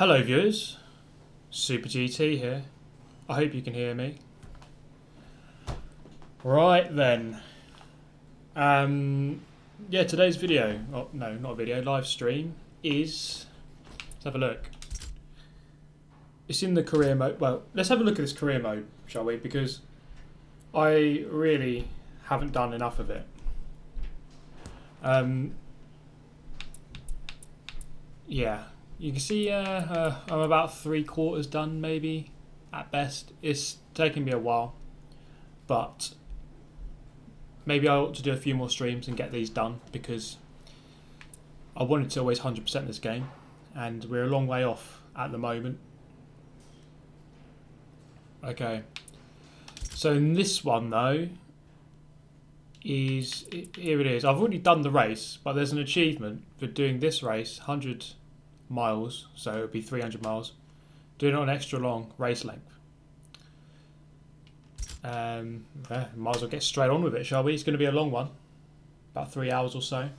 Hello viewers, Super GT here. I hope you can hear me. Right then. Yeah, today's video, oh, no, not a video, live stream is, let's have a look. It's in the career mode. Well, let's have a look at this career mode, shall we? Because I really haven't done enough of it. Yeah. You can see I'm about 3/4 done, maybe, at best. It's taken me a while, but maybe I ought to do a few more streams and get these done, because I wanted to always 100% this game, and we're a long way off at the moment. Okay, so in this one though, here it is. I've already done the race, but there's an achievement for doing this race, 100 miles, so it would be 300 miles, doing it on an extra long race length. Yeah, might as well get straight on with it, shall we? It's going to be a long one, about 3 hours or so.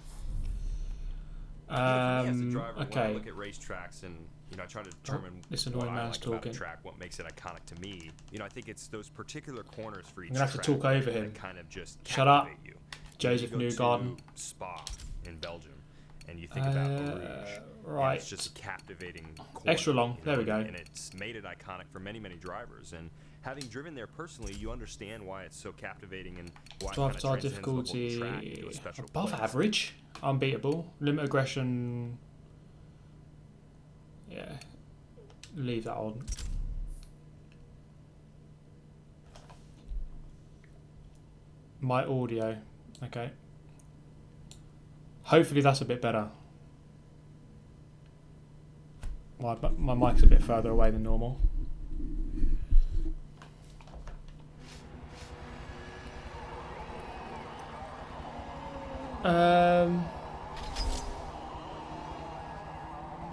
As a driver, okay. when I look at racetracks and I try to determine this what annoying I man's like about talking. a track, what makes it iconic to me. I think it's those particular corners for each I'm gonna have track to talk over him. that kind of just Shut up, you. Joseph You go Newgarden. to Spa in Belgium, and you think about Bruges. Right. It's just a captivating corner, Extra long. There we go. And it's made it iconic for many, many drivers. And having driven there personally, you understand why it's so captivating and why Drive it tire kind of transcends the whole difficulty track into a special above place. average, unbeatable. Limit aggression. Yeah, leave that on. My audio, okay. Hopefully that's a bit better. My mic's a bit further away than normal.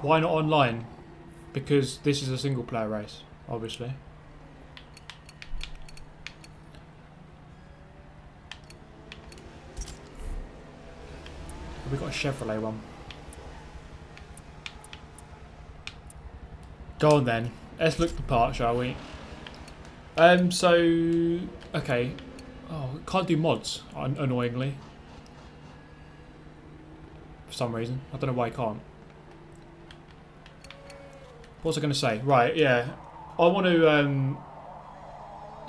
Why not online? Because this is a single player race, obviously. We've got a Chevrolet one. Go on then. Let's look the part, shall we? Okay. Oh, can't do mods, annoyingly. For some reason. I don't know why I can't. What was I going to say? Right, yeah. I want to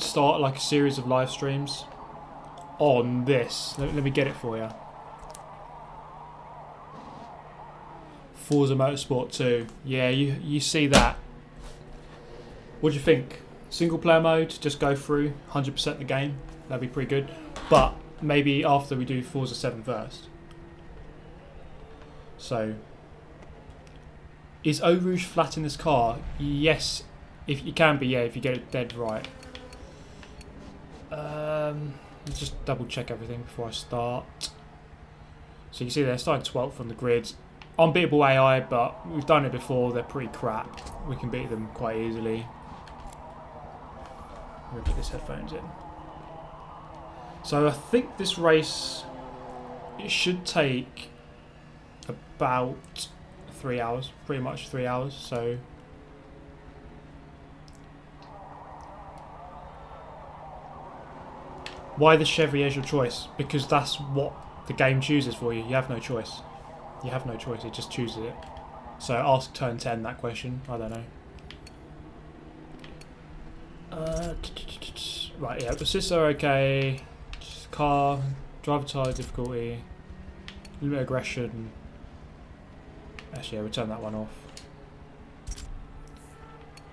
start like a series of live streams on this. Let me get it for you. Forza Motorsport 2. Yeah, you see that. What do you think? Single player mode, just go through 100% the game. That'd be pretty good. But maybe after we do Forza 7 first. So, is Eau Rouge flat in this car? Yes, if you can be. Yeah, if you get it dead right. Let's just double check everything before I start. So you see they're starting 12th on the grid. Unbeatable AI, but we've done it before. They're pretty crap. We can beat them quite easily. I'm gonna put these headphones in. So I think this race, it should take about 3 hours, pretty much 3 hours. So why the Chevy is your choice? Because that's what the game chooses for you. You have no choice. You have no choice. It just chooses it. So ask turn 10 that question. I don't know. Right, yeah, assists are okay. Just car, driver tire difficulty, limit aggression. Actually, yeah, we'll turn that one off.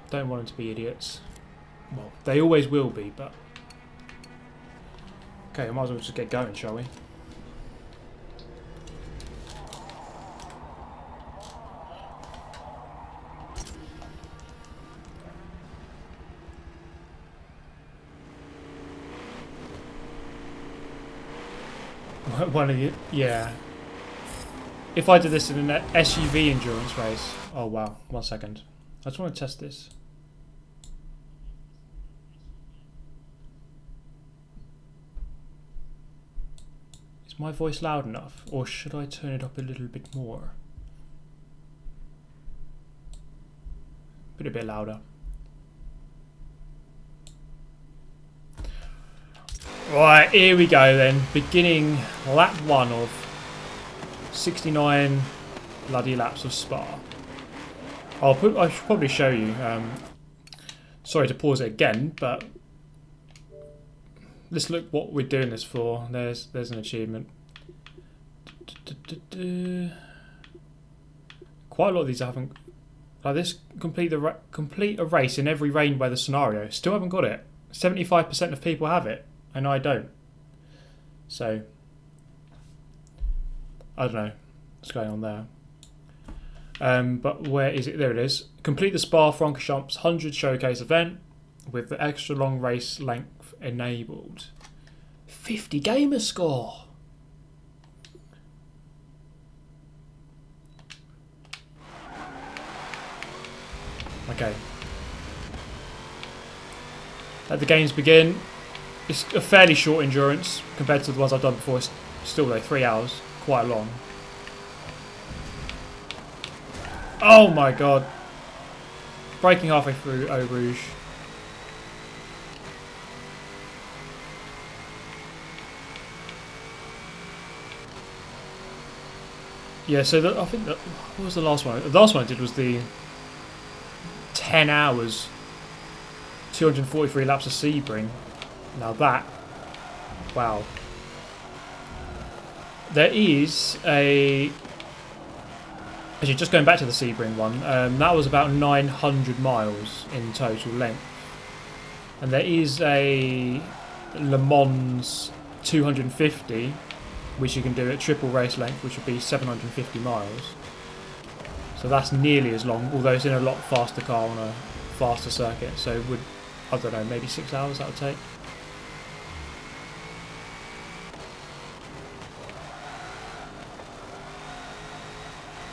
Don't want them to be idiots. Well, they always will be, but... Okay, I might as well just get going, shall we? One of you, yeah. If I did this in an SUV endurance race, oh wow, 1 second. I just want to test this. Is my voice loud enough, or should I turn it up a little bit more? Put it a bit louder. Right, here we go then. Beginning lap 1 of 69 bloody laps of Spa. I should probably show you. Sorry to pause it again, but let's look what we're doing this for. There's an achievement. Quite a lot of these I haven't. Like this, complete a race in every rain weather scenario. Still haven't got it. 75% of people have it, and I don't. So I don't know what's going on there. But where is it? There it is. Complete the Spa-Francorchamps 100 showcase event with the extra long race length enabled. 50 gamer score. Okay. Let the games begin. It's a fairly short endurance compared to the ones I've done before. It's still like 3 hours. Quite long. Oh my god. Braking halfway through Eau Rouge. Yeah, so I think that, what was the last one? The last one I did was the 10 hours, 243 laps of Sebring. Now that, wow. There is a, actually just going back to the Sebring one, that was about 900 miles in total length. And there is a Le Mans 250, which you can do at triple race length, which would be 750 miles. So that's nearly as long, although it's in a lot faster car on a faster circuit. So it would, I don't know, maybe 6 hours that would take.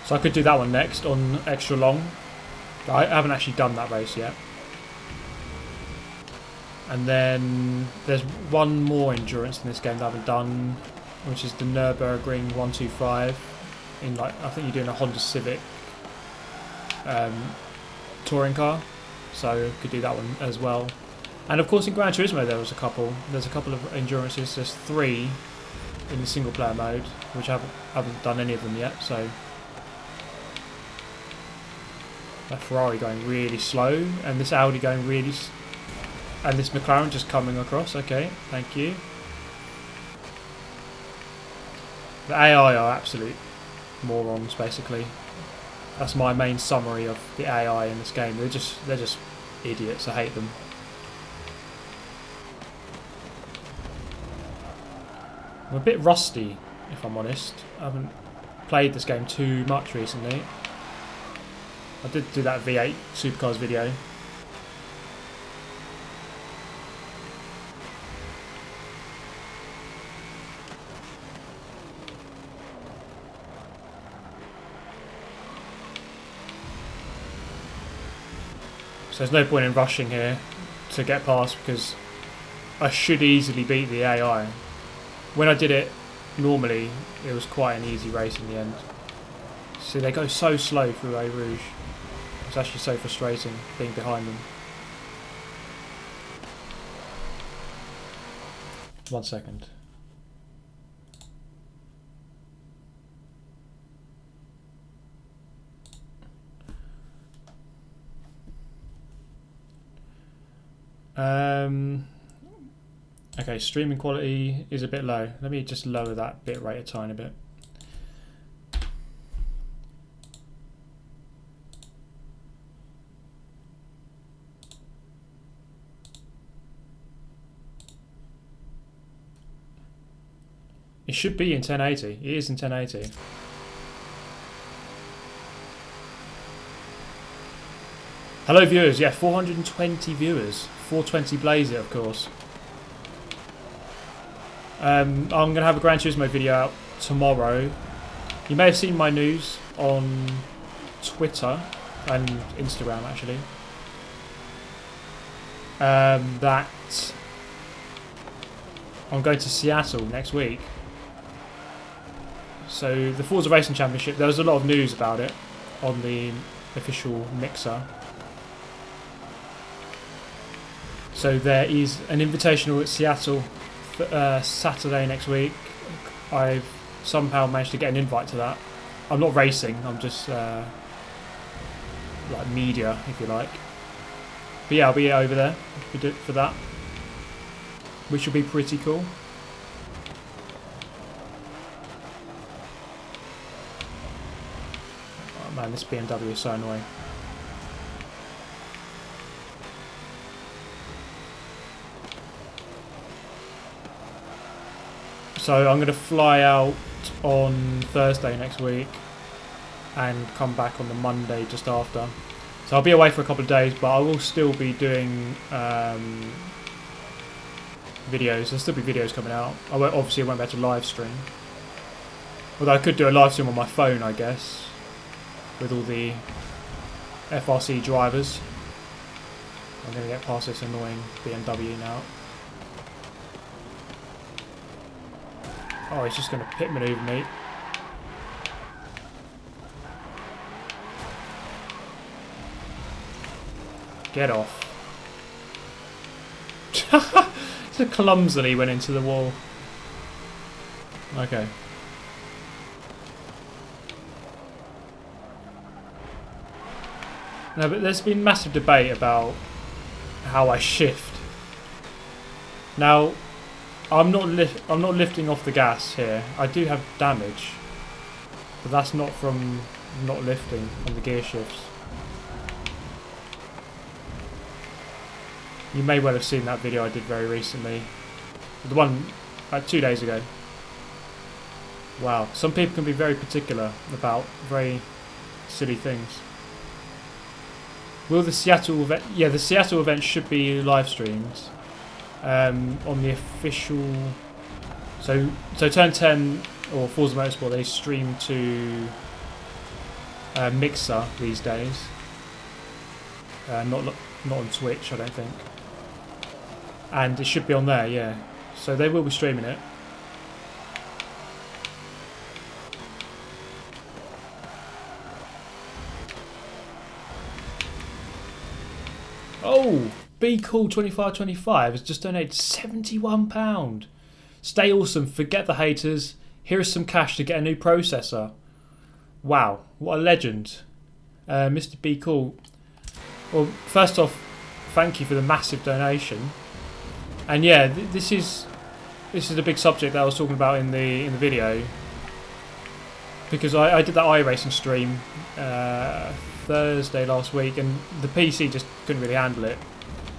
So I could do that one next on extra long. I haven't actually done that race yet. And then there's one more endurance in this game that I haven't done, which is the Nürburgring 125. In like, I think you're doing a Honda Civic touring car, so could do that one as well. And of course in Gran Turismo there's a couple of endurances. There's 3 in the single player mode, which I haven't done any of them yet. So that Ferrari going really slow, and this Audi going really, and this McLaren just coming across. Okay, thank you. The AI are absolute morons, basically. That's my main summary of the AI in this game. They're just idiots. I hate them. I'm a bit rusty, if I'm honest. I haven't played this game too much recently. I did do that V8 Supercars video. So there's no point in rushing here to get past, because I should easily beat the AI. When I did it normally, it was quite an easy race in the end. See, they go so slow through Eau Rouge. It's actually so frustrating being behind them. 1 second. Okay, streaming quality is a bit low. Let me just lower that bit rate a tiny bit. It should be in 1080. It is in 1080. Hello viewers, yeah, 420 viewers. 420 blaze it, of course. I'm going to have a Gran Turismo video out tomorrow. You may have seen my news on Twitter and Instagram, actually. That I'm going to Seattle next week. So the Forza Racing Championship, there was a lot of news about it on the official mixer. So there is an invitational at Seattle Saturday next week. I've somehow managed to get an invite to that. I'm not racing, I'm just like media, if you like. But yeah, I'll be over there for that, which will be pretty cool. Oh man, this BMW is so annoying. So I'm going to fly out on Thursday next week and come back on the Monday just after. So I'll be away for a couple of days, but I will still be doing videos. There'll still be videos coming out. Obviously I won't be able to live stream. Although I could do a live stream on my phone, I guess, with all the FRC drivers. I'm going to get past this annoying BMW now. Oh, he's just going to pit maneuver me. Get off. So clumsily went into the wall. Okay. No, but there's been massive debate about how I shift. Now, I'm not lifting off the gas here. I do have damage, but that's not from not lifting on the gear shifts. You may well have seen that video I did very recently. The one like 2 days ago. Wow, some people can be very particular about very silly things. Will the Seattle event? Yeah, the Seattle event should be live streamed on the official. So Turn 10 or Forza Motorsport, they stream to Mixer these days. Not on Twitch, I don't think. And it should be on there, yeah. So they will be streaming it. Oh, Be Cool 2525 has just donated £71. Stay awesome, forget the haters. Here is some cash to get a new processor. Wow, what a legend. Mr. Be Cool. Well, first off, thank you for the massive donation. And yeah, this is a big subject that I was talking about in the video, because I did that iRacing stream Thursday last week, and the PC just couldn't really handle it.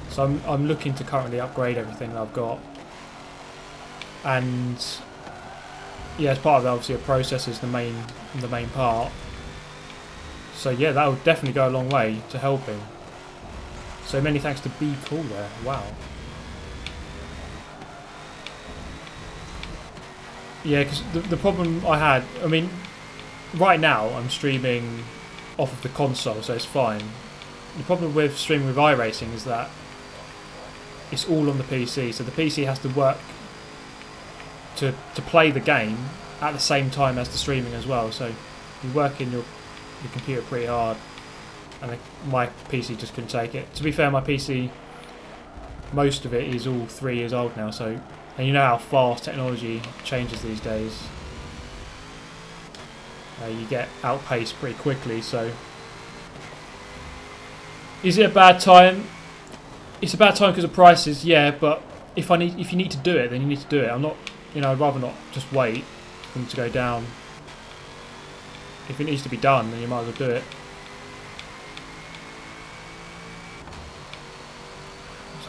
So I'm looking to currently upgrade everything that I've got, and yeah, as part of that, obviously a processor is the main part. So yeah, that would definitely go a long way to helping. So many thanks to Be Cool there. Wow. Yeah, because the problem I had, I mean, right now I'm streaming off of the console, so it's fine. The problem with streaming with iRacing is that it's all on the PC, so the PC has to work to play the game at the same time as the streaming as well. So you work in your computer pretty hard, and my PC just couldn't take it. To be fair, my PC, most of it is all 3 years old now, so. And you know how fast technology changes these days. You get outpaced pretty quickly, so. Is it a bad time? It's a bad time because of prices, yeah, but if you need to do it, then you need to do it. I'm not, I'd rather not just wait for them to go down. If it needs to be done, then you might as well do it.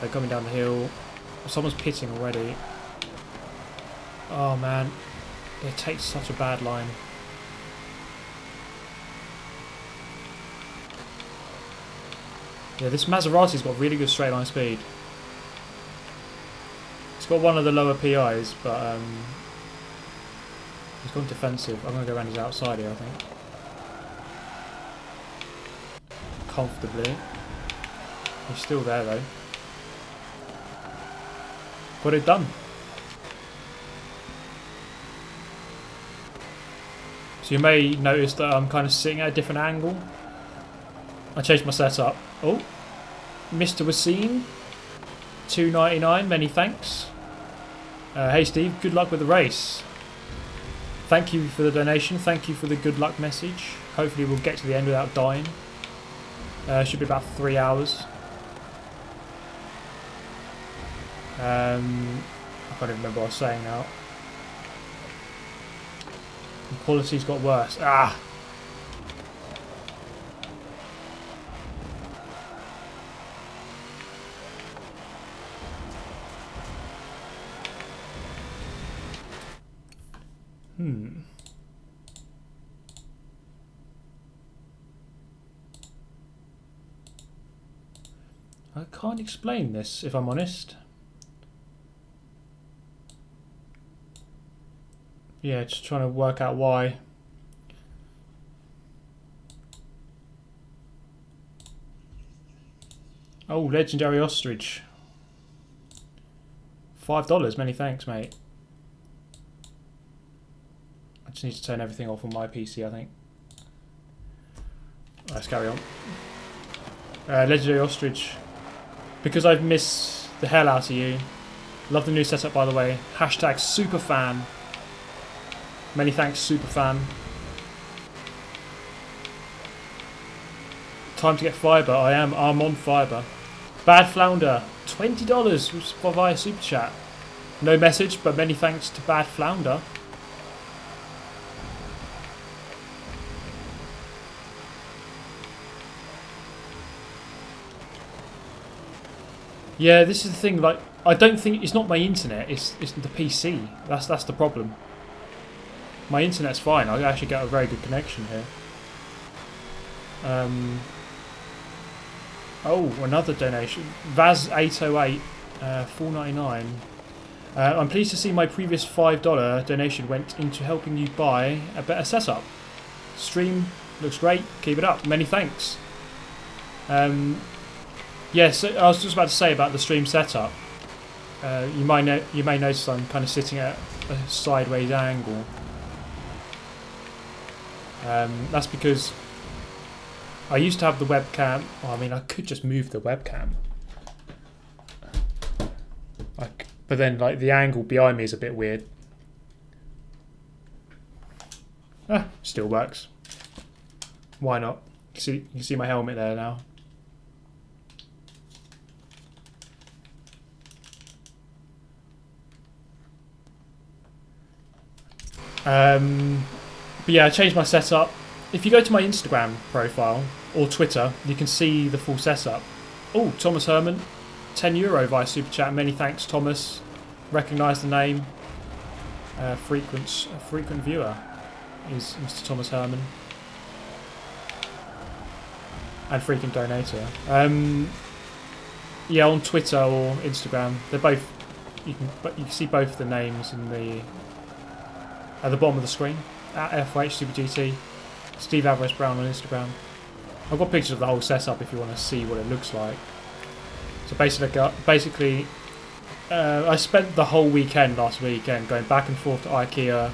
So coming down the hill. Someone's pitting already. Oh man, it takes such a bad line. Yeah, this Maserati's got really good straight line speed. It's got one of the lower PIs, but he's gone defensive. I'm going to go around his outside here, I think. Comfortably. He's still there though. Got it done. So you may notice that I'm kind of sitting at a different angle. I changed my setup. Oh, Mr. Wasim. $2.99, many thanks. Hey Steve, good luck with the race. Thank you for the donation, thank you for the good luck message. Hopefully we'll get to the end without dying. Should be about 3 hours. I can't even remember what I was saying now. The quality's got worse. Ah! I can't explain this, if I'm honest. Yeah, just trying to work out why. Oh, legendary ostrich. $5, many thanks, mate. I just need to turn everything off on my PC, I think. Let's carry on. Legendary ostrich. Because I've missed the hell out of you. Love the new setup, by the way. Hashtag superfan. Many thanks, superfan. Time to get fibre. I'm on fibre. Bad Flounder. $20 via super chat. No message, but many thanks to Bad Flounder. Yeah, this is the thing. Like, I don't think it's not my internet. It's the PC. That's the problem. My internet's fine. I actually get a very good connection here. Oh, another donation. Vaz808, $4.99. I'm pleased to see my previous $5 donation went into helping you buy a better setup. Stream looks great. Keep it up. Many thanks. Yes, I was just about to say about the stream setup. You may notice I'm kind of sitting at a sideways angle. That's because I used to have the webcam. Well, I mean, I could just move the webcam, but then like the angle behind me is a bit weird. Still works. Why not? You can see my helmet there now. But yeah, I changed my setup. If you go to my Instagram profile or Twitter, you can see the full setup. Oh, Thomas Herman, €10 via super chat. Many thanks, Thomas. Recognise the name. Frequent viewer is Mr. Thomas Herman, and frequent donator. Yeah, on Twitter or Instagram, they're both. You can see both the names in the at the bottom of the screen. At F4H Super GT, SteveAlvarez Brown on Instagram. I've got pictures of the whole setup if you want to see what it looks like. So basically, I spent the whole weekend last weekend going back and forth to IKEA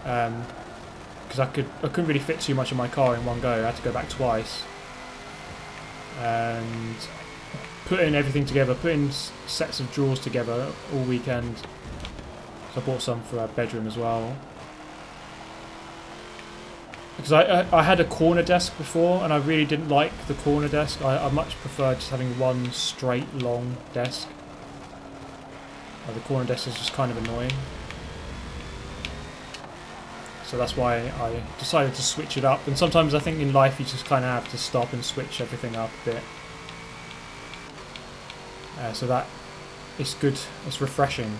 because I couldn't really fit too much of my car in one go. I had to go back twice and putting everything together, putting sets of drawers together all weekend. So I bought some for our bedroom as well. Because I had a corner desk before and I really didn't like the corner desk. I much preferred just having one straight long desk. The corner desk is just kind of annoying. So that's why I decided to switch it up. And sometimes I think in life you just kind of have to stop and switch everything up a bit. So that is good, it's refreshing.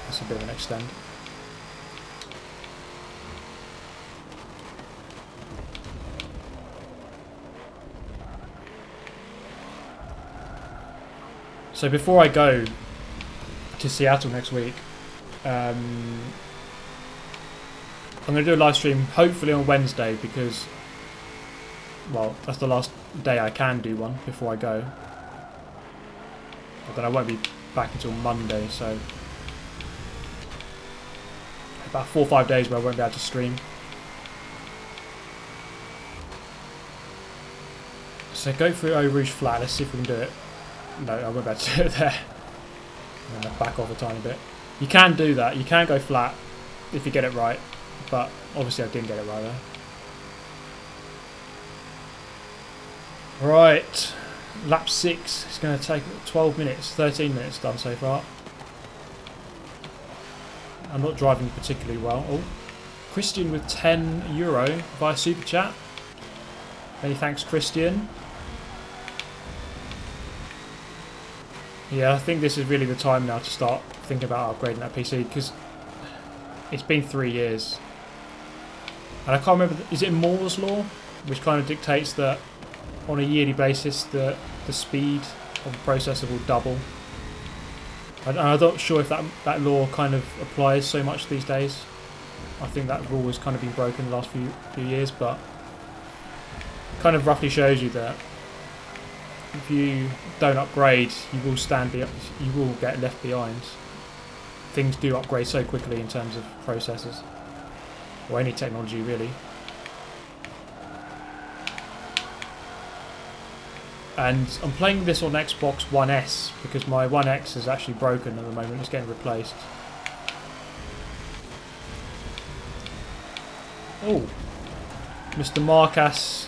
That's a bit of an extend. So before I go to Seattle next week, I'm going to do a live stream hopefully on Wednesday because, well, that's the last day I can do one before I go. But then I won't be back until Monday, so about 4 or 5 days where I won't be able to stream. So go through Eau Rouge flat. Let's see if we can do it. No, I won't be able to do it there. I'm going to back off a tiny bit. You can do that. You can go flat if you get it right. But obviously I didn't get it right there. Right. Lap 6. It's going to take 12 minutes. 13 minutes done so far. I'm not driving particularly well. Oh, Christian with €10 via Super Chat. Many thanks, Christian. Yeah, I think this is really the time now to start thinking about upgrading that PC because it's been 3 years. And I can't remember, is it Moore's Law? Which kind of dictates that on a yearly basis the speed of the processor will double. I'm not sure if that law kind of applies so much these days. I think that rule has kind of been broken the last few years, but kind of roughly shows you that if you don't upgrade, you will get left behind. Things do upgrade so quickly in terms of processors, or any technology really. And I'm playing this on Xbox One S because my One X is actually broken at the moment. It's getting replaced. Oh, Mr. Marcas,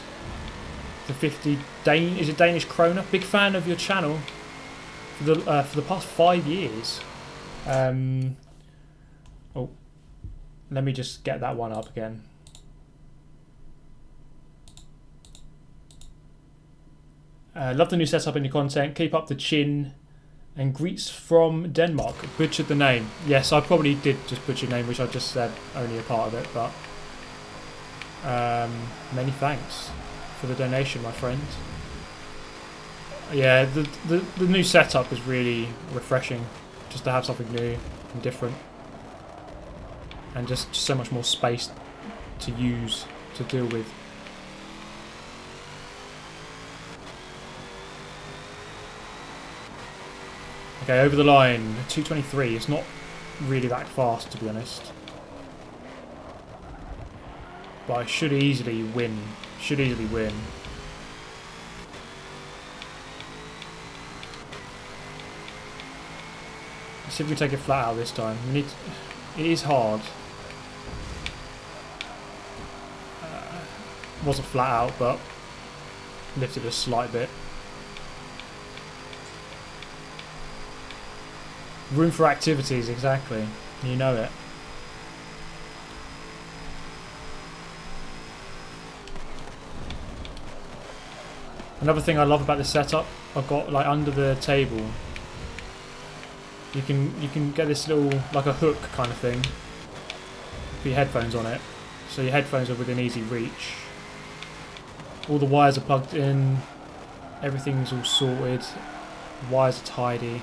the 50 is it Danish kroner? Big fan of your channel for the past 5 years. Oh, let me just get that one up again. Love the new setup in your content. Keep up the chin. And greets from Denmark. Butchered the name. Yes, I probably did just butcher your name, which I just said only a part of it, but many thanks for the donation, my friend. Yeah, the new setup is really refreshing, just to have something new and different, and just so much more space to use, to deal with. Okay, over the line, 2:23. It's not really that fast, to be honest. But I should easily win. Should easily win. Let's see if we take it flat out this time. We need. It is hard. Wasn't flat out, but lifted a slight bit. Room for activities, exactly. You know it. Another thing I love about this setup, I've got like under the table. You can get this little like a hook kind of thing. Put your headphones on it, so your headphones are within easy reach. All the wires are plugged in. Everything's all sorted. The wires are tidy.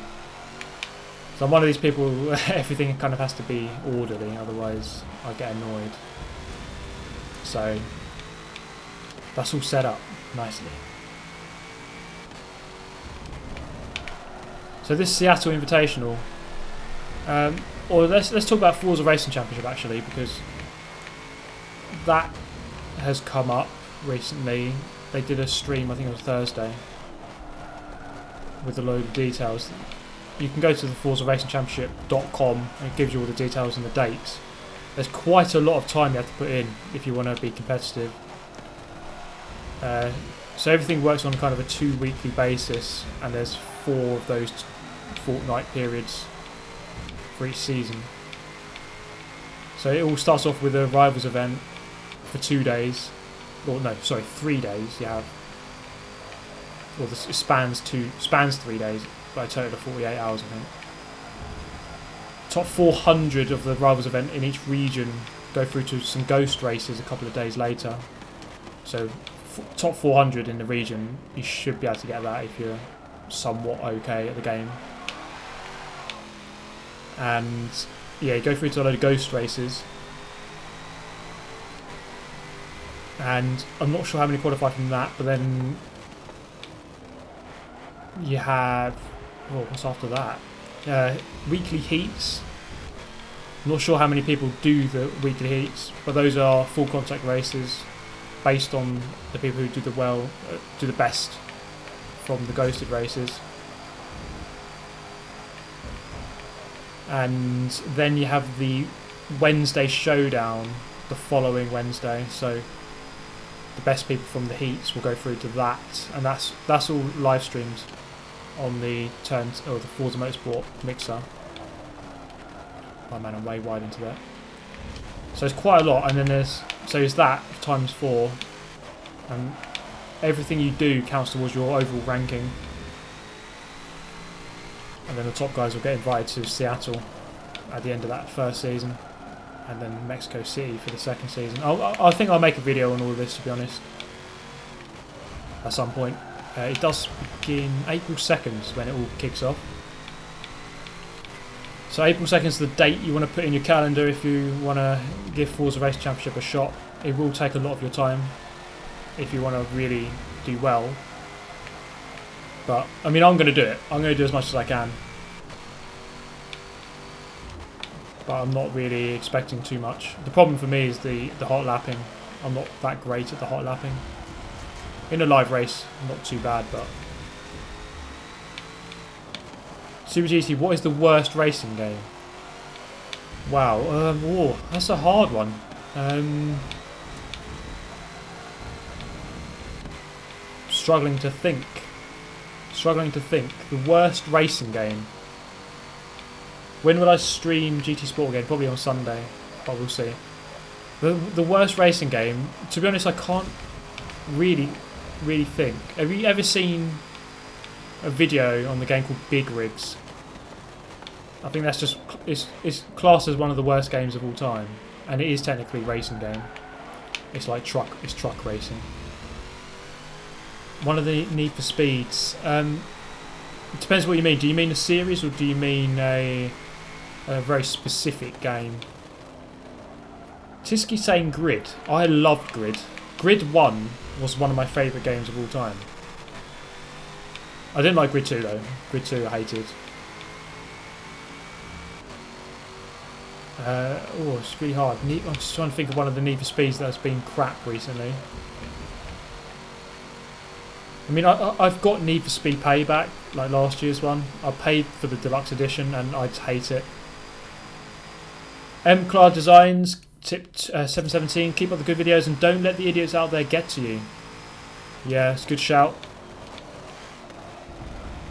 So I'm one of these people who everything kind of has to be orderly, otherwise I get annoyed. So that's all set up nicely. So this Seattle Invitational, or let's talk about Forza Racing Championship actually, because that has come up recently. They did a stream, I think it was Thursday, with a load of details. You can go to the ForzaRacingChampionship.com and it gives you all the details and the dates. There's quite a lot of time you have to put in if you want to be competitive. So everything works on kind of a 2-weekly basis, and there's 4 of those fortnight periods for each season. So it all starts off with a rivals event for 2 days, or no, sorry, 3 days. You have, well, it spans 3 days. By a total of 48 hours, I think. Top 400 of the Rivals event in each region go through to some ghost races a couple of days later. So top 400 in the region, you should be able to get that if you're somewhat okay at the game. And yeah, you go through to a load of ghost races. And I'm not sure how many qualify from that, but then you have... Oh, what's after that? Weekly heats. I'm not sure how many people do the weekly heats, but those are full contact races based on the people who do the best from the Ghosted races. And then you have the Wednesday showdown the following Wednesday, so the best people from the heats will go through to that, and that's all live streams on the the Forza Motorsport mixer. Oh man, I'm way wide into that. So it's quite a lot, and then there's that times 4, and everything you do counts towards your overall ranking. And then the top guys will get invited to Seattle at the end of that first season, and then Mexico City for the second season. I think I'll make a video on all of this, to be honest, at some point. It does begin April 2nd when it all kicks off. So April 2nd is the date you want to put in your calendar if you want to give Forza Race Championship a shot. It will take a lot of your time if you want to really do well. But, I mean, I'm going to do it. I'm going to do as much as I can. But I'm not really expecting too much. The problem for me is the hot lapping. I'm not that great at the hot lapping. In a live race, not too bad, but... Super GT, what is the worst racing game? Wow, oh, that's a hard one. Struggling to think. The worst racing game. When will I stream GT Sport again? Probably on Sunday, but we'll see. The worst racing game, to be honest, I can't really think. Have you ever seen a video on the game called Big Rigs? I think that's just it's classed as one of the worst games of all time, and it is technically a racing game. It's like truck racing. One of the Need for Speeds. It depends what you mean. Do you mean a series, or do you mean a very specific game? Tisky saying Grid. I loved Grid. Grid 1 was one of my favourite games of all time. I didn't like Grid 2 though. Grid 2 I hated. Oh, it's really hard. I'm just trying to think of one of the Need for Speeds that's been crap recently. I mean, I've got Need for Speed Payback, like last year's one. I paid for the deluxe edition and I hate it. M-Clad Designs, tip 717, keep up the good videos and don't let the idiots out there get to you. Yeah, it's a good shout.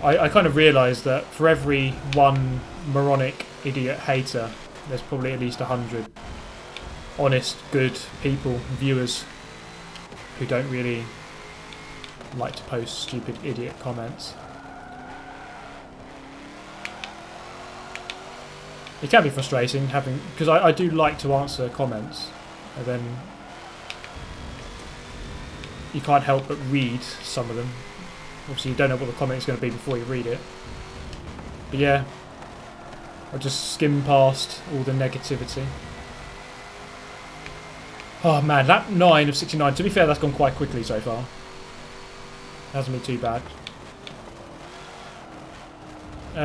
I kind of realised that for every one moronic idiot hater, there's probably at least 100 honest, good people, viewers, who don't really like to post stupid idiot comments. It can be frustrating having, because I do like to answer comments, and then you can't help but read some of them. Obviously you don't know what the comment is going to be before you read it. But yeah, I'll just skim past all the negativity. Oh man, lap 9 of 69. To be fair, that's gone quite quickly so far. Hasn't been too bad.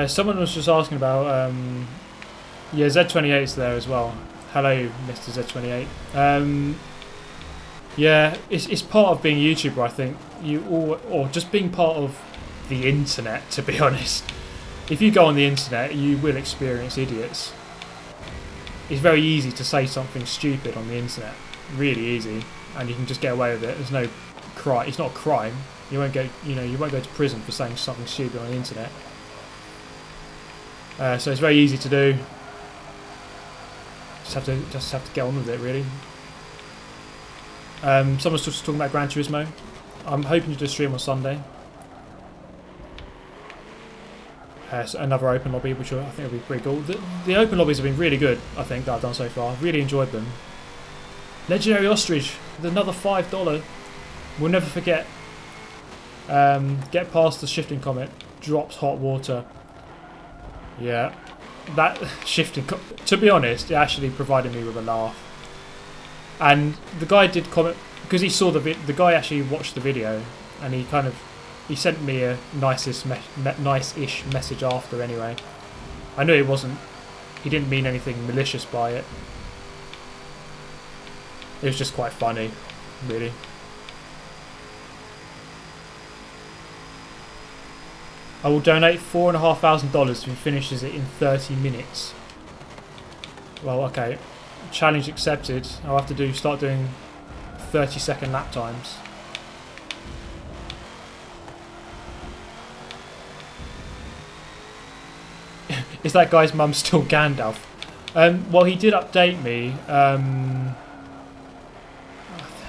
Someone was just asking about... yeah, Z28's there as well. Hello, Mr. Z28. Yeah, it's part of being a YouTuber, I think. Or just being part of the internet, to be honest. If you go on the internet, you will experience idiots. It's very easy to say something stupid on the internet. Really easy. And you can just get away with it. There's no crime. It's not a crime. You won't go, you won't go to prison for saying something stupid on the internet. So it's very easy to do. Just have to get on with it, really. Someone's just talking about Gran Turismo. I'm hoping to do a stream on Sunday. So another open lobby, which I think will be pretty cool. The open lobbies have been really good, I think, that I've done so far. I've really enjoyed them. Legendary Ostrich with another $5. We'll never forget. Get past the shifting comet. Drops hot water. Yeah. That shifting... To be honest, it actually provided me with a laugh. And the guy did comment... Because he saw the guy actually watched the video. And he kind of... He sent me a nice-ish message after anyway. I knew it wasn't... He didn't mean anything malicious by it. It was just quite funny, really. I will donate $4,500 if he finishes it in 30 minutes. Well, okay. Challenge accepted. I'll have to start doing 30-second lap times. Is that guy's mum still Gandalf? Well, he did update me.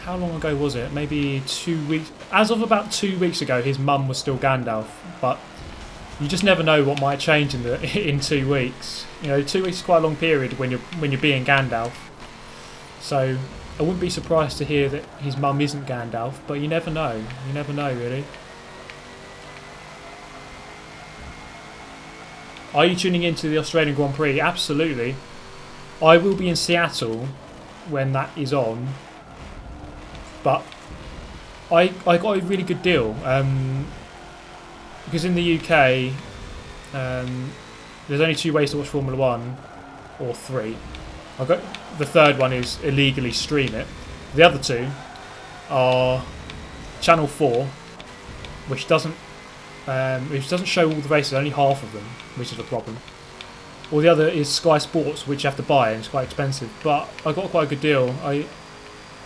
How long ago was it? Maybe 2 weeks. As of about 2 weeks ago, his mum was still Gandalf. But you just never know what might change in 2 weeks. You know, 2 weeks is quite a long period when you're being Gandalf. So I wouldn't be surprised to hear that his mum isn't Gandalf. But you never know. You never know, really. Are you tuning into the Australian Grand Prix? Absolutely. I will be in Seattle when that is on. But I got a really good deal. Because in the UK, there's only 2 ways to watch Formula 1. Or 3. The third one is illegally stream it. The other 2 are Channel 4, which doesn't show all the races, only half of them, which is a problem. Or the other is Sky Sports, which you have to buy, and it's quite expensive. But I got quite a good deal.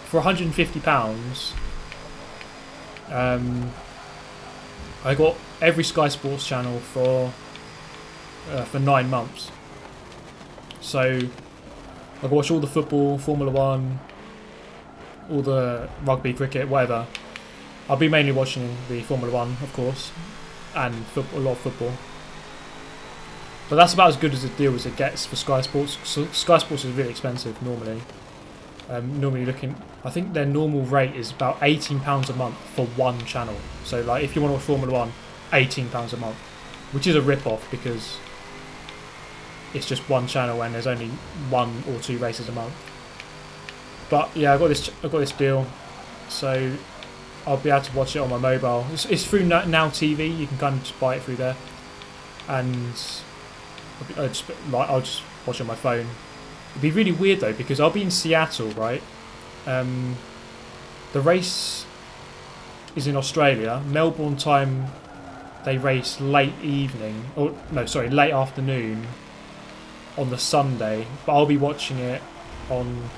For £150, I got every Sky Sports channel for 9 months. So I can watch all the football, Formula 1, all the rugby, cricket, whatever. I'll be mainly watching the Formula 1, of course, and a lot of football. But that's about as good as a deal as it gets for Sky Sports. So Sky Sports is really expensive normally. Normally I think their normal rate is about £18 a month for one channel. So like if you want to watch Formula 1, £18 a month, which is a rip-off because it's just one channel and there's only 1 or 2 races a month. But yeah, I got this deal, so I'll be able to watch it on my mobile. It's through Now TV. You can kind of just buy it through there, and I'll just watch it on my phone. It'd be really weird though because I'll be in Seattle, right? The race is in Australia. Melbourne time, they race late evening, or no, sorry, late afternoon on the Sunday. But I'll be watching it on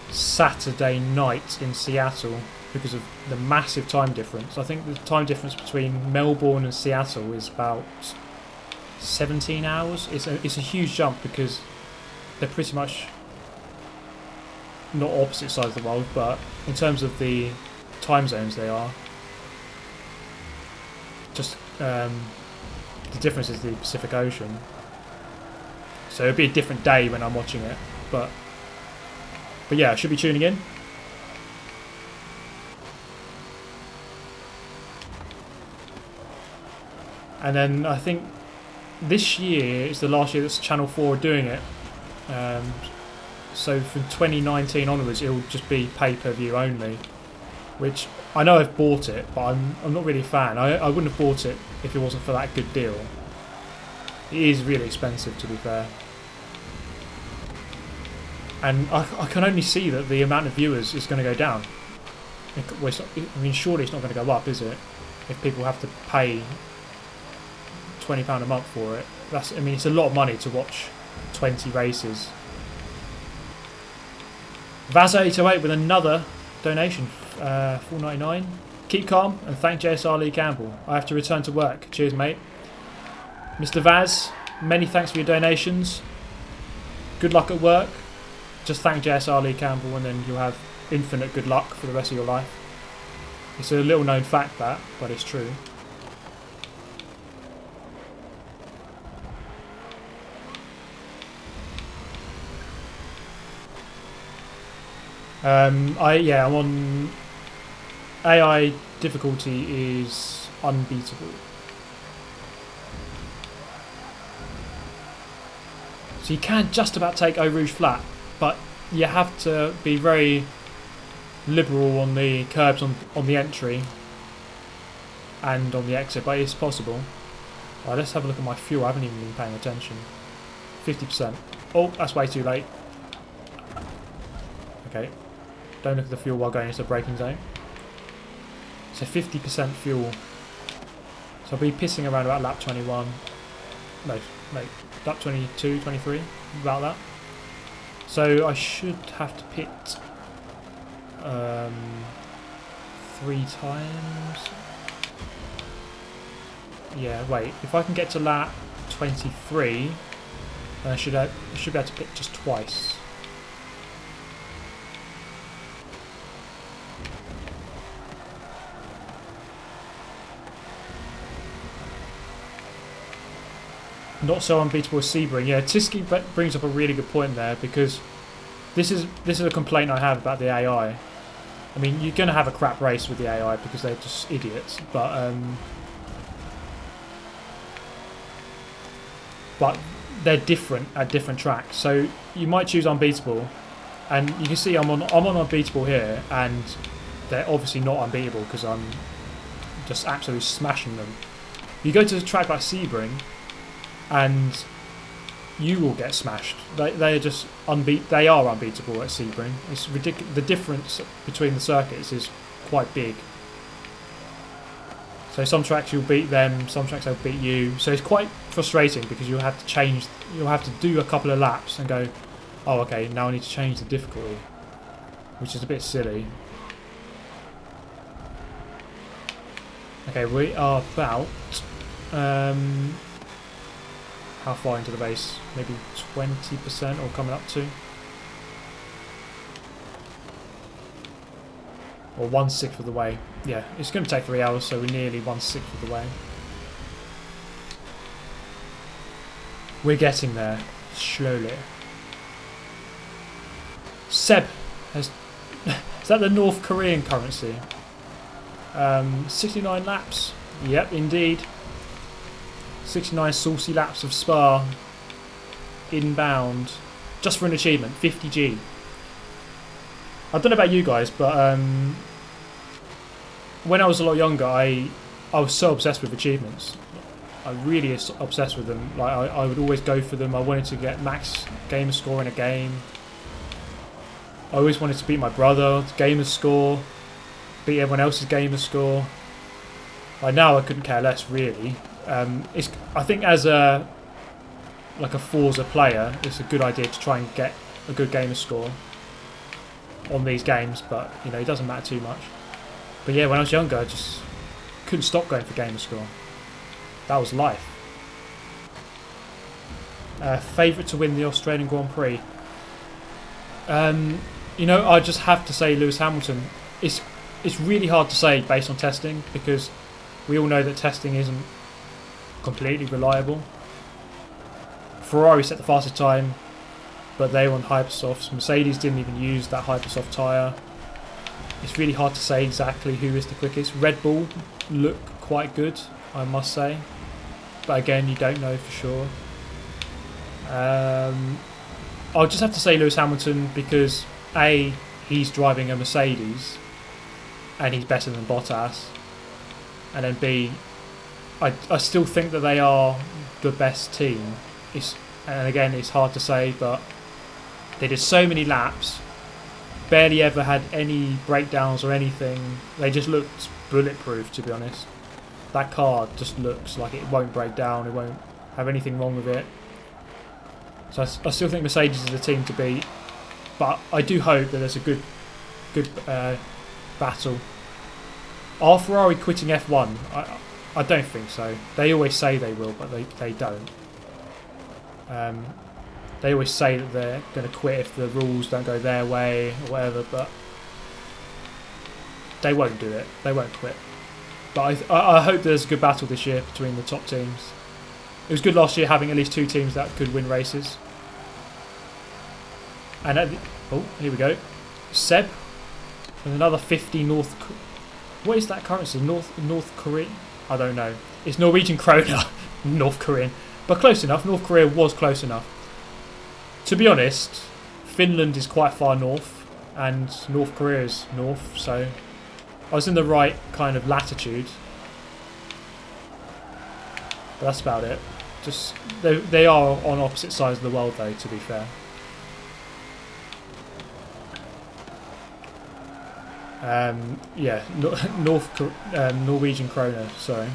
Saturday night in Seattle because of the massive time difference. I think the time difference between Melbourne and Seattle is about 17 hours. It's a huge jump because they're pretty much not opposite sides of the world, but in terms of the time zones they are. Just the difference is the Pacific Ocean. So it'll be a different day when I'm watching it, but yeah, I should be tuning in. And then I think this year is the last year that Channel 4 are doing it. So from 2019 onwards, it'll just be pay-per-view only. Which I know I've bought it, but I'm not really a fan. I wouldn't have bought it if it wasn't for that good deal. It is really expensive, to be fair. And I can only see that the amount of viewers is going to go down. I mean, surely it's not going to go up, is it? If people have to pay £20 a month for it. I mean, it's a lot of money to watch 20 races. Vaz808 with another donation, $4.99. Keep calm and thank JSR Lee Campbell. I have to return to work. Cheers, mate. Mr. Vaz, many thanks for your donations. Good luck at work. Just thank JSR Lee Campbell and then you'll have infinite good luck for the rest of your life. It's a little known fact that, but it's true. I'm on AI difficulty is unbeatable. So you can just about take Eau Rouge flat, but you have to be very liberal on the curbs on the entry and on the exit, but it's possible. Right, let's have a look at my fuel. I haven't even been paying attention. 50%. Oh, that's way too late. Okay. Don't look at the fuel while going into the braking zone. So 50% fuel. So So I'll be pissing around about lap 21. No, lap 22, 23, about that. So I should have to pit 3 times. Yeah, wait. If I can get to lap 23, then I should be able to pit just twice. Not so unbeatable as Sebring. Yeah, Tiski brings up a really good point there, because this is a complaint I have about the AI. I mean, you're going to have a crap race with the AI because they're just idiots, but they're different at different tracks. So you might choose unbeatable, and you can see I'm on unbeatable here, and they're obviously not unbeatable because I'm just absolutely smashing them. You go to a track like Sebring, and you will get smashed. They are just They are unbeatable at Sebring. It's ridiculous. The difference between the circuits is quite big. So some tracks you'll beat them, some tracks they'll beat you. So it's quite frustrating because you'll have to do a couple of laps and go, oh okay, now I need to change the difficulty, which is a bit silly. Okay, we are about how far into the race? Maybe 20% or coming up to. Or 1/6 of the way. Yeah, it's going to take 3 hours, so we're nearly 1/6 of the way. We're getting there, slowly. Seb has... Is that the North Korean currency? 69 laps. Yep, indeed. 69 saucy laps of Spa inbound, just for an achievement, 50G. I don't know about you guys, but when I was a lot younger, I was so obsessed with achievements. I really obsessed with them. Like I would always go for them. I wanted to get max gamer score in a game. I always wanted to beat my brother, gamer score, beat everyone else's gamer score. Like now, I couldn't care less really. I think as a Forza player, it's a good idea to try and get a good gamer score on these games, but you know, it doesn't matter too much. But yeah, when I was younger, I just couldn't stop going for gamer score. That was life. Favourite to win the Australian Grand Prix? You know, I just have to say Lewis Hamilton. It's really hard to say based on testing, because we all know that testing isn't completely reliable. Ferrari set the fastest time, but they were on hypersofts. Mercedes didn't even use that hypersoft tyre. It's really hard to say exactly who is the quickest. Red Bull look quite good, I must say, but again, you don't know for sure. I'll just have to say Lewis Hamilton because A, he's driving a Mercedes and he's better than Bottas, and then B, I still think that they are the best team. And again, it's hard to say, but they did so many laps, barely ever had any breakdowns or anything. They just looked bulletproof, to be honest. That car just looks like it won't break down, it won't have anything wrong with it. So I still think Mercedes is the team to beat, but I do hope that there's a good battle. Are Ferrari quitting F1? I don't think so. They always say they will, but they don't. They always say that they're going to quit if the rules don't go their way or whatever, but they won't do it. They won't quit. But I hope there's a good battle this year between the top teams. It was good last year having at least 2 teams that could win races. And oh, here we go. Seb with another 50 North. What is that currency? North Korean? I don't know. It's Norwegian krona, North Korean, but close enough. North Korea was close enough. To be honest, Finland is quite far north, and North Korea is north, so I was in the right kind of latitude. But that's about it. Just they are on opposite sides of the world, though. To be fair. Yeah, Norwegian krona. Sorry,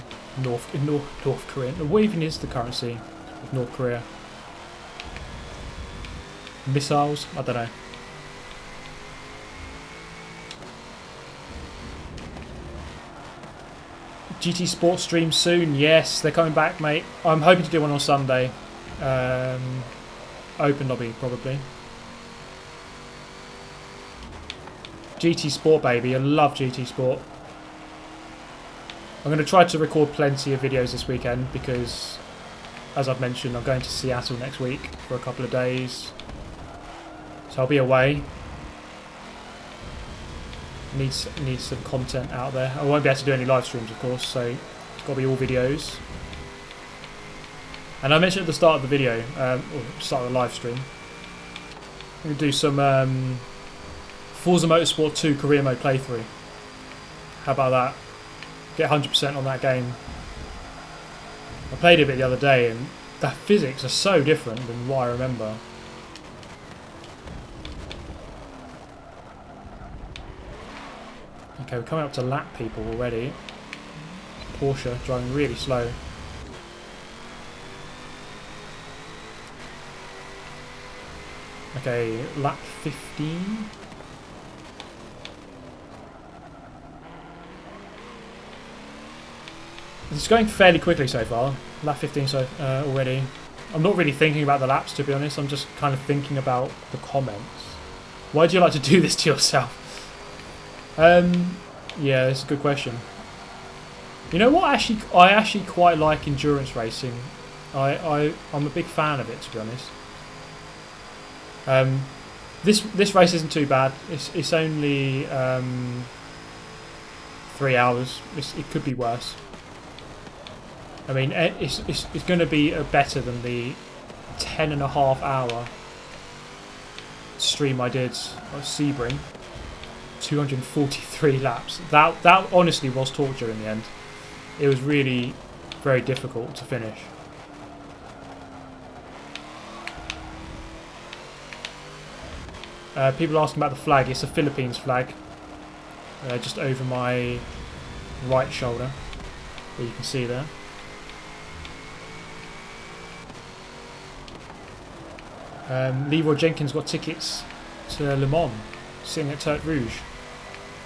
North Korean. What even is the currency of North Korea? Missiles? I don't know. GT Sports stream soon. Yes, they're coming back, mate. I'm hoping to do one on Sunday. Open lobby, probably. GT Sport, baby. I love GT Sport. I'm going to try to record plenty of videos this weekend because, as I've mentioned, I'm going to Seattle next week for a couple of days. So I'll be away. Need some content out there. I won't be able to do any live streams, of course, so it's got to be all videos. And I mentioned at the start of the video, or start of the live stream, I'm going to do some Forza Motorsport 2 career mode playthrough. How about that? Get 100% on that game. I played it a bit the other day, and the physics are so different than what I remember. Okay, we're coming up to lap people already. Porsche driving really slow. Okay, lap 15. It's going fairly quickly so far. Lap 15 already. I'm not really thinking about the laps, to be honest. I'm just kind of thinking about the comments. Why do you like to do this to yourself? Yeah, that's a good question. You know what? I actually quite like endurance racing. I'm a big fan of it, to be honest. This race isn't too bad. It's only 3 hours. It could be worse. I mean, it's going to be better than the 10.5 hour stream I did at Sebring. 243 laps. That honestly was torture in the end. It was really very difficult to finish. People asking about the flag. It's a Philippines flag. Just over my right shoulder, that you can see there. Leroy Jenkins got tickets to Le Mans, sitting at Tertre Rouge.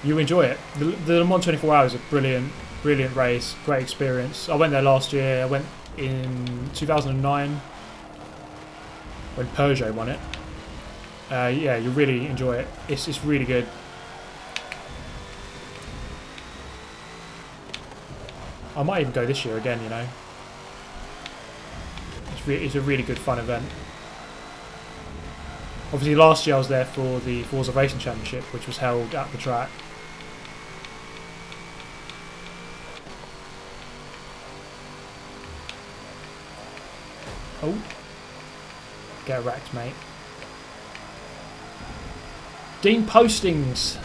You enjoy it. The Le Mans 24 Hours is a brilliant race, great experience. I went there last year. I went in 2009 when Peugeot won it. Yeah, you really enjoy it. It's really good. I might even go this year again, you know. It's a really good fun event. Obviously last year I was there for the Forza Racing Championship, which was held at the track. Oh. Get wrecked, mate. Dean Postings,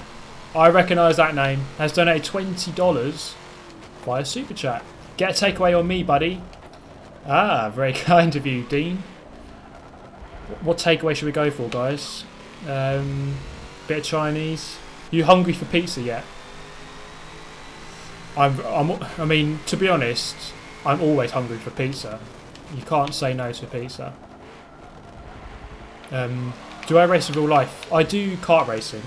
I recognise that name, has donated $20 via Super Chat. Get a takeaway on me, buddy. Ah, very kind of you, Dean. What takeaway should we go for, guys? Bit of Chinese. You hungry for pizza yet? I mean, to be honest, I'm always hungry for pizza. You can't say no to pizza. Do I race in real life? I do kart racing.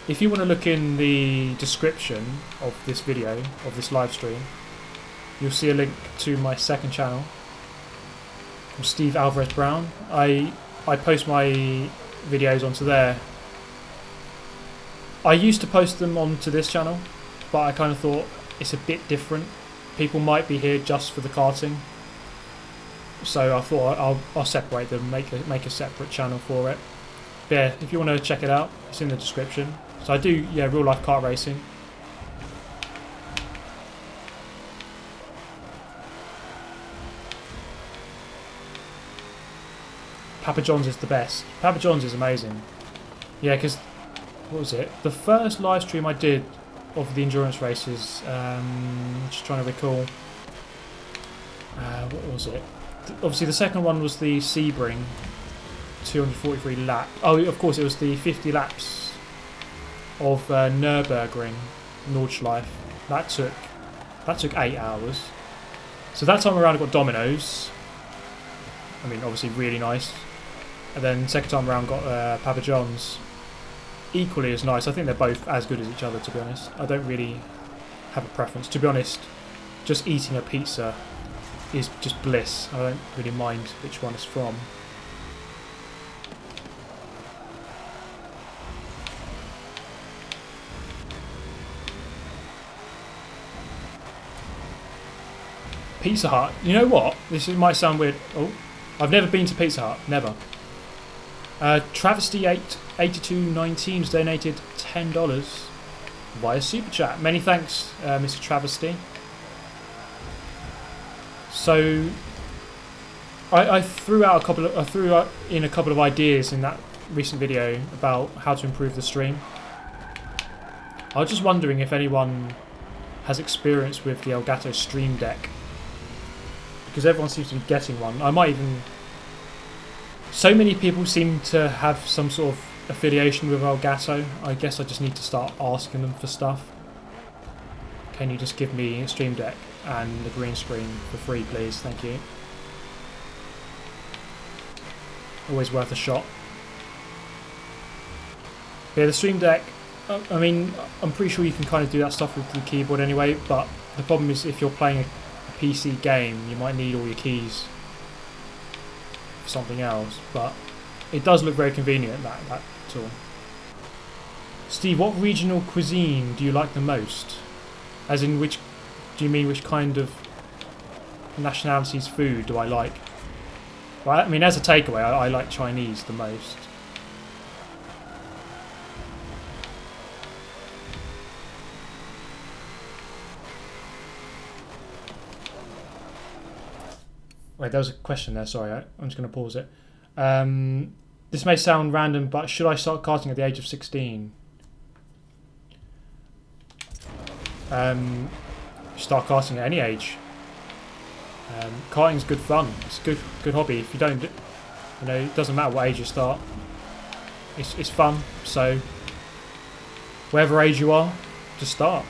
If you want to look in the description of this video, of this live stream, you'll see a link to my second channel. I'm SteveAlvarez Brown. I post my videos onto there. I used to post them onto this channel, but I kind of thought it's a bit different. People might be here just for the karting, so I thought I'll separate them, make a separate channel for it. But yeah, if you want to check it out, it's in the description. So I do, yeah, real life kart racing. Papa John's is the best. Papa John's is amazing. Yeah, because, what was it? The first live stream I did of the endurance races, just trying to recall. What was it? Obviously the second one was the Sebring 243 lap. Oh, of course it was the 50 laps of Nürburgring, Nordschleife. That took 8 hours. So that time around I got Domino's. I mean, obviously really nice. And then second time around got Papa John's. Equally as nice. I think they're both as good as each other, to be honest. I don't really have a preference. To be honest, just eating a pizza is just bliss. I don't really mind which one it's from. Pizza Hut. You know what? Might sound weird. Oh, I've never been to Pizza Hut. Never. Travesty 8219's donated $10 via Super Chat. Many thanks, Mr. Travesty. So, I threw in a couple of ideas in that recent video about how to improve the stream. I was just wondering if anyone has experience with the Elgato Stream Deck, because everyone seems to be getting one. I might even... So many people seem to have some sort of affiliation with Elgato. I guess I just need to start asking them for stuff. Can you just give me a Stream Deck and the green screen for free, please? Thank you. Always worth a shot. Yeah, the Stream Deck, I mean, I'm pretty sure you can kind of do that stuff with the keyboard anyway, but the problem is if you're playing a PC game, you might need all your keys for something else, but it does look very convenient, that tool. Steve, what regional cuisine do you like the most? As in, which do you mean which kind of nationality's food do I like? Well, I mean, as a takeaway, I like Chinese the most. Wait, there was a question there, sorry, I'm just going to pause it. This may sound random, but should I start karting at the age of 16? Start karting at any age. Karting's good fun, it's a good hobby. If you don't, you know, it doesn't matter what age you start. It's fun, so whatever age you are, just start.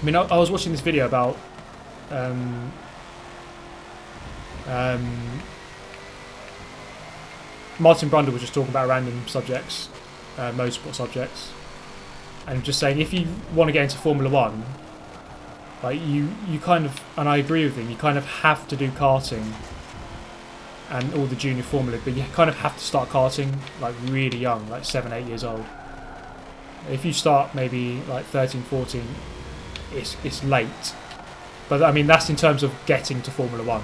I mean, I was watching this video about Martin Brundle was just talking about random subjects, motorsport subjects, and just saying if you want to get into Formula 1, like you kind of, and I agree with him, you kind of have to do karting and all the junior formula, but you kind of have to start karting like really young, like 7-8 years old. If you start maybe like 13, 14, it's late. But I mean, that's in terms of getting to Formula 1.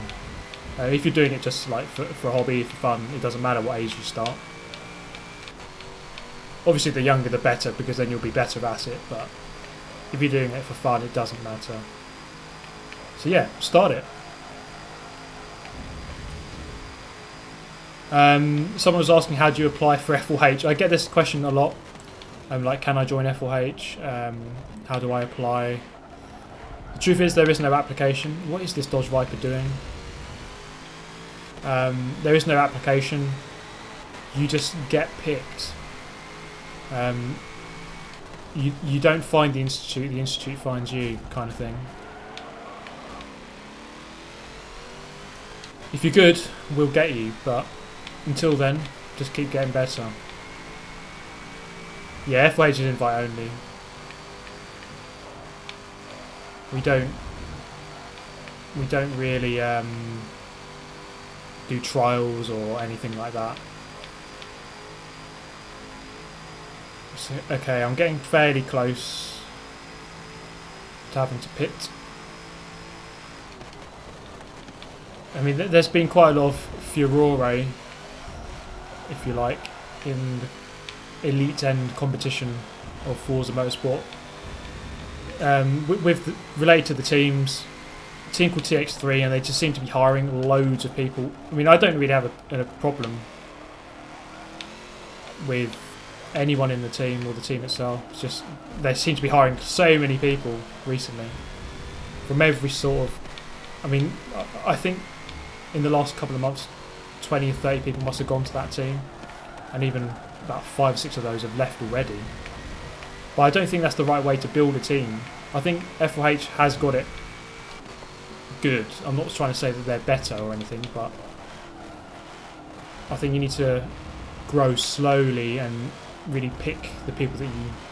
If you're doing it just like for a hobby, for fun, it doesn't matter what age you start. Obviously the younger the better, because then you'll be better at it, but if you're doing it for fun, it doesn't matter. So yeah, start it. Someone was asking, how do you apply for F4H? I get this question a lot. Like, can I join F4H? How do I apply? The truth is, there is no application. What is this Dodge Viper doing? There is no application. You just get picked. You don't find the institute finds you, kind of thing. If you're good, we'll get you, but until then, just keep getting better. Yeah, F4H is invite only. We don't really do trials or anything like that. So, okay, I'm getting fairly close to having to pit. I mean, there's been quite a lot of furore, if you like, in the elite end competition of Forza Motorsport. Related to the teams, a team called TX3, and they just seem to be hiring loads of people. I mean, I don't really have a problem with anyone in the team or the team itself. It's just they seem to be hiring so many people recently from every sort of. I mean, I think in the last couple of months, 20 or 30 people must have gone to that team, and even about 5 or 6 of those have left already. But I don't think that's the right way to build a team. I think F4H has got it good. I'm not trying to say that they're better or anything, but I think you need to grow slowly and really pick the people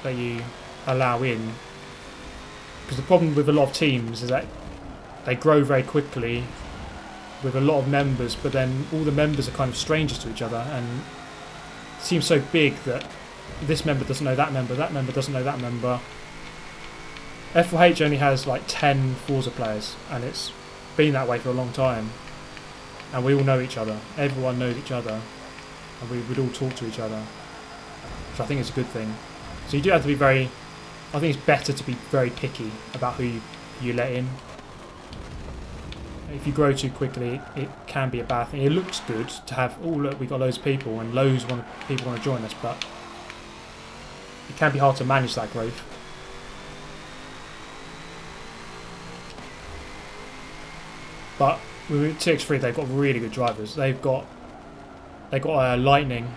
that you allow in. Because the problem with a lot of teams is that they grow very quickly with a lot of members, but then all the members are kind of strangers to each other, and it seems so big that this member doesn't know that member doesn't know that member. F4H only has like 10 Forza players, and it's been that way for a long time. And we all know each other. Everyone knows each other, and we would all talk to each other, which I think is a good thing. So you do have to be very. I think it's better to be very picky about who you let in. If you grow too quickly, it can be a bad thing. It looks good to have, oh look, we've got loads of people and loads of people want to join us, but it can be hard to manage that growth. But with TX3, they've got really good drivers. They've got Lightning.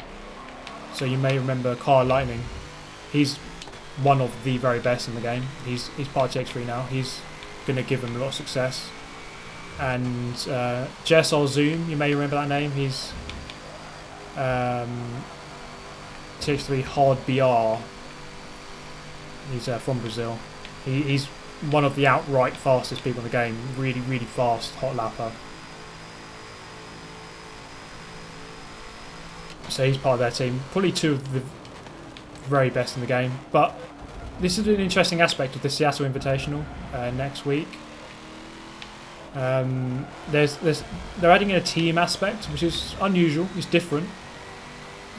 So you may remember Carl Lightning. He's one of the very best in the game. He's part of TX3 now. He's going to give them a lot of success. And JSR Zoom, you may remember that name. He's TX3 Hard BR. He's from Brazil. He's one of the outright fastest people in the game. Really, really fast hot lapper. So he's part of their team. Probably two of the very best in the game. But this is an interesting aspect of the Seattle Invitational next week. They're adding in a team aspect, which is unusual. It's different.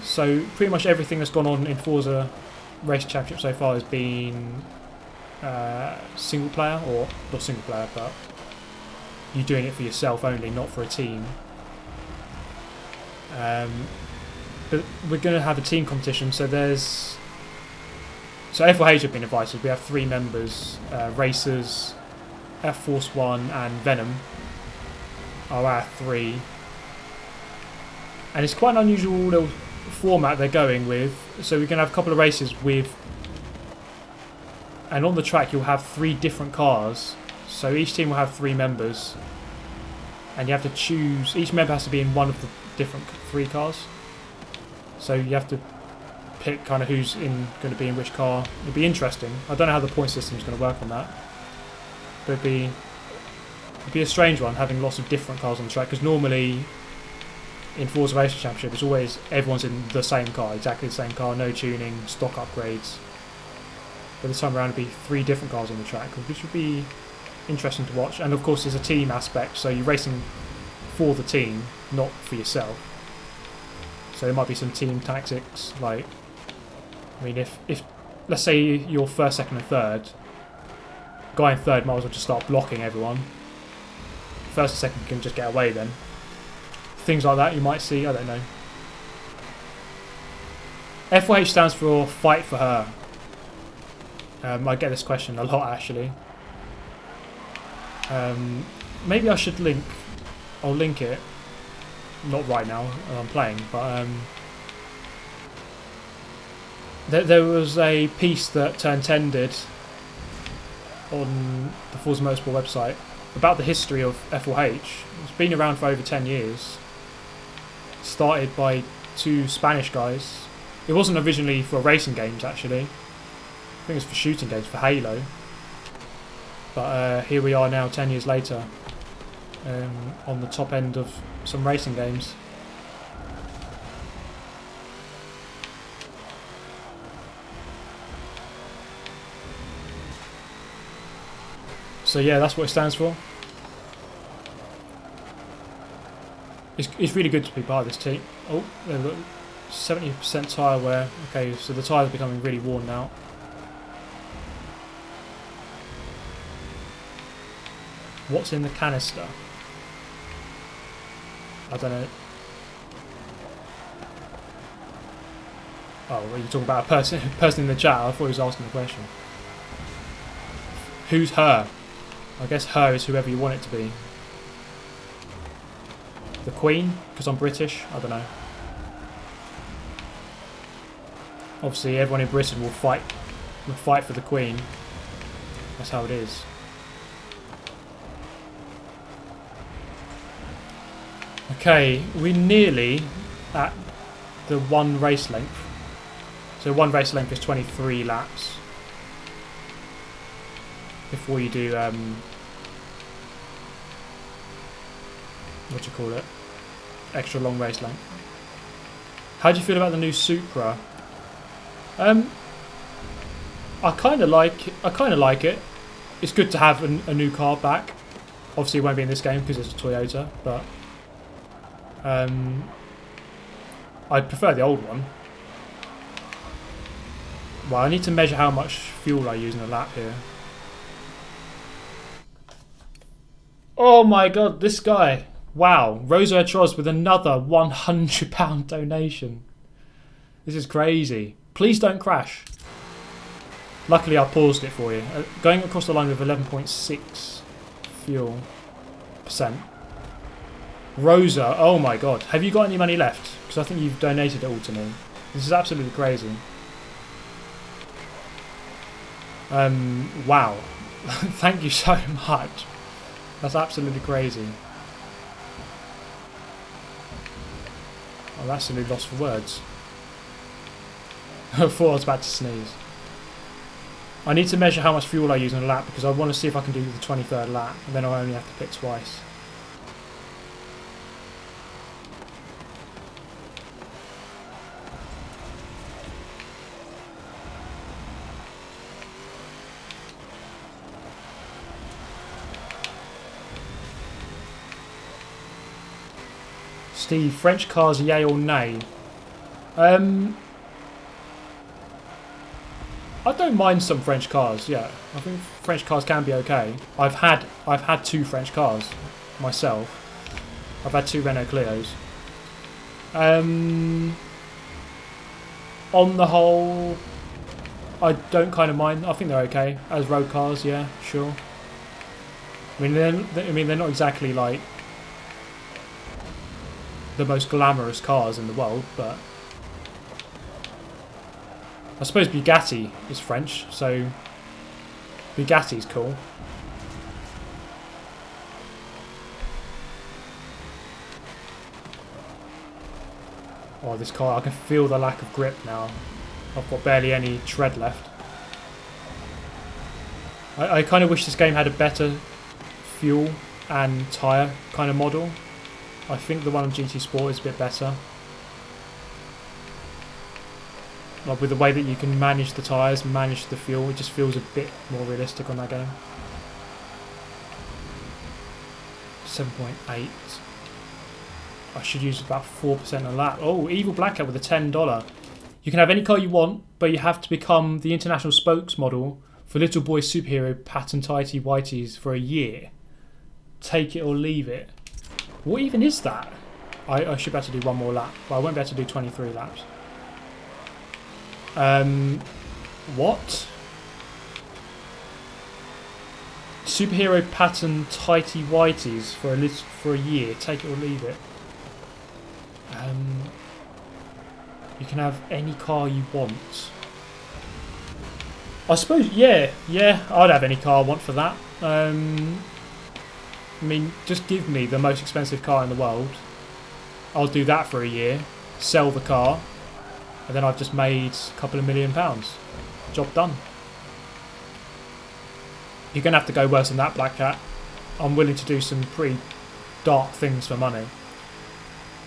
So pretty much everything that's gone on in Forza Racing Championship so far has been single player, or not single player, but you're doing it for yourself only, not for a team. But we're going to have a team competition. So F4H have been invited. We have 3 members: Racers, F-Force 1 and Venom are our 3. And it's quite an unusual little format they're going with. So we're going to have a couple of races with, and on the track you'll have 3 different cars. So each team will have 3 members, and you have to choose, each member has to be in one of the different 3 cars. So you have to pick kind of who's going to be in which car. It'll be interesting. I don't know how the point system is going to work on that. But it'd be a strange one, having lots of different cars on the track, because normally in Forza Racing Championship it's always everyone's in the same car, exactly the same car, no tuning, stock upgrades. But this time around it'll be 3 different cars on the track, which would be interesting to watch. And of course there's a team aspect, so you're racing for the team, not for yourself. So there might be some team tactics, like, I mean, if let's say you're first, second and third, guy in third might as well just start blocking everyone. First and second can just get away then. Things like that you might see, I don't know. F4H stands for Fight for Her. I get this question a lot actually. Maybe I should I'll link it. Not right now, I'm playing, but there was a piece that Turn 10 did on the Forza Motorsport website about the history of F4H. It's been around for over 10 years. Started by 2 Spanish guys. It wasn't originally for racing games actually. I think it was for shooting games, for Halo. But here we are now 10 years later, on the top end of some racing games. So yeah, that's what it stands for. It's really good to be part of this team. Oh, they've got 70% tyre wear. Okay, so the tyres are becoming really worn now. What's in the canister? I don't know. Oh, well, you're talking about a person in the chat. I thought he was asking a question. Who's her? I guess her is whoever you want it to be. The Queen? Because I'm British? I don't know. obviously everyone in Britain will fight for the Queen. That's how it is. Okay, we're nearly at the one race length. So one race length is 23 laps. Before you do, what do you call it? Extra long race length. How do you feel about the new Supra? I kind of like it. It's good to have a new car back. Obviously, it won't be in this game because it's a Toyota, but I'd prefer the old one. Well, I need to measure how much fuel I use in a lap here. Oh my god, this guy. Wow, Rosa Atros with another £100 donation. This is crazy. Please don't crash. Luckily, I paused it for you. Going across the line with 11.6 fuel percent. Rosa, oh my god. Have you got any money left? Because I think you've donated it all to me. This is absolutely crazy. Wow. Thank you so much. That's absolutely crazy. I'm absolutely lost for words. I thought I was about to sneeze. I need to measure how much fuel I use on a lap because I want to see if I can do the 23rd lap, and then I only have to pit twice. Steve, French cars, yay or nay? I don't mind some French cars. Yeah, I think French cars can be okay. I've had 2 French cars myself. I've had 2 Renault Clios. On the whole, I don't kind of mind. I think they're okay as road cars. Yeah, sure. I mean, they're not exactly like the most glamorous cars in the world, but I suppose Bugatti is French, so Bugatti's cool. Oh, this car, I can feel the lack of grip now. I've got barely any tread left. I kind of wish this game had a better fuel and tyre kind of model. I think the one on GT Sport is a bit better. Like with the way that you can manage the tyres, manage the fuel, it just feels a bit more realistic on that game. 7.8. I should use about 4% a lap. Oh, Evil Blackout with a $10. You can have any car you want, but you have to become the international spokesmodel for Little Boy Superhero PANTyRAID for a year. Take it or leave it. What even is that? I should be able to do one more lap, but I won't be able to do 23 laps. What? Superhero PANTyRAID for a year. Take it or leave it. You can have any car you want. I suppose, yeah, I'd have any car I want for that. I mean, just give me the most expensive car in the world. I'll do that for a year, sell the car, and then I've just made a couple of £1 million. Job done. You're going to have to go worse than that, Black Cat. I'm willing to do some pretty dark things for money.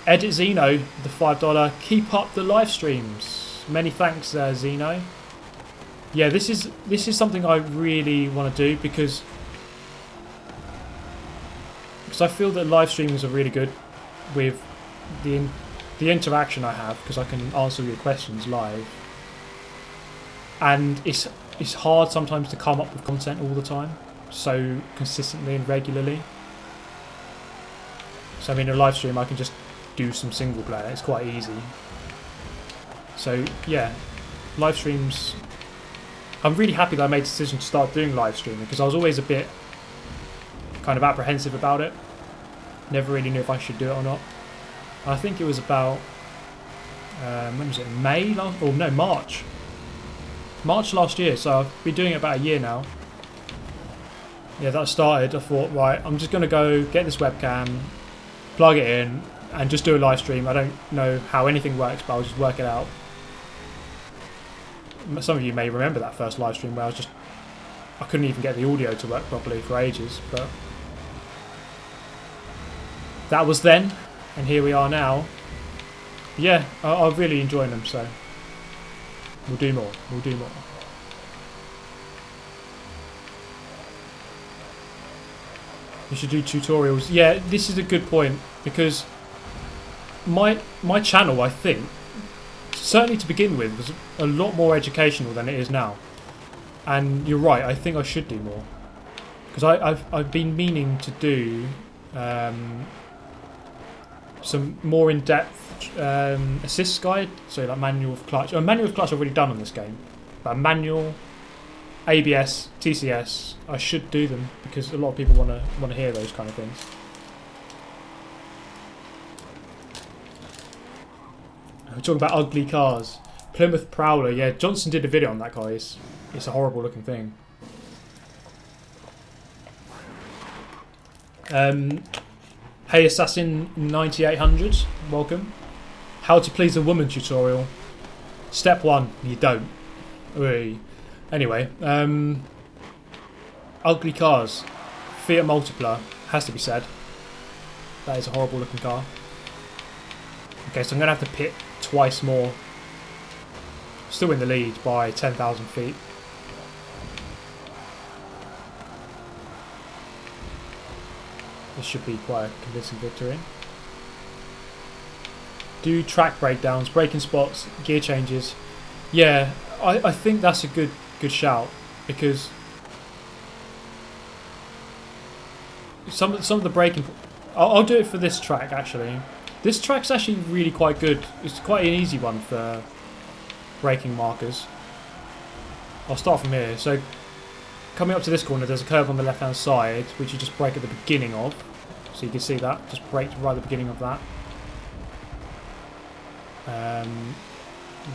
Edit Zeno, the $5. Keep up the live streams. Many thanks, Zeno. Yeah, this is something I really want to do because I feel that live streamings are really good with the interaction I have because I can answer your questions live, and it's hard sometimes to come up with content all the time so consistently and regularly. So I mean, in a live stream I can just do some single player. It's quite easy. So yeah, live streams. I'm really happy that I made the decision to start doing live streaming because I was always a bit kind of apprehensive about it. Never really knew if I should do it or not. I think it was about when was it? May last, or no, March. March last year. So I've been doing it about a year now. Yeah, that started. I thought, right, I'm just going to go get this webcam, plug it in, and just do a live stream. I don't know how anything works, but I'll just work it out. Some of you may remember that first live stream where I couldn't even get the audio to work properly for ages, but that was then, and here we are now. But yeah, I'm really enjoying them, so we'll do more. We'll do more. You should do tutorials. Yeah, this is a good point, because my channel, I think, certainly to begin with, was a lot more educational than it is now. And you're right, I think I should do more, because I've been meaning to do some more in-depth assist guide, so like manual of clutch. Manual of clutch I've already done on this game, but manual, ABS, TCS, I should do them because a lot of people want to hear those kind of things. We're talking about ugly cars. Plymouth Prowler, yeah, Johnson did a video on that guy. It's a horrible looking thing. Hey Assassin 9800, welcome. How to please a woman tutorial. Step 1, you don't. Anyway, ugly cars. Fiat Multipla, has to be said. That is a horrible looking car. Okay, so I'm going to have to pit twice more. Still in the lead by 10,000 feet. This should be quite a convincing victory. Do track breakdowns, braking spots, gear changes. Yeah, I think that's a good shout, because some of the braking. I'll do it for this track actually. This track's actually really quite good. It's quite an easy one for braking markers. I'll start from here. So coming up to this corner, there's a curve on the left hand side which you just brake at the beginning of. So you can see that. Just brake right at the beginning of that.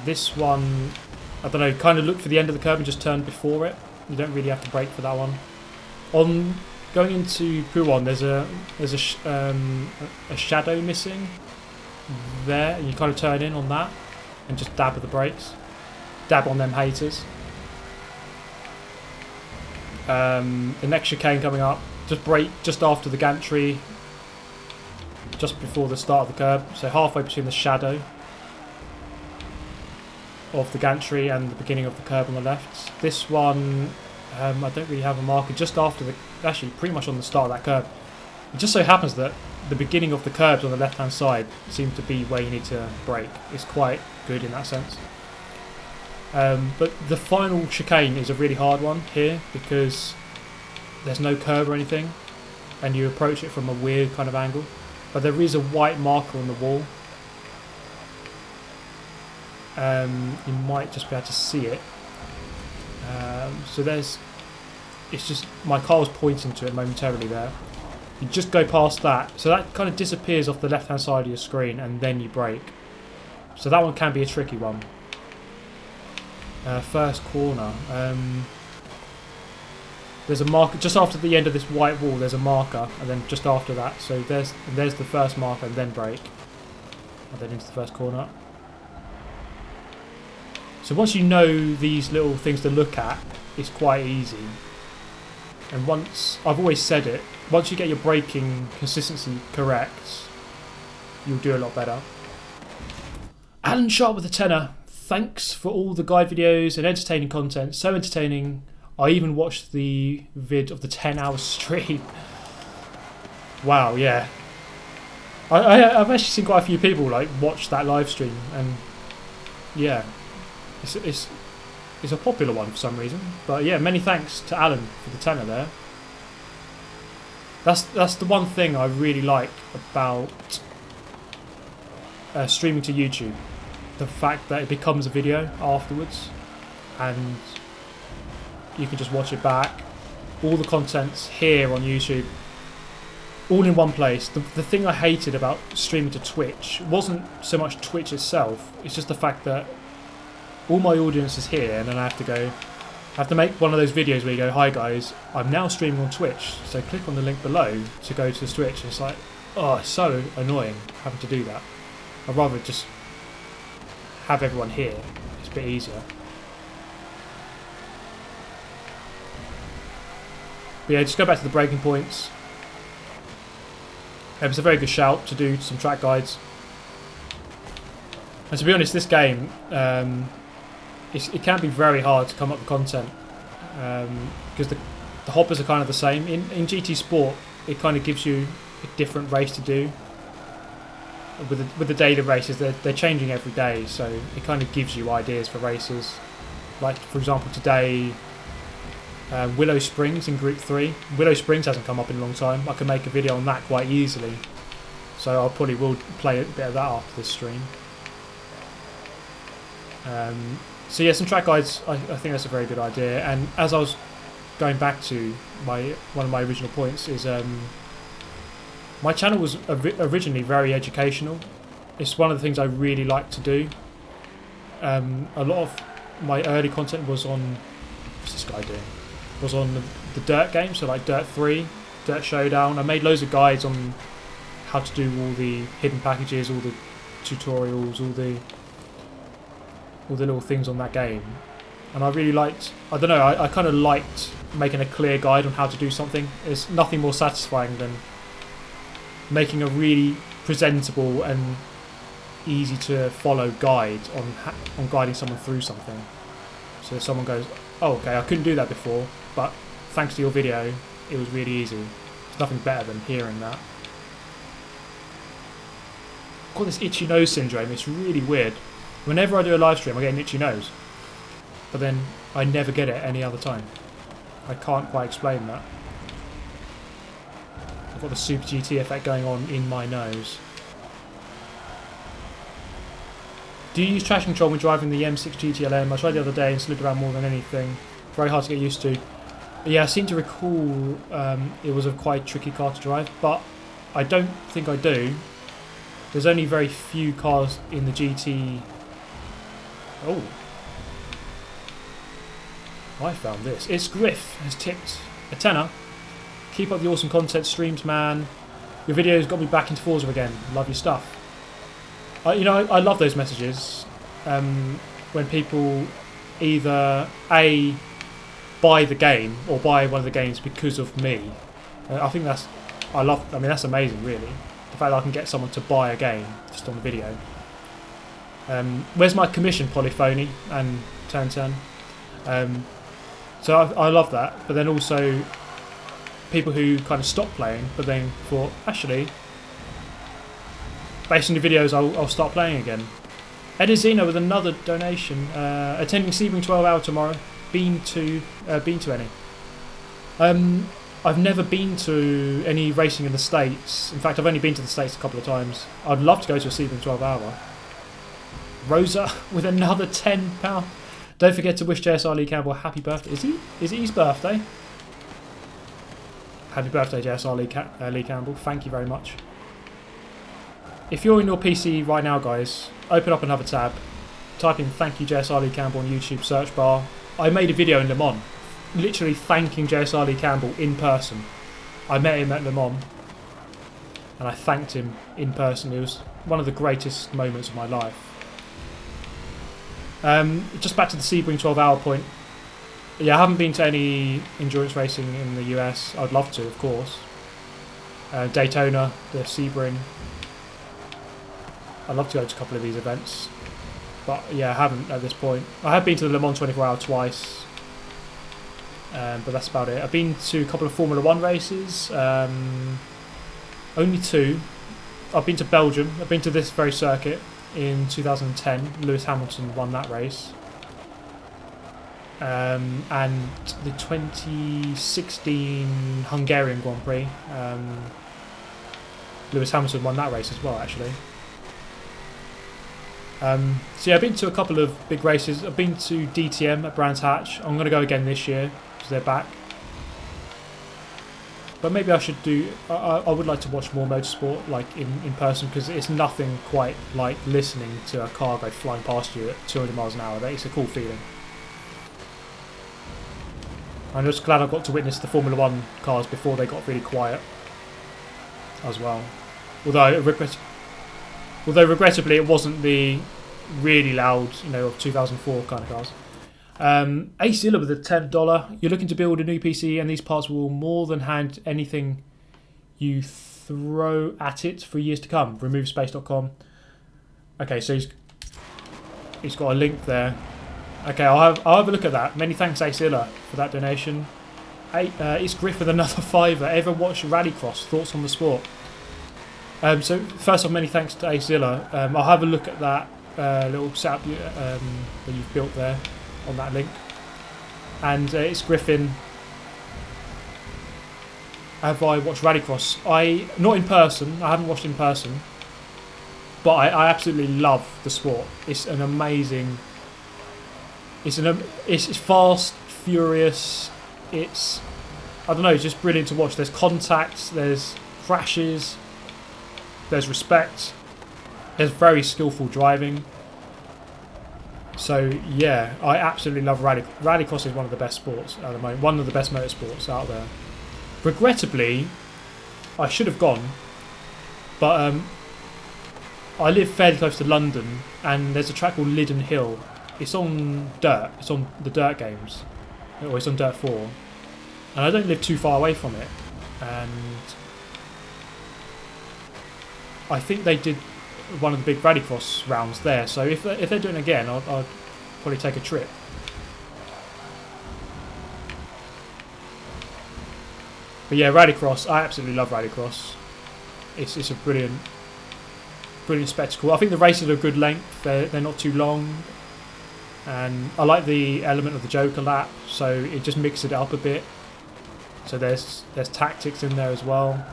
This one, I don't know, kind of look for the end of the curve and just turn before it. You don't really have to brake for that one. On going into Pouron, there's a shadow missing there, and you kind of turn in on that and just dab with the brakes. Dab on them haters. The next chicane coming up, just brake just after the gantry, just before the start of the curb, so halfway between the shadow of the gantry and the beginning of the curb on the left. This one, I don't really have a marker, just after actually pretty much on the start of that curb. It just so happens that the beginning of the curbs on the left hand side seem to be where you need to brake. It's quite good in that sense. But the final chicane is a really hard one here because there's no curb or anything and you approach it from a weird kind of angle, but there is a white marker on the wall. You might just be able to see it. So it's just, my car was pointing to it momentarily there. You just go past that, so that kind of disappears off the left hand side of your screen and then you brake. So that one can be a tricky one. First corner. There's a marker just after the end of this white wall. There's a marker, and then just after that, so there's the first marker, and then brake, and then into the first corner. So once you know these little things to look at, it's quite easy. And once, I've always said it, once you get your braking consistency correct, you'll do a lot better. Alan Sharp with a tenner. Thanks for all the guide videos and entertaining content. So entertaining. I even watched the vid of the 10-hour stream. Wow, yeah. I've actually seen quite a few people like watch that live stream, and yeah, it's a popular one for some reason. But yeah, many thanks to Alan for the tenner there. That's the one thing I really like about streaming to YouTube. The fact that it becomes a video afterwards and you can just watch it back. All the content's here on YouTube all in one place. The thing I hated about streaming to Twitch wasn't so much Twitch itself, it's just the fact that all my audience is here, and then I have to make one of those videos where you go, hi guys, I'm now streaming on Twitch, so click on the link below to go to Twitch. It's like, oh, it's so annoying having to do that. I'd rather just have everyone here, it's a bit easier. But yeah, just go back to the braking points. It's a very good shout to do some track guides. And to be honest, this game, it can be very hard to come up with content because the hoppers are kind of the same. In GT Sport, it kind of gives you a different race to do. With the daily races, they're changing every day, so it kind of gives you ideas for races. Like, for example, today, Willow Springs in Group 3. Willow Springs hasn't come up in a long time. I can make a video on that quite easily. So I probably will play a bit of that after this stream. So yeah, some track guides, I think that's a very good idea. And as I was going back to one of my original points is my channel was originally very educational. It's one of the things I really like to do. A lot of my early content was on, what's this guy doing? Was on the Dirt games, so like Dirt 3, Dirt Showdown. I made loads of guides on how to do all the hidden packages, all the tutorials, all the little things on that game. And I really liked, I don't know, I kind of liked making a clear guide on how to do something. There's nothing more satisfying than making a really presentable and easy to follow guide on guiding someone through something. So if someone goes, oh okay, I couldn't do that before, but thanks to your video it was really easy. There's nothing better than hearing that. I've got this itchy nose syndrome, it's really weird. Whenever I do a live stream I get an itchy nose, but then I never get it any other time. I can't quite explain that. I've got the Super GT effect going on in my nose. Do you use traction control when driving the M6 GTLM? I tried the other day and slid around more than anything. Very hard to get used to. Yeah, I seem to recall it was a quite tricky car to drive, but I don't think I do. There's only very few cars in the GT. Oh. I found this. It's Griff has tipped a tenner. Keep up the awesome content streams, man. Your videos got me back into Forza again. Love your stuff. You know, I love those messages when people either A, buy the game or buy one of the games because of me. I think that's, I mean that's amazing really. The fact that I can get someone to buy a game just on the video. Where's my commission, Polyphony and Turn 10? So I love that, but then also people who kind of stop playing but then thought, actually, based on your videos, I'll start playing again. Edizino with another donation. Attending Sebring 12 Hour tomorrow. Been to any? I've never been to any racing in the States. In fact, I've only been to the States a couple of times. I'd love to go to a Sebring 12 Hour. Rosa with another £10. Don't forget to wish JSR Lee Campbell a happy birthday. Is it his birthday? Happy birthday, JSR Lee Campbell. Thank you very much. If you're in your PC right now, guys, open up another tab, type in thank you JSR Lee Campbell on YouTube search bar. I made a video in Le Mans, literally thanking JSR Lee Campbell in person. I met him at Le Mans, and I thanked him in person. It was one of the greatest moments of my life. Just back to the Sebring 12 Hour point. Yeah, I haven't been to any endurance racing in the US. I'd love to, of course. Daytona, the Sebring. I'd love to go to a couple of these events, but yeah, I haven't at this point. I have been to the Le Mans 24 Hour twice, but that's about it. I've been to a couple of Formula 1 races, only 2. I've been to Belgium. I've been to this very circuit in 2010. Lewis Hamilton won that race. And the 2016 Hungarian Grand Prix, Lewis Hamilton won that race as well, actually. So yeah, I've been to a couple of big races. I've been to DTM at Brands Hatch. I'm going to go again this year because they're back. But maybe I should do. I would like to watch more motorsport, like in person, because it's nothing quite like listening to a car go flying past you at 200 miles an hour. It's a cool feeling. I'm just glad I got to witness the Formula 1 cars before they got really quiet as well. Although regrettably it wasn't the really loud, of 2004 kind of cars. Acilla with a $10. You're looking to build a new PC and these parts will more than hand anything you throw at it for years to come. RemoveSpace.com. Okay, so he's got a link there. Okay, I'll have a look at that. Many thanks, Acilla, for that donation. It's Griff with another $5. Ever watch Rallycross? Thoughts on the sport? So first off, many thanks to Acilla. I'll have a look at that little setup that you've built there on that link. And it's Griffin. Have I watched Rallycross? Not in person. I haven't watched in person. But I absolutely love the sport. It's an amazing. It's fast, furious. It's, I don't know, it's just brilliant to watch. There's contacts, there's crashes, there's respect, there's very skillful driving. So yeah, I absolutely love Rallycross. Is one of the best sports at the moment, one of the best motorsports out there. Regrettably, I should have gone, but I live fairly close to London, and there's a track called Liddon Hill. It's on dirt. It's on the dirt games, or it's on Dirt 4, and I don't live too far away from it. And I think they did one of the big Rallycross rounds there. So if they're doing it again, I'd probably take a trip. But yeah, Rallycross. I absolutely love Rallycross. It's a brilliant spectacle. I think the races are a good length. They're not too long. And I like the element of the Joker lap, so it just mixes it up a bit. So there's tactics in there as well.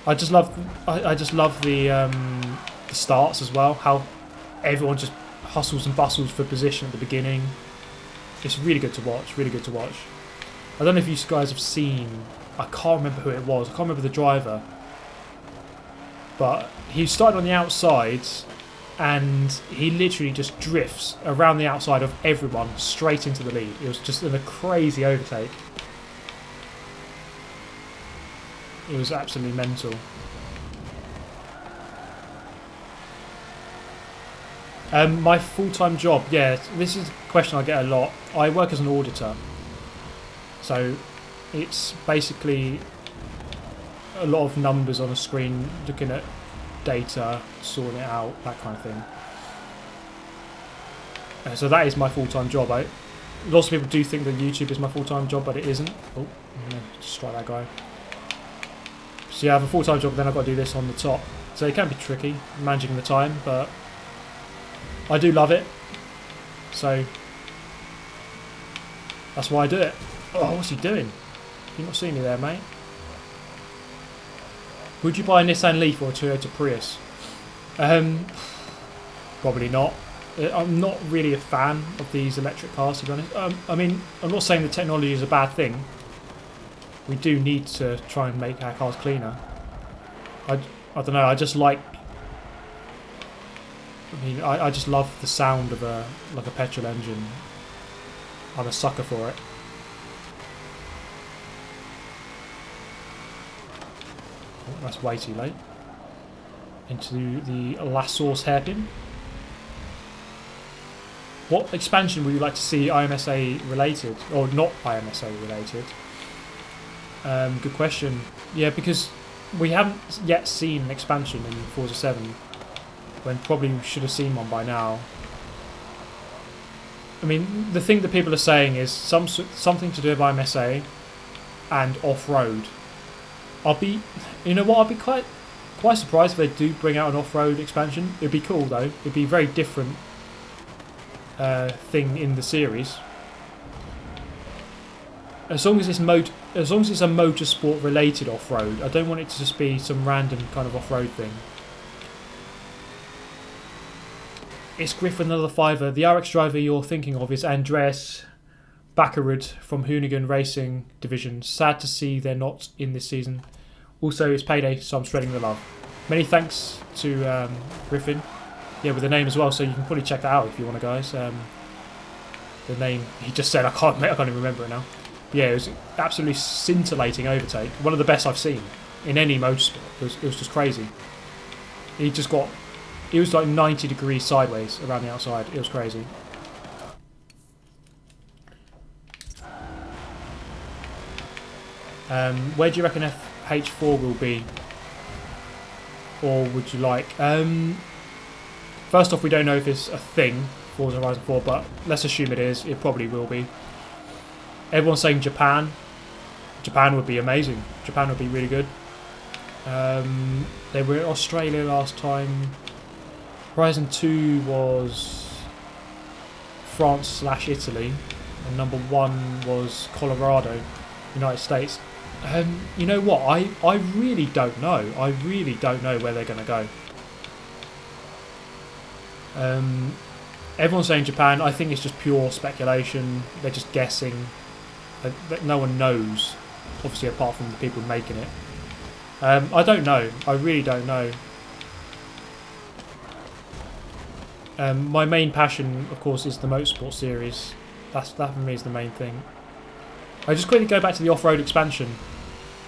I just love the starts as well. How everyone just hustles and bustles for position at the beginning. It's really good to watch. Really good to watch. I don't know if you guys have seen. I can't remember who it was. I can't remember the driver. But he started on the outside. And he literally just drifts around the outside of everyone straight into the lead. It was just a crazy overtake. It was absolutely mental. My full-time job, yeah, this is a question I get a lot. I work as an auditor. So it's basically a lot of numbers on a screen looking at data, sorting it out, that kind of thing. So that is my full-time job. Lots of people do think that YouTube is my full-time job, but it isn't. Oh, I'm going to strike that guy. So yeah, I have a full-time job, then I've got to do this on the top. So it can be tricky, managing the time, but I do love it. So that's why I do it. Oh, what's he doing? You not seeing me there, mate? Would you buy a Nissan Leaf or a Toyota Prius? Probably not. I'm not really a fan of these electric cars, to be honest. I mean, I'm not saying the technology is a bad thing. We do need to try and make our cars cleaner. I don't know. I just like. I mean, I just love the sound of a petrol engine. I'm a sucker for it. Oh, that's way too late. Into the last source hairpin. What expansion would you like to see IMSA related, or not IMSA related? Good question. Yeah, because we haven't yet seen an expansion in Forza 7, when probably we should have seen one by now. I mean, the thing that people are saying is something to do with IMSA and off-road. You know what? I'd be quite surprised if they do bring out an off-road expansion. It'd be cool though. It'd be a very different thing in the series. As long as it's a motorsport related off-road. I don't want it to just be some random kind of off-road thing. It's Griff with another $5. The RX driver you're thinking of is Andreas Baccarud from Hoonigan Racing Division. Sad to see they're not in this season. Also, it's payday, so I'm spreading the love. Many thanks to Griffin. Yeah, with the name as well, so you can probably check that out if you want to, guys. The name he just said, I can't even remember it now. But yeah, it was absolutely scintillating overtake. One of the best I've seen in any motorsport. It was just crazy. He was like 90 degrees sideways around the outside. It was crazy. Where do you reckon FH4 will be? Or would you like... first off, we don't know if it's a thing, Forza Horizon 4, but let's assume it is. It probably will be. Everyone's saying Japan. Japan would be amazing. Japan would be really good. They were in Australia last time. Horizon 2 was France/Italy. And number 1 was Colorado, United States. You know what? I really don't know. I really don't know where they're going to go. Everyone's saying Japan. I think it's just pure speculation. They're just guessing. No one knows, obviously, apart from the people making it. I don't know. I really don't know. My main passion, of course, is the Motorsport series. That for me is the main thing. I just quickly go back to the off-road expansion.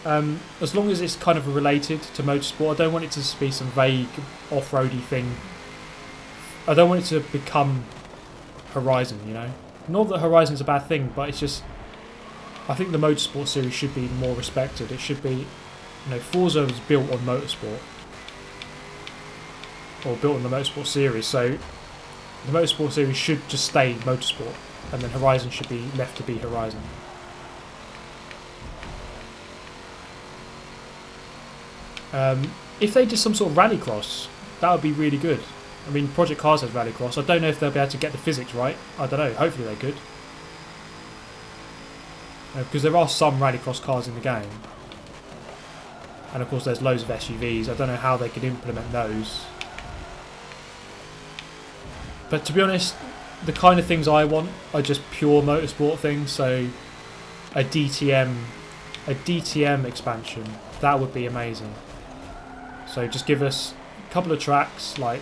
As long as it's kind of related to Motorsport, I don't want it to be some vague off-roady thing. I don't want it to become Horizon, you know. Not that Horizon's a bad thing, but it's just... I think the Motorsport series should be more respected. It should be... You know, Forza was built on Motorsport. Or built on the Motorsport series, so... The Motorsport series should just stay Motorsport. And then Horizon should be left to be Horizon. If they did some sort of rallycross, that would be really good. I mean, Project Cars has rallycross. I don't know if they'll be able to get the physics right. I don't know. Hopefully they could. Because there are some rallycross cars in the game. And of course there's loads of SUVs. I don't know how they could implement those. But to be honest, the kind of things I want are just pure motorsport things. So a DTM expansion, that would be amazing. So just give us a couple of tracks like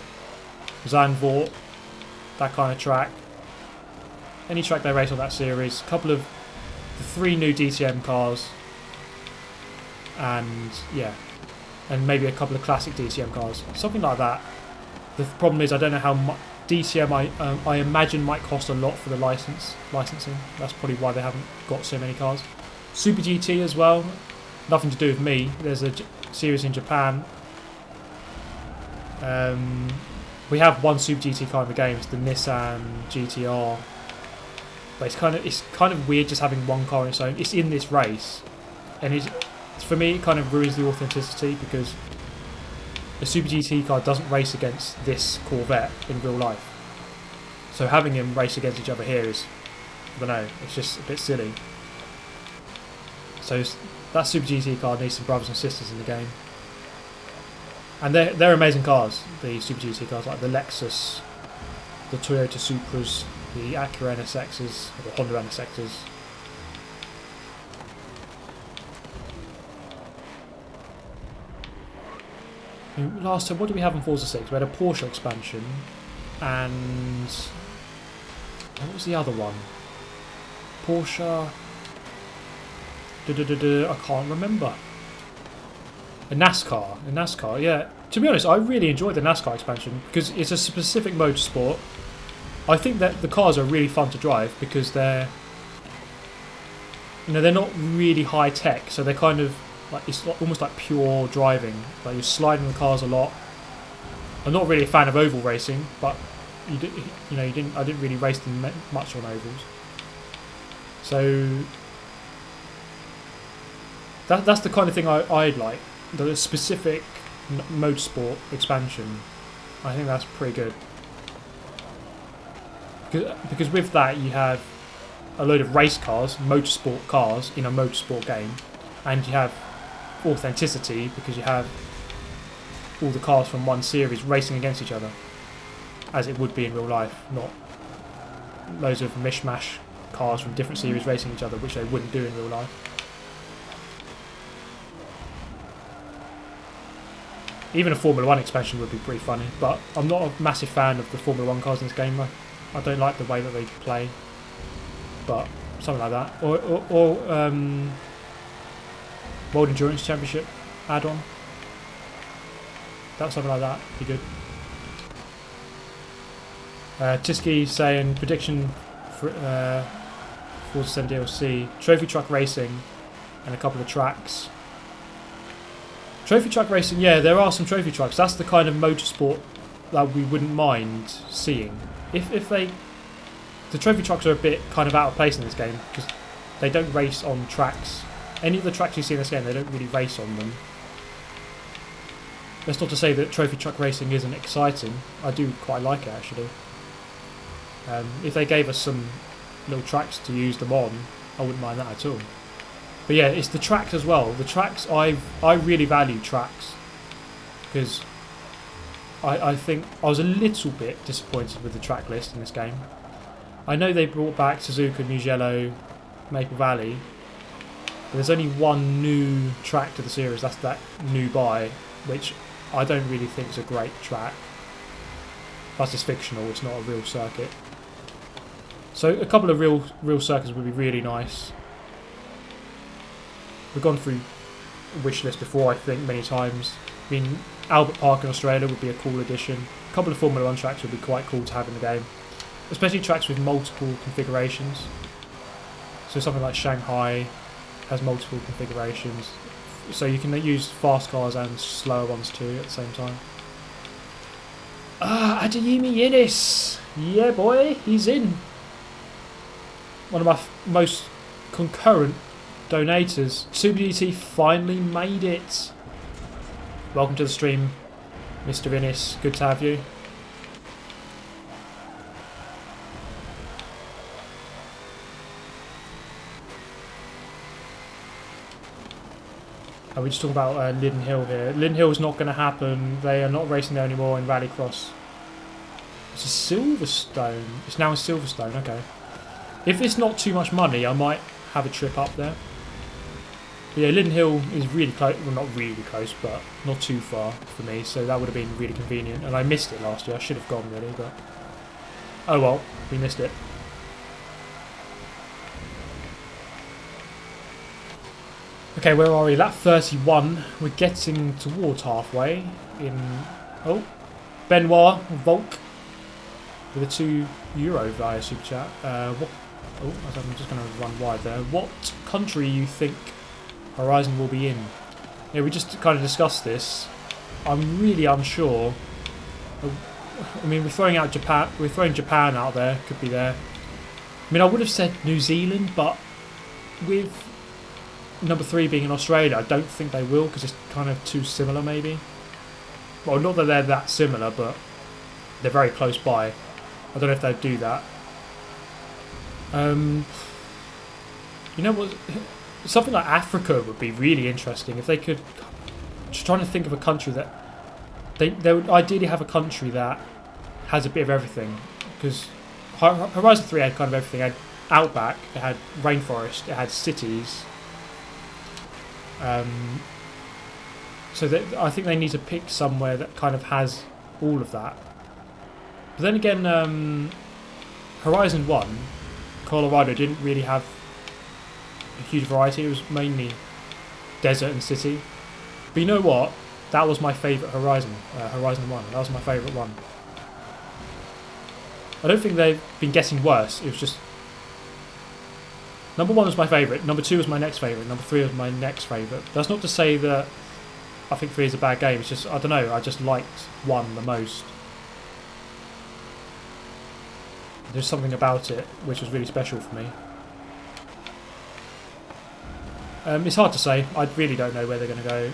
Zandvoort, that kind of track. Any track they race on that series. A couple of the 3 new DTM cars. And yeah, and maybe a couple of classic DTM cars. Something like that. The problem is I don't know how much DTM I imagine might cost a lot for the licensing. That's probably why they haven't got so many cars. Super GT as well. Nothing to do with me. There's a series in Japan. We have one Super GT car in the game. It's the Nissan GTR. But it's kind of weird just having one car on its own. It's in this race, and for me it kind of ruins the authenticity because a Super GT car doesn't race against this Corvette in real life. So having them race against each other here is, I don't know, it's just a bit silly. So that Super GT car needs some brothers and sisters in the game. And they're amazing cars, the Super GT cars, like the Lexus, the Toyota Supras, the Acura NSXs, or the Honda NSXs. Last time, what did we have in Forza 6? We had a Porsche expansion, and what was the other one? Porsche... I can't remember. A NASCAR, yeah. To be honest, I really enjoyed the NASCAR expansion because it's a specific motorsport. I think that the cars are really fun to drive because they're not really high tech, so they're kind of like, it's almost like pure driving. Like you're sliding the cars a lot. I'm not really a fan of oval racing, but I didn't really race them much on ovals. So that's the kind of thing I'd like. The specific motorsport expansion, I think that's pretty good. Because with that you have a load of race cars, motorsport cars in a motorsport game, and you have authenticity because you have all the cars from one series racing against each other, as it would be in real life, not loads of mishmash cars from different series racing each other, which they wouldn't do in real life. Even a Formula 1 expansion would be pretty funny, but I'm not a massive fan of the Formula 1 cars in this game. I don't like the way that they play, but something like that. Or World Endurance Championship add-on. That's something like that. Be good. Tiski saying prediction for Forza 7 DLC, trophy truck racing, and a couple of tracks. Trophy truck racing, yeah, there are some trophy trucks. That's the kind of motorsport that we wouldn't mind seeing. If they, the trophy trucks are a bit kind of out of place in this game because they don't race on tracks. Any of the tracks you see in this game, they don't really race on them. That's not to say that trophy truck racing isn't exciting. I do quite like it actually. If they gave us some little tracks to use them on, I wouldn't mind that at all. But yeah, it's the tracks as well. The tracks, I really value tracks because I think I was a little bit disappointed with the track list in this game. I know they brought back Suzuka, Mugello, Maple Valley, but there's only one new track to the series. That's that New Buy, which I don't really think is a great track. Plus it's fictional, it's not a real circuit. So a couple of real circuits would be really nice. We've gone through a wish list before, I think, many times. I mean, Albert Park in Australia would be a cool addition. A couple of Formula 1 tracks would be quite cool to have in the game. Especially tracks with multiple configurations. So something like Shanghai has multiple configurations. So you can use fast cars and slower ones too at the same time. Adeyemi Innes! Yeah boy, he's in. One of my most concurrent donators. Super GT finally made it. Welcome to the stream, Mr. Innes. Good to have you. We just talking about Lydden Hill here. Lydden Hill is not going to happen. They are not racing there anymore in Rallycross. It's a Silverstone. It's now in Silverstone. Okay. If it's not too much money, I might have a trip up there. But yeah, Lydden Hill is really close. Well, not really close, but not too far for me. So that would have been really convenient. And I missed it last year. I should have gone really, but oh well, we missed it. Okay, where are we? Lap 31. We're getting towards halfway. Oh, Benoit Volk with a €2 via super chat. I'm just going to run wide there. What country you think Horizon will be in? Yeah, we just kind of discussed this. I'm really unsure. I mean, we're throwing out Japan. We're throwing Japan out there. Could be there. I mean, I would have said New Zealand, but with number 3 being in Australia, I don't think they will because it's kind of too similar maybe. Well, not that they're that similar, but they're very close by. I don't know if they'd do that. You know what? Something like Africa would be really interesting if they could. Just trying to think of a country that they would ideally have a country that has a bit of everything, because Horizon 3 had kind of everything. It had outback, it had rainforest, it had cities. So I think they need to pick somewhere that kind of has all of that. But then again, Horizon 1, Colorado didn't really have a huge variety. It was mainly desert and city. But you know what? That was my favourite Horizon. Horizon 1. That was my favourite one. I don't think they've been getting worse. It was just number 1 was my favourite. Number 2 was my next favourite. Number 3 was my next favourite. That's not to say that I think 3 is a bad game. It's just, I don't know, I just liked 1 the most. There's something about it which was really special for me. It's hard to say. I really don't know where they're going to go.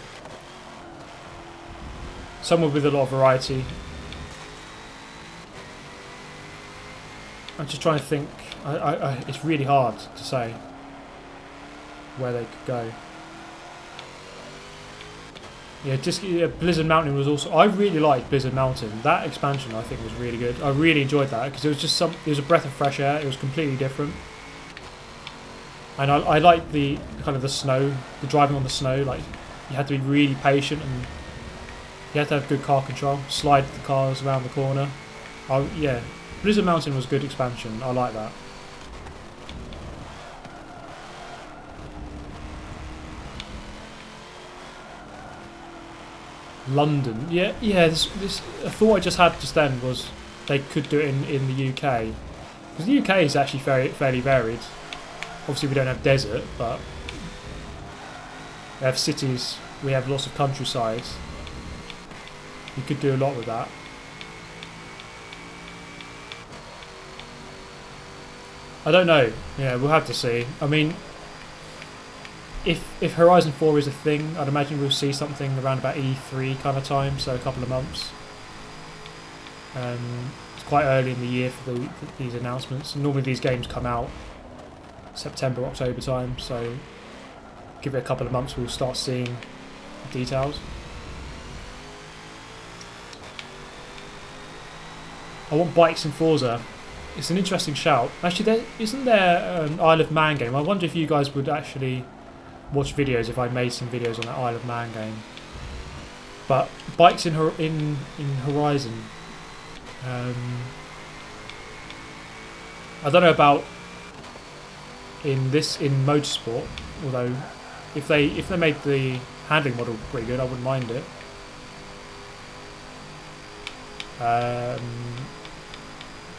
Somewhere with a lot of variety. I'm just trying to think. It's really hard to say where they could go. Yeah, Blizzard Mountain was also. I really liked Blizzard Mountain. That expansion I think was really good. I really enjoyed that because it was just it was a breath of fresh air. It was completely different. And I like the kind of the snow, the driving on the snow. Like, you had to be really patient and you had to have good car control. Slide the cars around the corner. Yeah, Blizzard Mountain was good expansion. I like that. London, yeah. This a thought I just had just then was they could do it in the UK, because the UK is actually fairly varied. Obviously, we don't have desert, but we have cities. We have lots of countryside. You could do a lot with that. I don't know. Yeah, we'll have to see. I mean, if Horizon 4 is a thing, I'd imagine we'll see something around about E3 kind of time, so a couple of months. It's quite early in the year for these announcements. Normally these games come out September, October time, so give it a couple of months, we'll start seeing details. I want bikes in Forza. It's an interesting shout. Actually, isn't there an Isle of Man game? I wonder if you guys would actually watch videos if I made some videos on that Isle of Man game. But bikes in Horizon. I don't know about in Motorsport, although if they made the handling model pretty good, I wouldn't mind it.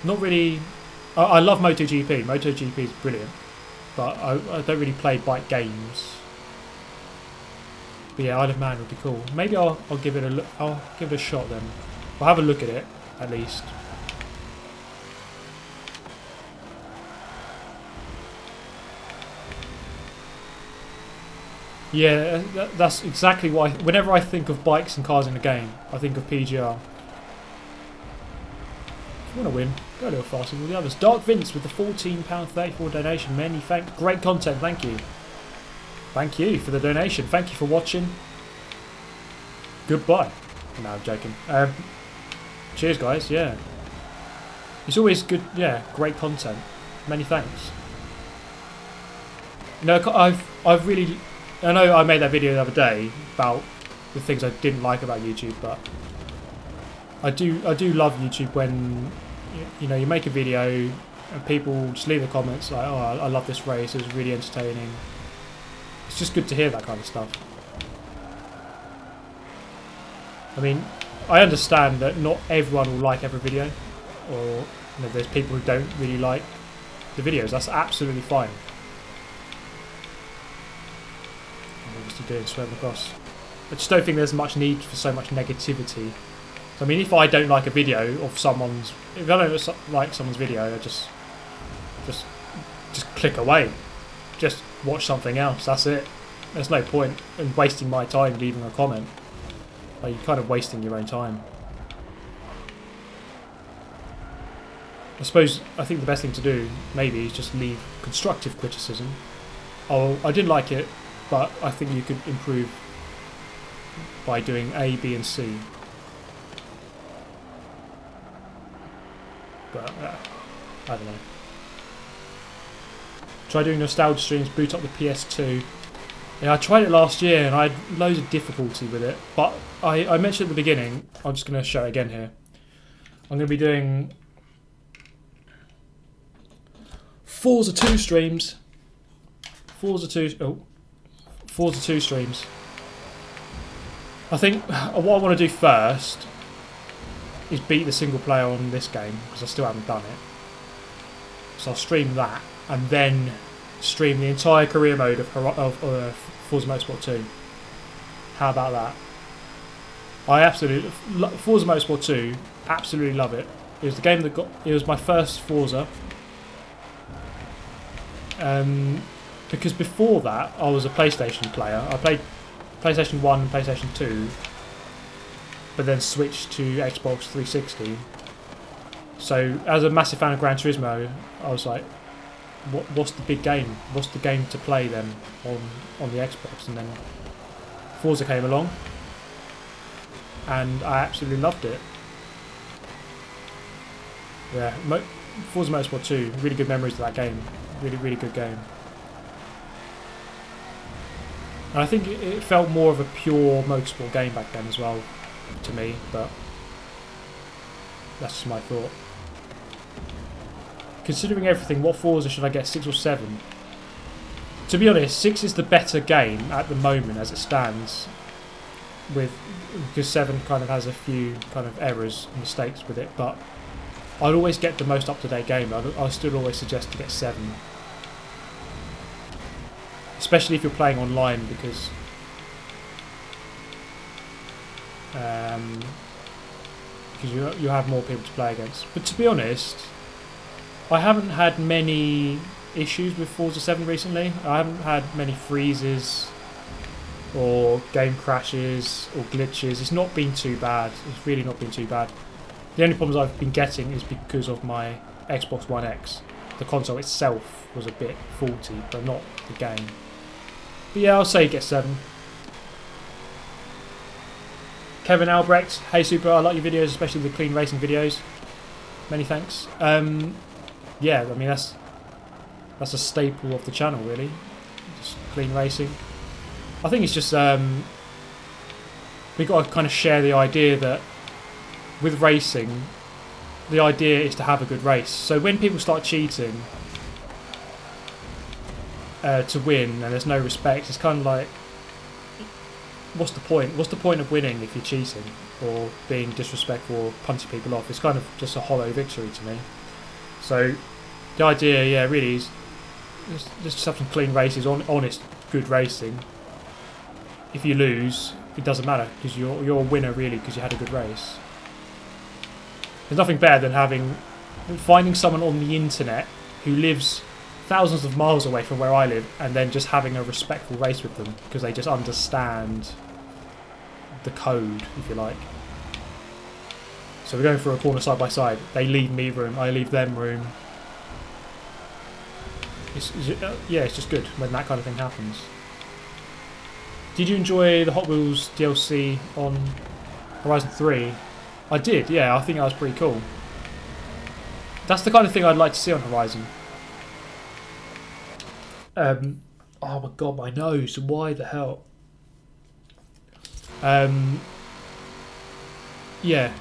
Not really. I love MotoGP. MotoGP is brilliant, but I don't really play bike games. But yeah, Isle of Man would be cool. Maybe I'll give it a look. I'll give it a shot then. I'll have a look at it at least. Yeah, that's exactly why. Whenever I think of bikes and cars in a game, I think of PGR. If you want to win, go a little faster than the others. Dark Vince with the £14.34 donation. Many thanks. Great content, thank you. Thank you for the donation. Thank you for watching. Goodbye. No, I'm joking. Cheers, guys. Yeah, it's always good. Yeah, great content. Many thanks. No, I've really. I know I made that video the other day about the things I didn't like about YouTube, but I do love YouTube when you know you make a video and people just leave the comments like, oh, I love this race, it was really entertaining. It's just good to hear that kind of stuff. I mean, I understand that not everyone will like every video, or you know, there's people who don't really like the videos. That's absolutely fine. Doing swerving across. I just don't think there's much need for so much negativity. So, I mean, if I don't like a video of someone's, if I don't like someone's video, I just click away. Just watch something else. That's it. There's no point in wasting my time leaving a comment. Like, you're kind of wasting your own time. I think the best thing to do maybe is just leave constructive criticism. Oh, I didn't like it, but I think you could improve by doing A, B and C. But I don't know. Try doing nostalgia streams, boot up the PS2. Yeah, I tried it last year and I had loads of difficulty with it. But I mentioned at the beginning, I'm just going to show it again here. I'm going to be doing Forza 2 streams. Forza 2 streams. I think what I want to do first is beat the single player on this game, because I still haven't done it. So I'll stream that and then stream the entire career mode of Forza Motorsport 2. How about that? I absolutely Forza Motorsport 2. Absolutely love it. It was the game that it was my first Forza. Because before that, I was a PlayStation player. I played PlayStation 1 and PlayStation 2, but then switched to Xbox 360. So, as a massive fan of Gran Turismo, I was like, what's the big game? What's the game to play then on the Xbox? And then Forza came along, and I absolutely loved it. Yeah, Forza Motorsport 2, really good memories of that game. Really, really good game. And I think it felt more of a pure motorsport game back then as well, to me, but that's just my thought. Considering everything, what Forza should I get, 6 or 7? To be honest, 6 is the better game at the moment as it stands, because 7 kind of has a few kind of errors and mistakes with it, but I'd always get the most up-to-date game. I still always suggest to get 7. Especially if you're playing online, because you have more people to play against. But to be honest, I haven't had many issues with Forza 7 recently. I haven't had many freezes or game crashes or glitches. It's not been too bad. It's really not been too bad. The only problems I've been getting is because of my Xbox One X. The console itself was a bit faulty, but not the game. But yeah, I'll say get 7. Kevin Albrecht, hey Super, I like your videos, especially the clean racing videos. Many thanks. Yeah, I mean that's a staple of the channel, really. Just clean racing. I think it's just we've got to kind of share the idea that with racing, the idea is to have a good race. So when people start cheating to win and there's no respect, it's kind of like, what's the point? What's the point of winning if you're cheating or being disrespectful or punching people off? It's kind of just a hollow victory to me. So the idea, yeah, really is just have some clean races, honest, good racing. If you lose, it doesn't matter because you're a winner really because you had a good race. There's nothing better than finding someone on the internet who lives thousands of miles away from where I live and then just having a respectful race with them because they just understand the code, if you like. So we're going for a corner side by side. They leave me room, I leave them room. Yeah, it's just good when that kind of thing happens. Did you enjoy the Hot Wheels DLC on Horizon 3? I did, yeah, I think that was pretty cool. That's the kind of thing I'd like to see on Horizon. Oh my god, my nose, why the hell? Yeah,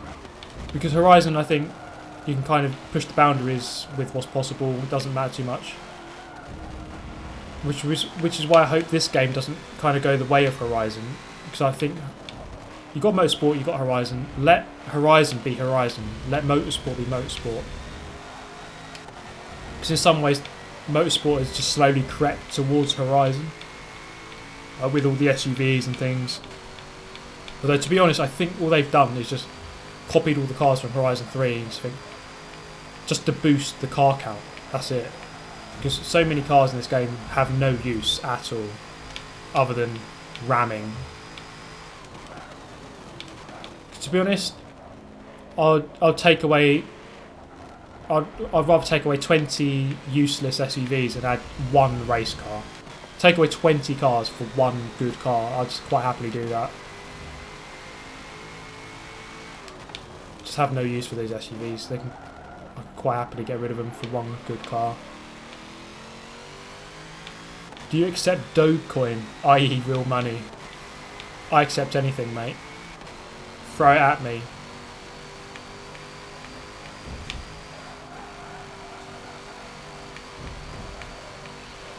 because Horizon, I think you can kind of push the boundaries with what's possible, it doesn't matter too much. Which is why I hope this game doesn't kind of go the way of Horizon, because I think you've got Motorsport, you've got Horizon. Let Horizon be Horizon. Let Motorsport be Motorsport. Because in some ways, Motorsport has just slowly crept towards Horizon with all the SUVs and things. Although to be honest, I think all they've done is just copied all the cars from Horizon 3 and just to boost the car count. That's it. Because so many cars in this game have no use at all, other than ramming. To be honest, I'd take away. I'd rather take away 20 useless SUVs and add one race car. Take away 20 cars for one good car. I'd just quite happily do that. Just have no use for those SUVs. I can quite happily get rid of them for one good car. Do you accept Dogecoin, i.e. real money? I accept anything, mate. Throw it at me.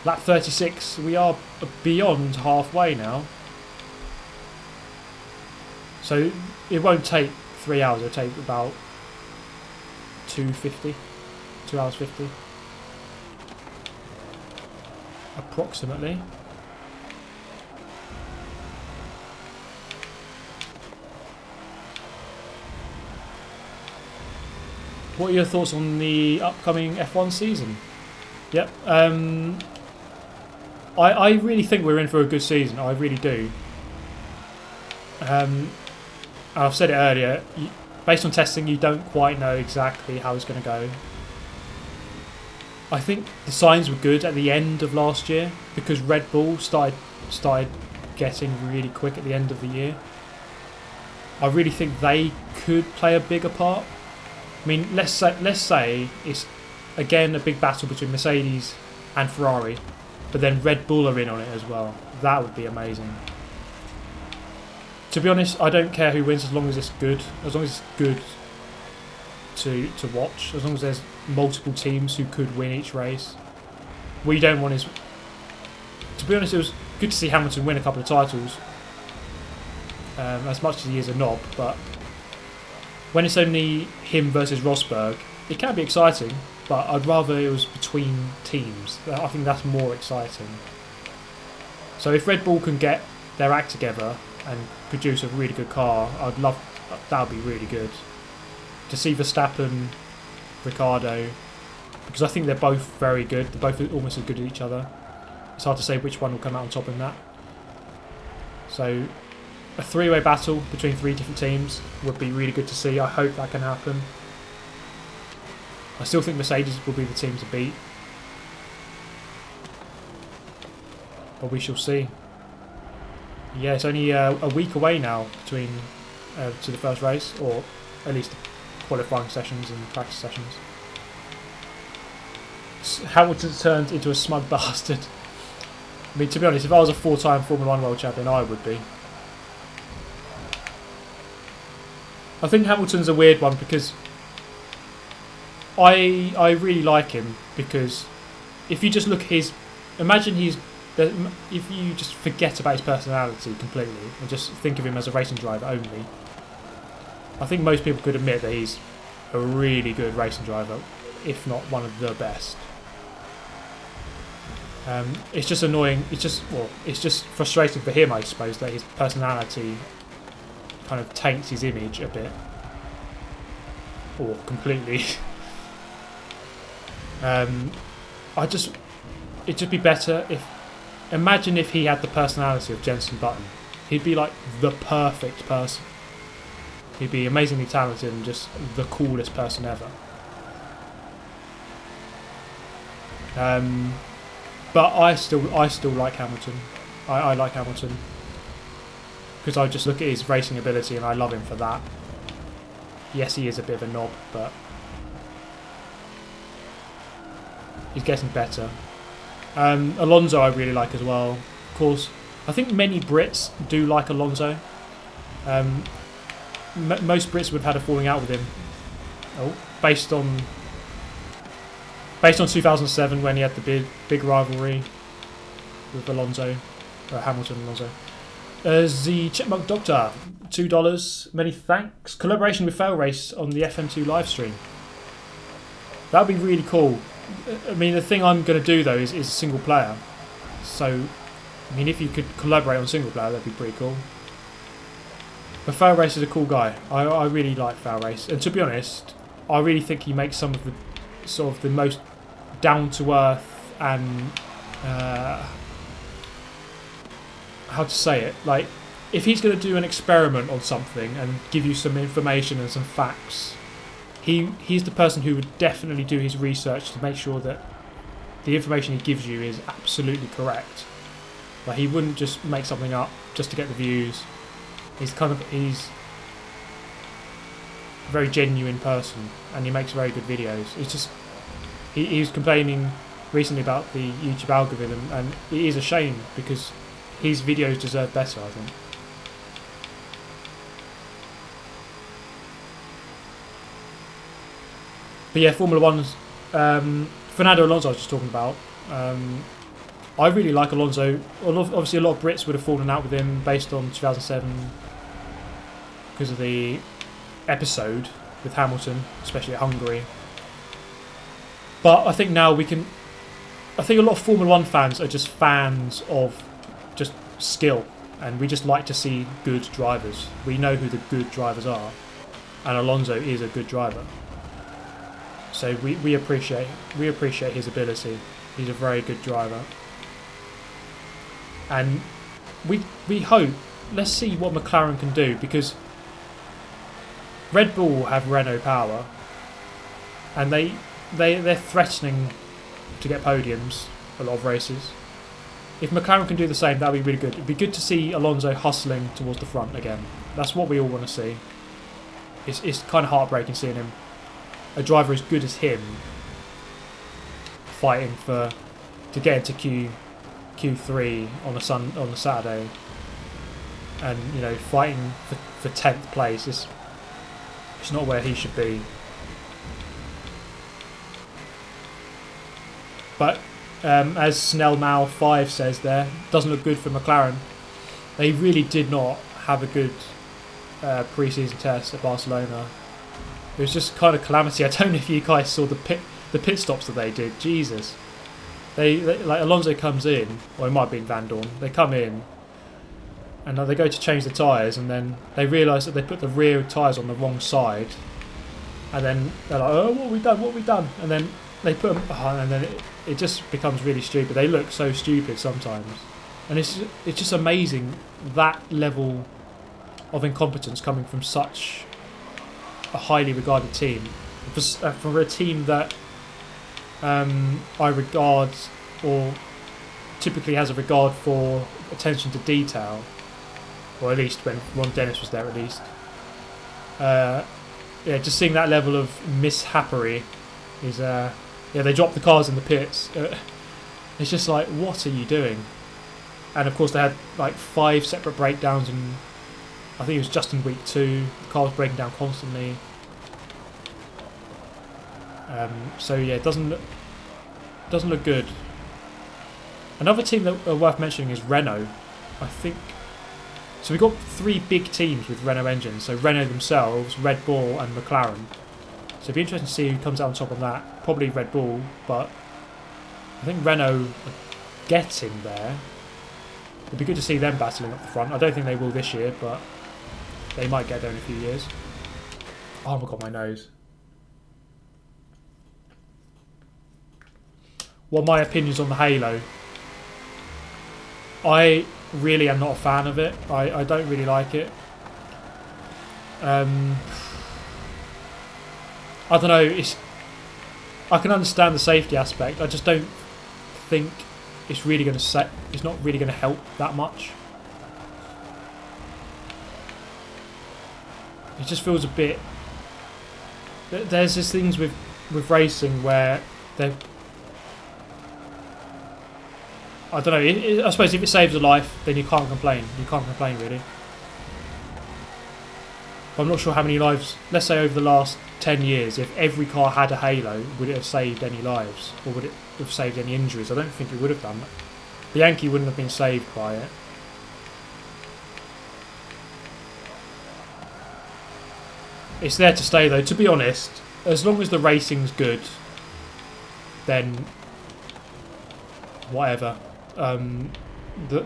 Lap 36, we are beyond halfway now. So it won't take 3 hours, it'll take about 2 hours 50. Approximately. What are your thoughts on the upcoming F1 season? Yep. I really think we're in for a good season. I really do. I've said it earlier. Based on testing, you don't quite know exactly how it's going to go. I think the signs were good at the end of last year because Red Bull started getting really quick at the end of the year. I really think they could play a bigger part. I mean, let's say it's again a big battle between Mercedes and Ferrari. but then Red Bull are in on it as well. That would be amazing. To be honest, I don't care who wins as long as it's good. As long as it's good to watch. As long as there's multiple teams who could win each race. What you don't want is... To be honest, it was good to see Hamilton win a couple of titles. As much as he is a knob, but when it's only him versus Rosberg, it can be exciting, but I'd rather it was between teams. I think that's more exciting. So if Red Bull can get their act together and produce a really good car, I'd love that. Would be really good to see Verstappen, Ricciardo, because I think they're both very good. They're both almost as good as each other. It's hard to say which one will come out on top in that. So a three-way battle between 3 different teams would be really good to see. I hope that can happen. I still think Mercedes will be the team to beat, but we shall see. Yeah, it's only a week away now between to the first race, or at least qualifying sessions and practice sessions. Hamilton's turned into a smug bastard. I mean, to be honest, if I was a 4-time Formula 1 World Champion, I would be. I think Hamilton's a weird one because I really like him, because if you just look at his... Imagine if you just forget about his personality completely and just think of him as a racing driver only, I think most people could admit that he's a really good racing driver, if not one of the best. It's just annoying. It's just frustrating for him, I suppose, that his personality kind of taints his image a bit, or completely. It'd just be better if. Imagine if he had the personality of Jenson Button. He'd be like the perfect person. He'd be amazingly talented and just the coolest person ever. But I still like Hamilton. I like Hamilton because I just look at his racing ability and I love him for that. Yes, he is a bit of a knob, but he's getting better. Alonso I really like as well. Of course, I think many Brits do like Alonso. Most Brits would have had a falling out with him. Based on 2007 when he had the big rivalry with Alonso, Hamilton and Alonso. The Chipmunk Doctor, $2. Many thanks. Collaboration with Fail Race on the FM2 live stream. That would be really cool. I mean, the thing I'm going to do though is single player. So, I mean, if you could collaborate on single player, that'd be pretty cool. But Fail Race is a cool guy. I really like Fail Race, and to be honest, I really think he makes some of the sort of the most down to earth and how to say it, like if he's going to do an experiment on something and give you some information and some facts, he's the person who would definitely do his research to make sure that the information he gives you is absolutely correct. Like, he wouldn't just make something up just to get the views. He's a very genuine person, and he makes very good videos. It's just he was complaining recently about the YouTube algorithm, and it is a shame because his videos deserve better, I think. But yeah, Formula One's Fernando Alonso I was just talking about. I really like Alonso. Obviously, a lot of Brits would have fallen out with him based on 2007 because of the episode with Hamilton, especially at Hungary. But I think now we can... I think a lot of Formula 1 fans are just fans of just skill, and we just like to see good drivers. We know who the good drivers are, and Alonso is a good driver. So we appreciate his ability. He's a very good driver. And we hope, let's see what McLaren can do, because Red Bull have Renault power, and they're threatening to get podiums a lot of races. If McLaren can do the same, that would be really good. It'd be good to see Alonso hustling towards the front again. That's what we all want to see. It's kind of heartbreaking seeing him, a driver as good as him, fighting to get into Q3 on a Saturday, and you know, fighting for 10th place is it's not where he should be. But as Snellmao5 says there, doesn't look good for McLaren. They really did not have a good pre-season test at Barcelona. It was just kind of calamity. I don't know if you guys saw the pit stops that they did. Jesus, they like Alonso comes in, or it might have been Van Dorn. They come in, and they go to change the tyres, and then they realise that they put the rear tyres on the wrong side, and then they're like, "Oh, what have we done? What have we done?" And then they put them, and then it just becomes really stupid. They look so stupid sometimes, and it's just amazing that level of incompetence coming from such a highly regarded team, for a team that I regard, or typically has a regard for attention to detail, or at least when Ron Dennis was there, at least. Yeah, just seeing that level of mishappery is yeah, they dropped the cars in the pits. It's just like, what are you doing? And of course they had like 5 separate breakdowns, and I think it was just in week 2. The car was breaking down constantly. So yeah, it doesn't look good. Another team that are worth mentioning is Renault. I think so. We've got 3 big teams with Renault engines. So Renault themselves, Red Bull, and McLaren. So it'd be interesting to see who comes out on top of that. Probably Red Bull, but I think Renault are getting there. It'd be good to see them battling up the front. I don't think they will this year, but they might get there in a few years. Oh my god, my nose. What are my opinions on the Halo? I really am not a fan of it. I don't really like it. I don't know. I can understand the safety aspect. I just don't think it's really going to it's not really going to help that much. It just feels a bit. There's these things with racing where they're. I don't know. I suppose if it saves a life, then you can't complain. You can't complain really. But I'm not sure how many lives. Let's say over the last 10 years, if every car had a Halo, would it have saved any lives, or would it have saved any injuries? I don't think it would have done. The Yankee wouldn't have been saved by it. It's there to stay though. To be honest, as long as the racing's good, then whatever. The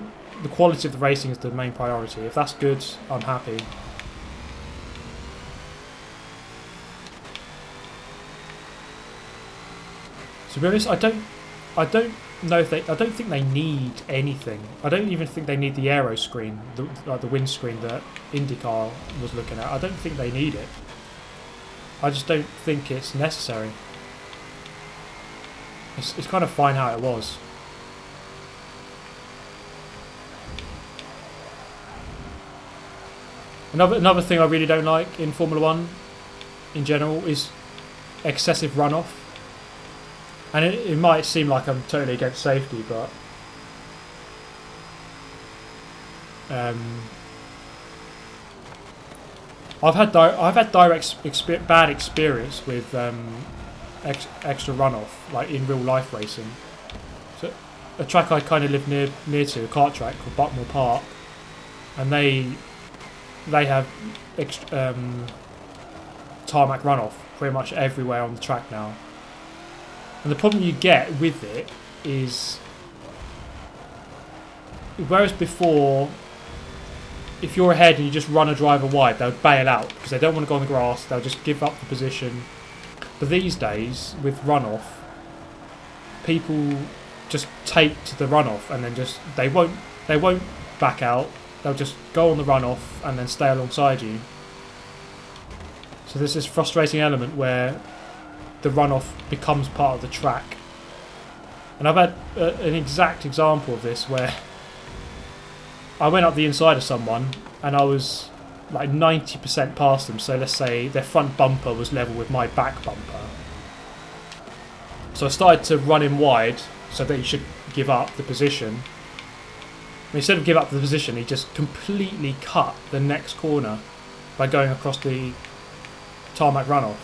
quality of the racing is the main priority. If that's good, I'm happy. To be honest, I don't know if I don't think they need anything. I don't even think they need the aero screen, the windscreen that IndyCar was looking at. I don't think they need it. I just don't think it's necessary. It's kind of fine how it was. Another thing I really don't like in Formula 1 in general is excessive runoff. And it might seem like I'm totally against safety, but I've had direct bad experience with extra runoff, like in real life racing. So a track I kind of live near to, a kart track called Buckmore Park, and they have tarmac runoff pretty much everywhere on the track now. And the problem you get with it is, whereas before, if you're ahead and you just run a driver wide, they'll bail out because they don't want to go on the grass. They'll just give up the position. But these days, with runoff, people just take to the runoff and then just they won't back out. They'll just go on the runoff and then stay alongside you. So there's this frustrating element where the runoff becomes part of the track. And I've had an exact example of this where I went up the inside of someone and I was like 90% past them. So let's say their front bumper was level with my back bumper. So I started to run in wide so that he should give up the position. instead of give up the position, he just completely cut the next corner by going across the tarmac runoff.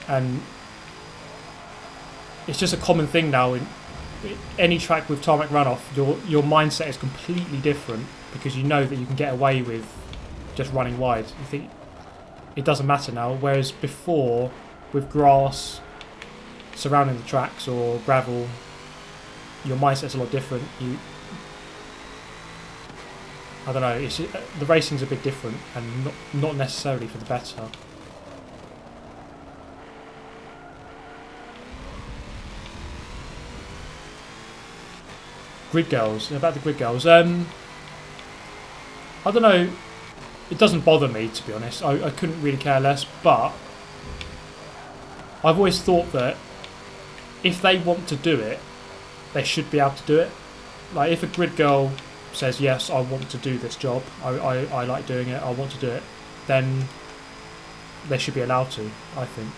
And it's just a common thing now in any track with tarmac runoff. Your mindset is completely different because you know that you can get away with just running wide. You think it doesn't matter now, whereas before with grass surrounding the tracks or gravel, your mindset's a lot different. I don't know, the racing's a bit different and not necessarily for the better. Grid girls, about the grid girls. I don't know, it doesn't bother me, to be honest. I couldn't really care less, but I've always thought that if they want to do it, they should be able to do it. Like if a grid girl says, yes, I want to do this job, I like doing it, I want to do it, then they should be allowed to, I think.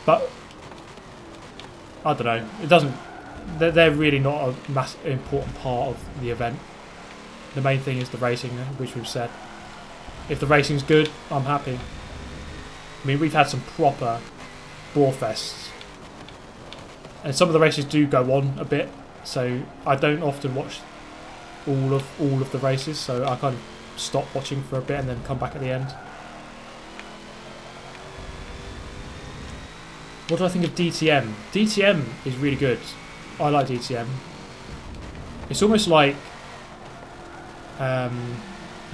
But I don't know, it doesn't, they're really not a important part of the event. The main thing is the racing, which we've said. If the racing's good, I'm happy. I mean, we've had some proper bore fests, and some of the races do go on a bit, so I don't often watch all of the races, so I kind of stop watching for a bit and then come back at the end. What do I think of DTM? DTM is really good. I like DTM. It's almost like a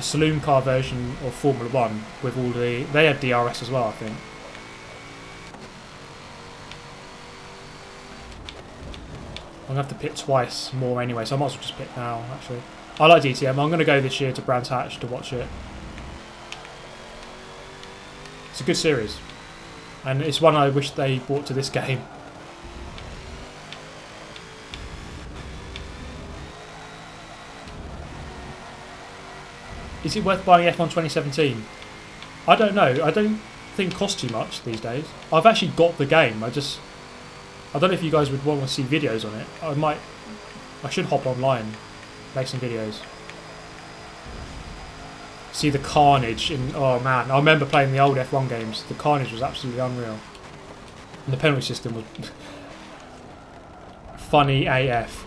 saloon car version of Formula 1 with all the... They have DRS as well, I think. I'm going to have to pit twice more anyway, so I might as well just pit now, actually. I like DTM. I'm going to go this year to Brands Hatch to watch it. It's a good series. And it's one I wish they brought to this game. Is it worth buying F1 2017? I don't know. I don't think it costs too much these days. I've actually got the game. I don't know if you guys would want to see videos on it. I should hop online, make some videos. See the carnage in... Oh man, I remember playing the old F1 games. The carnage was absolutely unreal. And the penalty system was funny AF.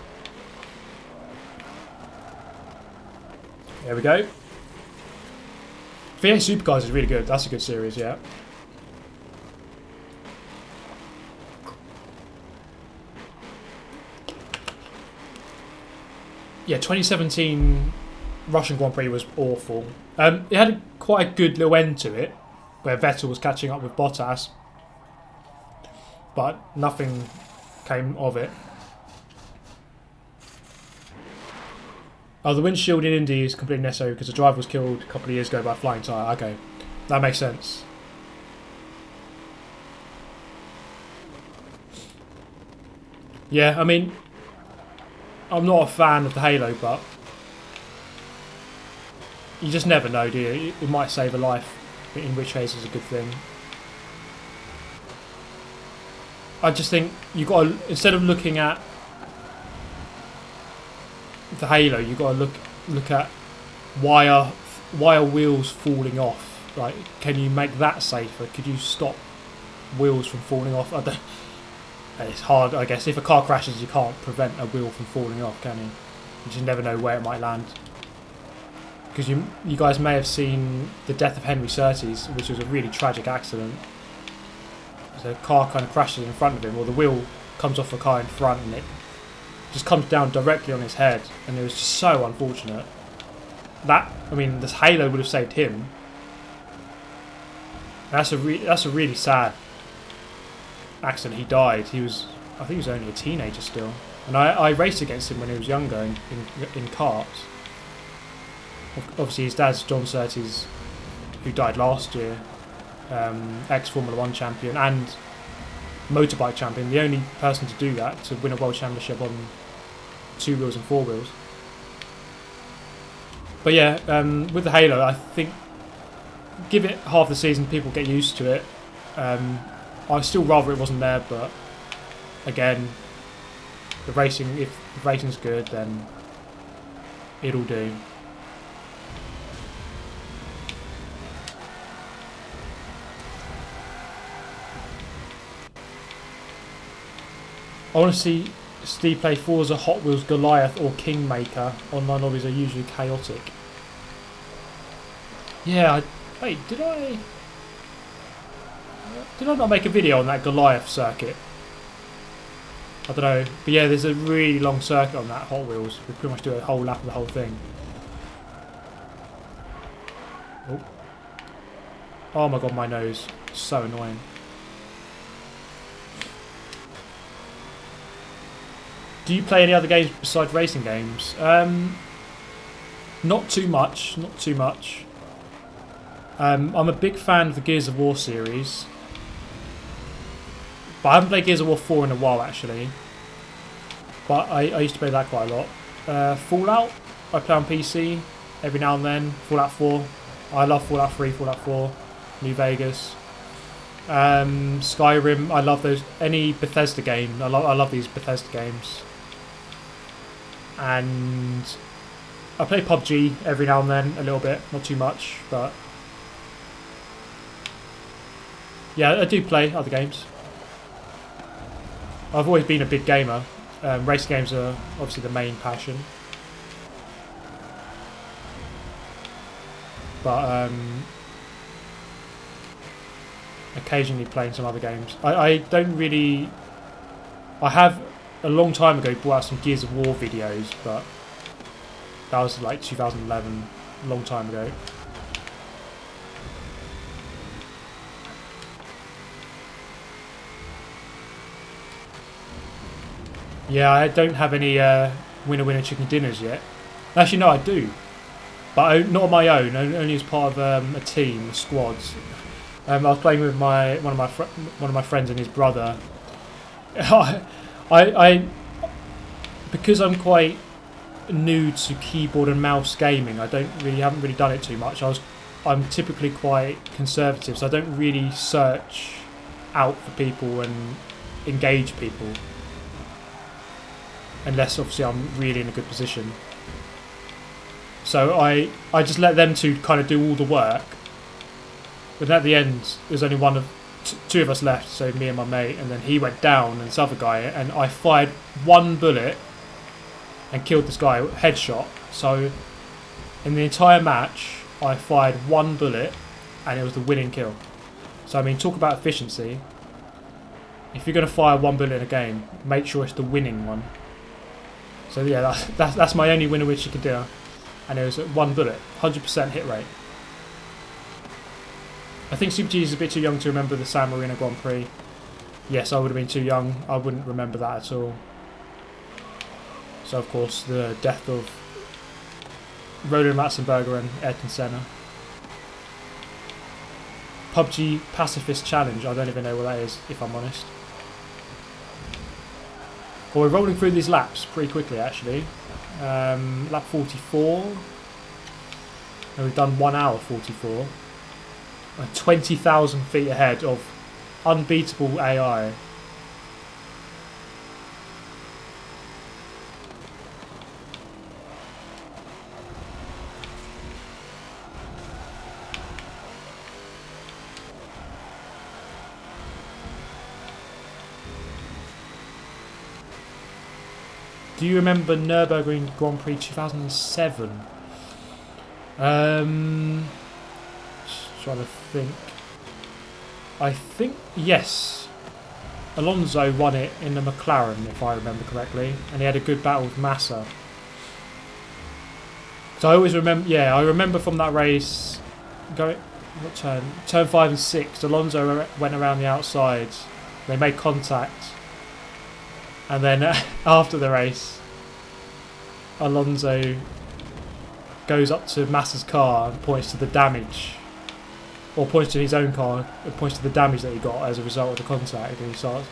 There we go. F4H Super Cars is really good. That's a good series, yeah. Yeah, 2017 Russian Grand Prix was awful. It had quite a good little end to it, where Vettel was catching up with Bottas, but nothing came of it. Oh, the windshield in Indy is completely necessary because the driver was killed a couple of years ago by a flying tyre. Okay, that makes sense. Yeah, I mean, I'm not a fan of the Halo, but you just never know, do you? It might save a life, in which case it's a good thing. I just think you got to, instead of looking at the Halo, you got to look at why are wheels falling off? Like, can you make that safer? Could you stop wheels from falling off? I don't. It's hard, I guess. If a car crashes, you can't prevent a wheel from falling off, can you? You just never know where it might land. Because you guys may have seen the death of Henry Surtees, which was a really tragic accident. So a car kind of crashes in front of him, or the wheel comes off the car in front, and it just comes down directly on his head, and it was just so unfortunate. I mean, this Halo would have saved him. That's a really sad accident. He died. I think he was only a teenager still, and I raced against him when he was younger in karts. Obviously, his dad's John Surtees, who died last year, ex-Formula 1 champion and motorbike champion, the only person to do that, to win a world championship on 2 wheels and 4 wheels. But yeah, with the Halo, I think give it half the season, people get used to it. I'd still rather it wasn't there, but again, the racing, If racing's good, then it'll do. I want to see Steve play Forza, Hot Wheels, Goliath or Kingmaker. Online lobbies are usually chaotic. Yeah, wait, did I not make a video on that Goliath circuit? I don't know, but yeah, there's a really long circuit on that Hot Wheels. We pretty much do a whole lap of the whole thing. Oh my god, my nose. So annoying. Do you play any other games besides racing games? Not too much, not too much. I'm a big fan of the Gears of War series. But I haven't played Gears of War 4 in a while, actually. But I used to play that quite a lot. Fallout, I play on PC every now and then. Fallout 4. I love Fallout 3, Fallout 4, New Vegas. Skyrim, I love those. Any Bethesda game, I love these Bethesda games. And I play PUBG every now and then, a little bit, not too much, but yeah, I do play other games. I've always been a big gamer. Race games are obviously the main passion. But occasionally playing some other games. I don't really... I have a long time ago brought out some Gears of War videos, but that was like 2011, a long time ago. Yeah, I don't have any winner winner chicken dinners yet. Actually, no, I do, but not on my own. Only as part of a team, a squad. I was playing with one of my friends and his brother. I because I'm quite new to keyboard and mouse gaming. Haven't really done it too much. I'm typically quite conservative, so I don't really search out for people and engage people. Unless obviously I'm really in a good position. So I just let them two kind of do all the work. But at the end, there's only two of us left, so me and my mate, and then he went down and this other guy, and I fired one bullet and killed this guy, headshot. So in the entire match, I fired one bullet and it was the winning kill. So I mean, talk about efficiency. If you're going to fire one bullet in a game, make sure it's the winning one. So yeah, that's my only winner which you could do. And it was one bullet, 100% hit rate. I think Super G is a bit too young to remember the San Marino Grand Prix. Yes, I would have been too young. I wouldn't remember that at all. So of course, the death of Roland Ratzenberger and Ayrton Senna. PUBG Pacifist Challenge. I don't even know what that is, if I'm honest. Well, we're rolling through these laps pretty quickly, actually. Lap 44. And we've done 1 hour 44. 20,000 feet ahead of unbeatable AI. Do you remember Nürburgring Grand Prix 2007? Trying to think. I think, yes. Alonso won it in the McLaren, if I remember correctly, and he had a good battle with Massa. So I always remember, yeah, I remember from that race, going, what turn? Turn 5 and 6, Alonso went around the outside, they made contact, and then after the race, Alonso goes up to Massa's car and points to the damage. Or points to his own car and points to the damage that he got as a result of the contact, and he starts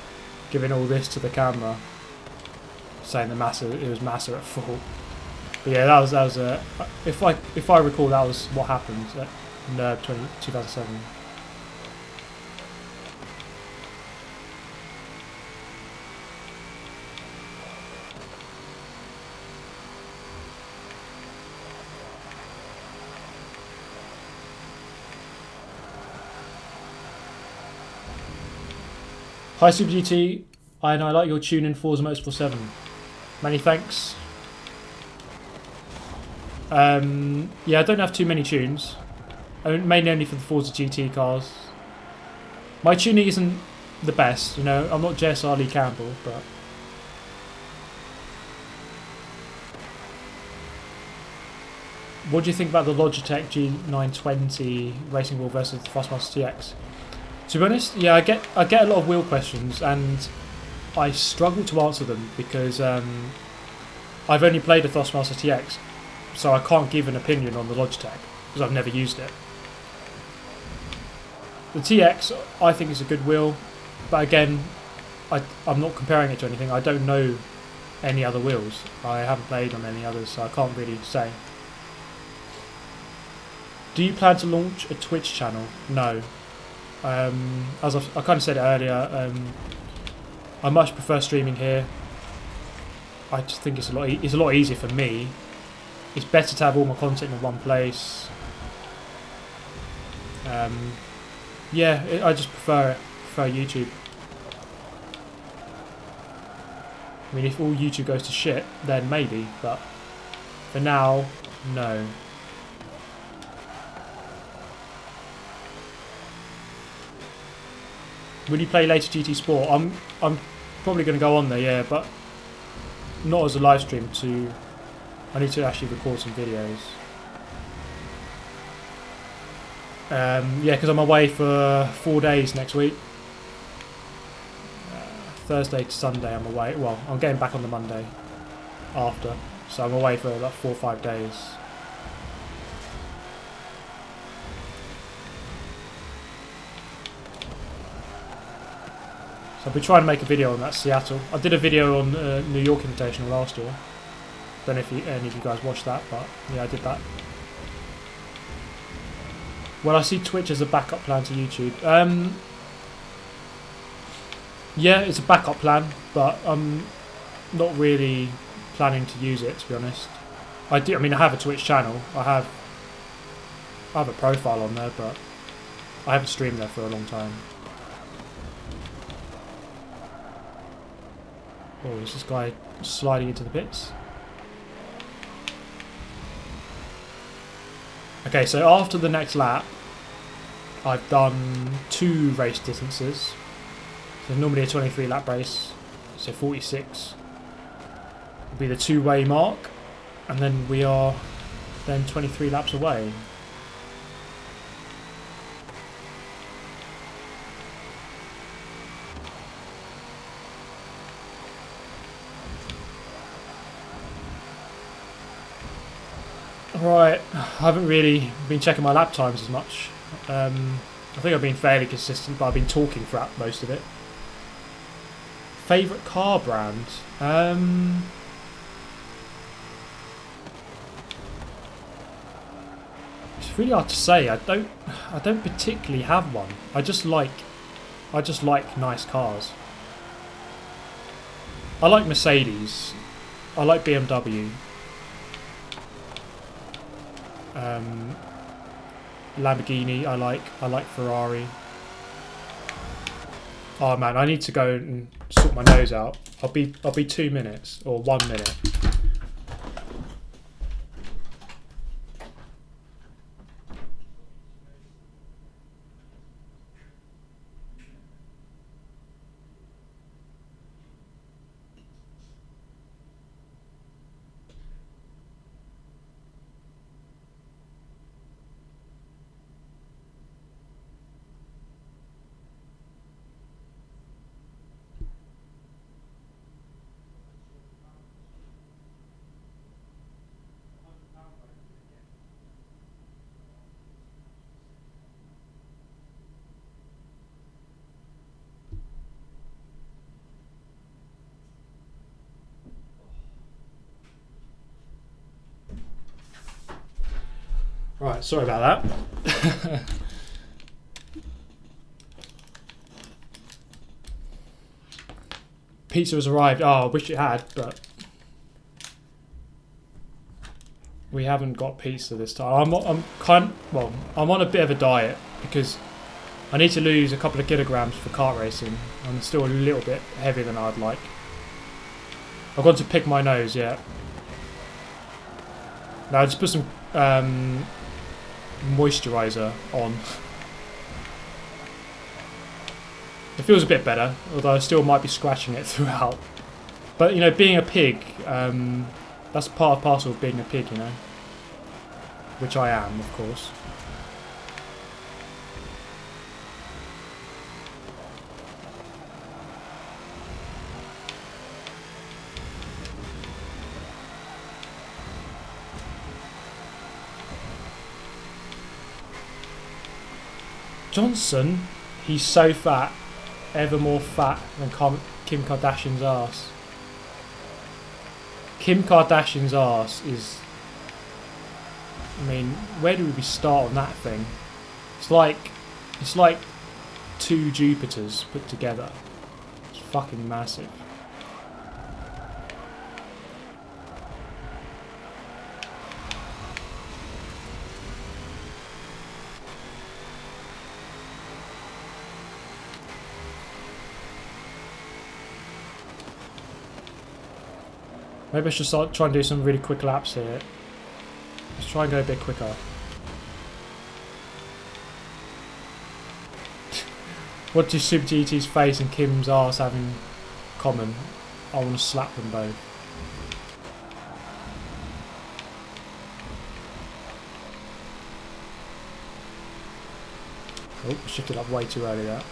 giving all this to the camera, saying that it was Massa at fault. But yeah, that was if I recall, that was what happened at Nürb 2007. Hi Super GT, and I like your tune in Forza Motorsport 7. Many thanks. Yeah, I don't have too many tunes. Mainly only for the Forza GT cars. My tuning isn't the best, you know. I'm not JSR Lee Campbell, but what do you think about the Logitech G920 racing wheel versus the Thrustmaster TX? To be honest, yeah, I get a lot of wheel questions, and I struggle to answer them because I've only played a Thrustmaster TX, so I can't give an opinion on the Logitech because I've never used it. The TX, I think, is a good wheel, but again, I'm not comparing it to anything. I don't know any other wheels. I haven't played on any others, so I can't really say. Do you plan to launch a Twitch channel? No. As I kind of said earlier, I much prefer streaming here. I just think it's a lot easier for me. It's better to have all my content in one place. Yeah, I just prefer YouTube. I mean, if all YouTube goes to shit, then maybe, but for now, no. Will you play later GT Sport? I'm probably going to go on there, yeah, but not as a live stream. I need to actually record some videos. Yeah, because I'm away for 4 days next week. Thursday to Sunday I'm away. Well, I'm getting back on the Monday after, so I'm away for like 4 or 5 days. So I'll be trying to make a video on that Seattle. I did a video on New York Invitational last year. Don't know if any of you guys watched that, but yeah, I did that. Well, I see Twitch as a backup plan to YouTube. Yeah, it's a backup plan, but I'm not really planning to use it, to be honest. I mean, I have a Twitch channel. I have a profile on there, but I haven't streamed there for a long time. Oh, is this guy sliding into the pits? Okay, so after the next lap, I've done 2 race distances. So normally a 23 lap race, so 46 will be the 2-way mark, and then we are then 23 laps away. Right, I haven't really been checking my lap times as much. I think I've been fairly consistent, but I've been talking throughout most of it. Favourite car brand? It's really hard to say. I don't particularly have one. I just like nice cars. I like Mercedes. I like BMW. Lamborghini, I like Ferrari. Oh man, I need to go and sort my nose out. I'll be 2 minutes or 1 minute. Right, sorry about that. Pizza has arrived. Oh, I wish it had, but we haven't got pizza this time. I'm on a bit of a diet because I need to lose a couple of kilograms for kart racing. I'm still a little bit heavier than I'd like. I've got to pick my nose, yeah. Now just put some moisturiser on. It feels a bit better, although I still might be scratching it throughout. But, you know, being a pig, that's part and parcel of being a pig, you know. Which I am, of course. Johnson, he's so fat, ever more fat than Kim Kardashian's ass. Kim Kardashian's ass is, I mean, where do we start on that thing? It's like 2 Jupiters put together. It's fucking massive. Maybe I should start trying to do some really quick laps here. Let's try and go a bit quicker. What do Super GT's face and Kim's arse have in common? I want to slap them both. Oh, shifted up way too early there.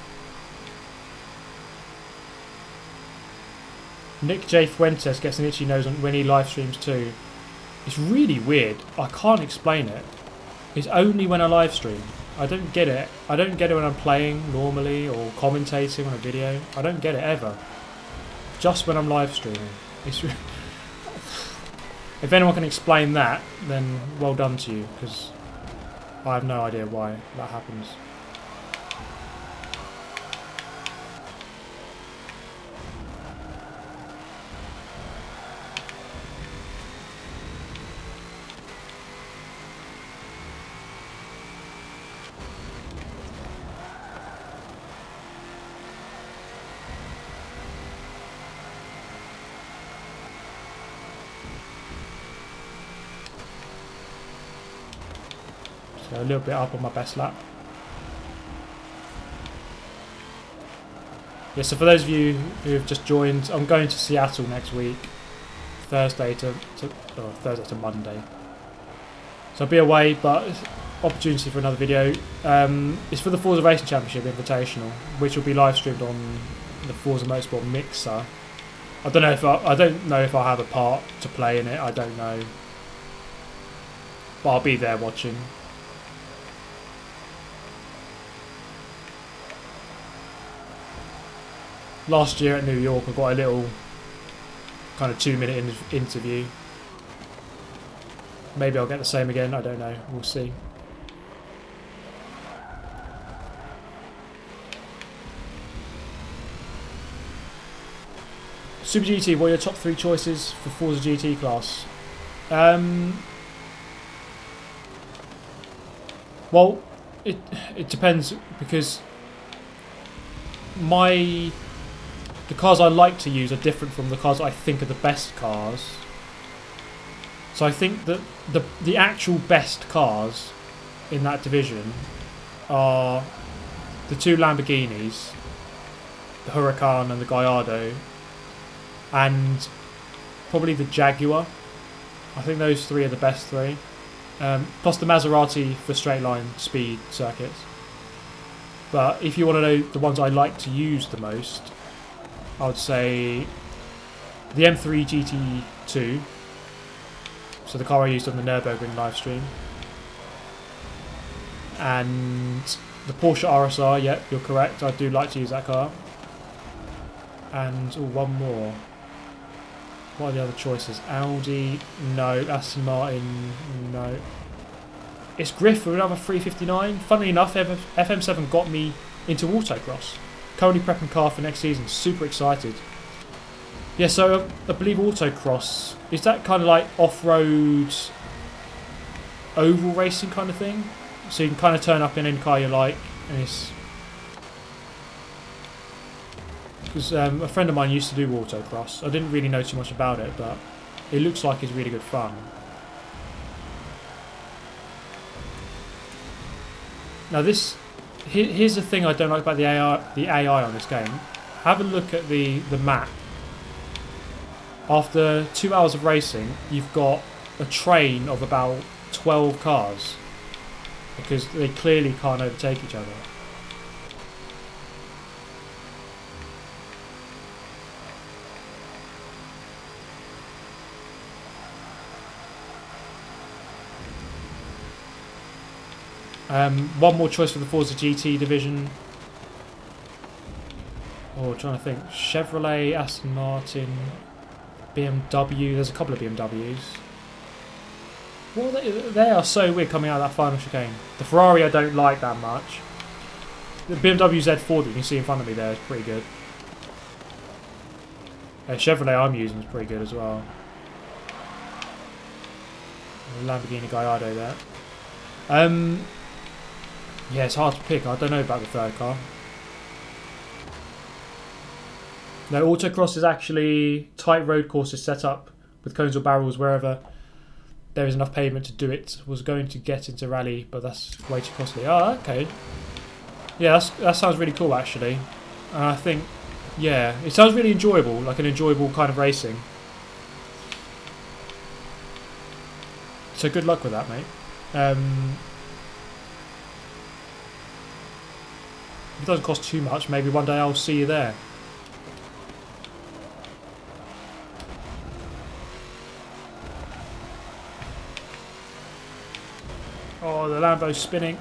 Nick J. Fuentes gets an itchy nose when he live streams too. It's really weird. I can't explain it. It's only when I live stream. I don't get it. I don't get it when I'm playing normally or commentating on a video. I don't get it ever. Just when I'm live streaming. It's if anyone can explain that, then well done to you, because I have no idea why that happens. So a little bit up on my best lap. Yeah, so for those of you who have just joined, I'm going to Seattle next week, Thursday to Monday. So I'll be away, but opportunity for another video. It's for the Forza Racing Championship Invitational, which will be live streamed on the Forza Motorsport Mixer. I don't know if I'll have a part to play in it. I don't know, but I'll be there watching. Last year at New York, I got a little kind of 2-minute interview. Maybe I'll get the same again. I don't know. We'll see. Super GT, what are your top 3 choices for Forza GT class? Well, it depends, because the cars I like to use are different from the cars I think are the best cars. So I think that the actual best cars in that division are the 2 Lamborghinis, the Huracan and the Gallardo, and probably the Jaguar. I think those 3 are the best 3. Plus the Maserati for straight line speed circuits. But if you want to know the ones I like to use the most, I would say the M3 GT2, so the car I used on the Nürburgring livestream, and the Porsche RSR. Yep, you're correct, I do like to use that car. And one more. What are the other choices? Audi, no. Aston Martin, no. It's Griff with another 359. Funnily enough, FM7 got me into autocross. Currently prepping car for next season. Super excited. Yeah, so I believe autocross, is that kind of like off-road oval racing kind of thing? So you can kind of turn up in any car you like, and it's because a friend of mine used to do autocross. I didn't really know too much about it, but it looks like it's really good fun. Now here's the thing I don't like about the AI on this game. Have a look at the map. After 2 hours of racing, you've got a train of about 12 cars because they clearly can't overtake each other. One more choice for the Forza GT division. Oh, trying to think. Chevrolet, Aston Martin, BMW. There's a couple of BMWs. Well, they are so weird coming out of that final chicane. The Ferrari I don't like that much. The BMW Z4 that you can see in front of me there is pretty good. The Chevrolet I'm using is pretty good as well. Lamborghini Gallardo there. Yeah, it's hard to pick. I don't know about the third car. No, autocross is actually tight road courses set up with cones or barrels wherever there is enough pavement to do it. Was going to get into rally, but that's way too costly. Oh, okay. Yeah, that sounds really cool actually. And I think, yeah, it sounds really enjoyable, like an enjoyable kind of racing. So good luck with that, mate. If it doesn't cost too much, maybe one day I'll see you there. Oh, the Lambo's spinning.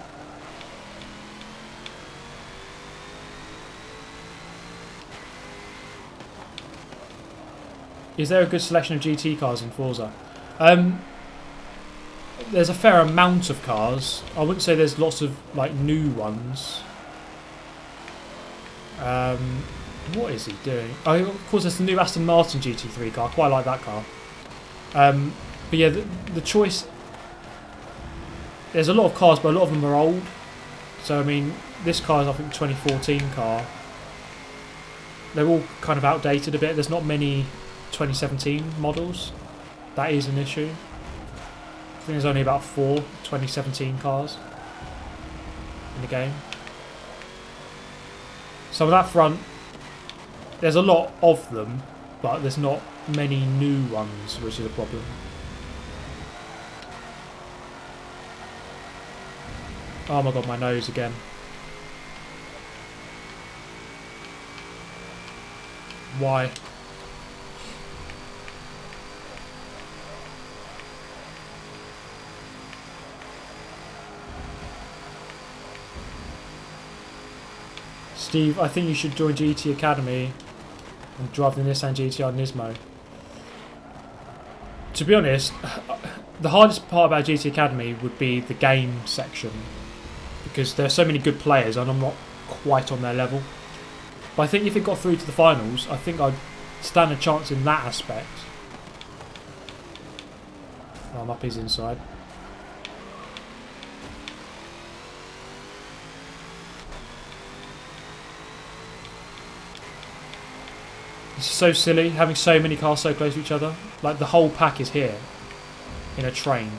Is there a good selection of GT cars in Forza? There's a fair amount of cars. I wouldn't say there's lots of like new ones. What is he doing? Oh, of course, there's the new Aston Martin GT3 car. I quite like that car. But yeah, the choice. There's a lot of cars, but a lot of them are old. So I mean, this car is I think a 2014 car. They're all kind of outdated a bit. There's not many 2017 models. That is an issue. I think there's only about 4 2017 cars in the game. So on that front, there's a lot of them, but there's not many new ones, which is a problem. Oh my god, my nose again. Why? Steve, I think you should join GT Academy and drive the Nissan GTR Nismo. To be honest, the hardest part about GT Academy would be the game section, because there are so many good players and I'm not quite on their level. But I think if it got through to the finals, I think I'd stand a chance in that aspect. Oh, I'm up his inside. It's so silly having so many cars so close to each other. Like the whole pack is here in a train.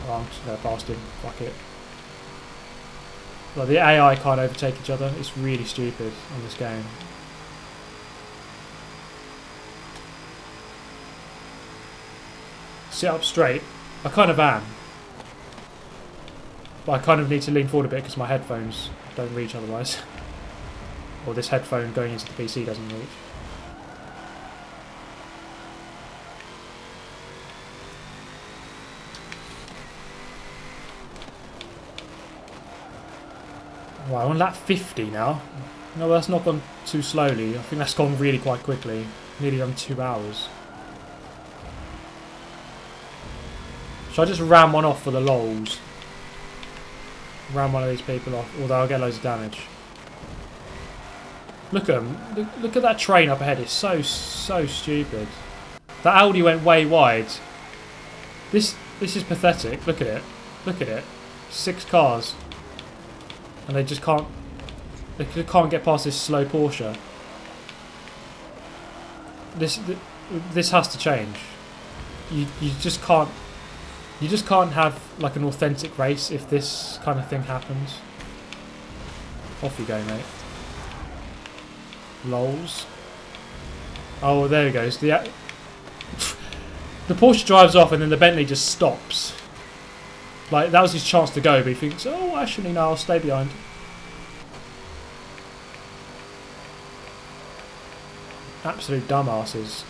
Oh, I'm just going to blast him. Fuck it. Like the AI can't overtake each other. It's really stupid on this game. Sit up straight. I kind of am. But I kind of need to lean forward a bit because my headphones don't reach otherwise. Or this headphone going into the PC doesn't reach. Right, I'm on lap 50 now. No, that's not gone too slowly. I think that's gone really quite quickly. Nearly done 2 hours. Should I just ram one off for the lols? Ram one of these people off, although I'll get loads of damage. Look at them. Look at that train up ahead. It's so stupid. That Audi went way wide. This is pathetic. Look at it. Look at it. 6 cars. And they just can't... They can't get past this slow Porsche. This has to change. You just can't have like an authentic race if this kind of thing happens. Off you go, mate. Lols. Oh, there he goes. The Porsche drives off and then the Bentley just stops. Like, that was his chance to go, but he thinks, oh, actually, no, I'll stay behind. Absolute dumbasses.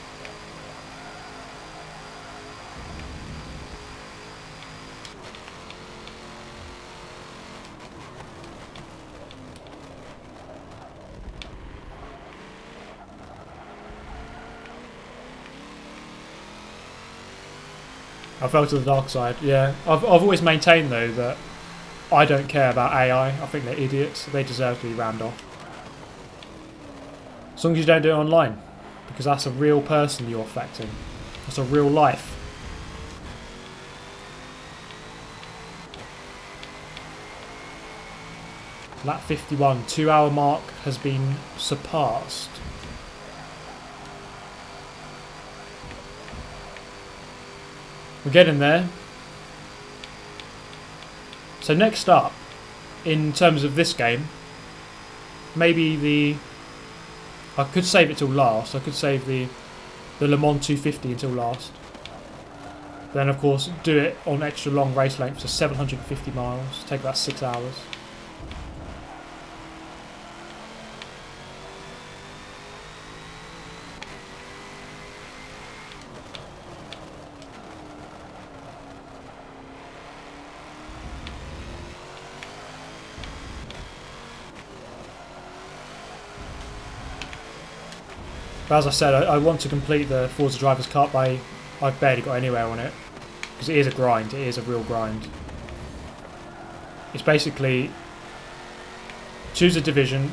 I fell to the dark side, yeah. I've always maintained, though, that I don't care about AI. I think they're idiots. They deserve to be rammed off. As long as you don't do it online. Because that's a real person you're affecting. That's a real life. Lap 51, 2-hour mark has been surpassed. We're getting there. So next up, in terms of this game, maybe I could save it till last. I could save the Le Mans 250 until last. Then of course do it on extra long race length, so 750 miles, take about 6 hours. But as I said, I want to complete the Forza Drivers' Cup. I've barely got anywhere on it. Because it is a grind. It is a real grind. It's basically choose a division,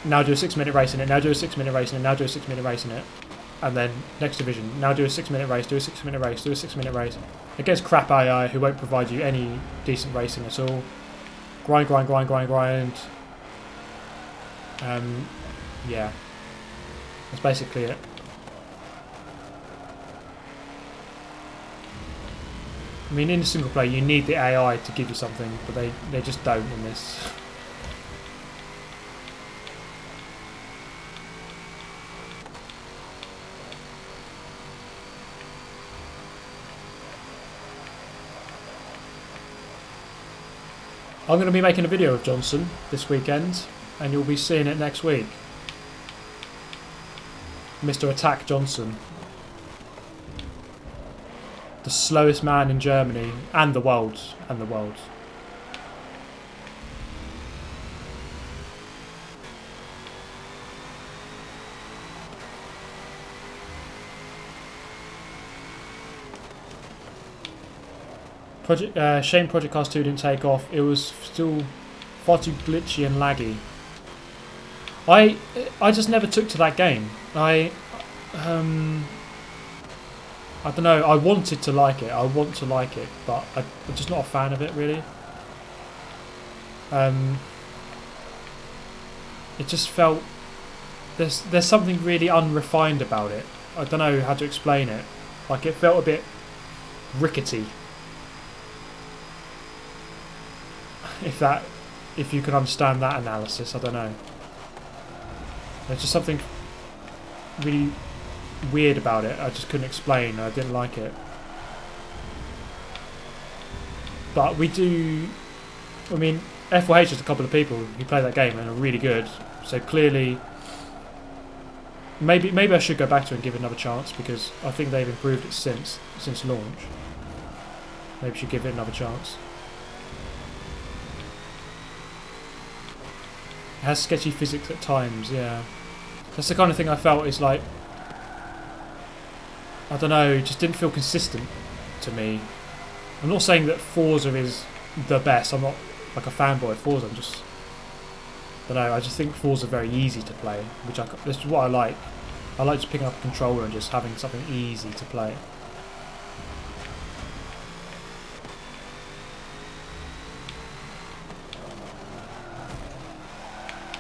now do a 6-minute race in it, now do a 6-minute race in it, now do a 6-minute race in it. And then next division, now do a 6-minute race, do a 6-minute race, do a 6-minute race. Against crap AI who won't provide you any decent racing at all. Grind, grind, grind, grind, grind. Yeah. That's basically it. I mean, in a single player, you need the AI to give you something, but they just don't in this. I'm going to be making a video of Johnson this weekend, and you'll be seeing it next week. Mr. Attack Johnson. The slowest man in Germany and the world. Shame Project Cast 2 didn't take off. It was still far too glitchy and laggy. I just never took to that game. I don't know. I wanted to like it. I want to like it, but I'm just not a fan of it really. It just felt there's something really unrefined about it. I don't know how to explain it. Like, it felt a bit rickety. If you can understand that analysis, I don't know. There's just something really weird about it. I just couldn't explain. I didn't like it. But we do. I mean, F4H is a couple of people who play that game and are really good. So clearly, maybe I should go back to it and give it another chance, because I think they've improved it since launch. Maybe I should give it another chance. It has sketchy physics at times, yeah. That's the kind of thing I felt is like, I don't know, it just didn't feel consistent to me. I'm not saying that Forza is the best. I'm not like a fanboy of Forza. I'm just, I don't know, I just think Forza very easy to play, which this is what I like. I like just picking up a controller and just having something easy to play.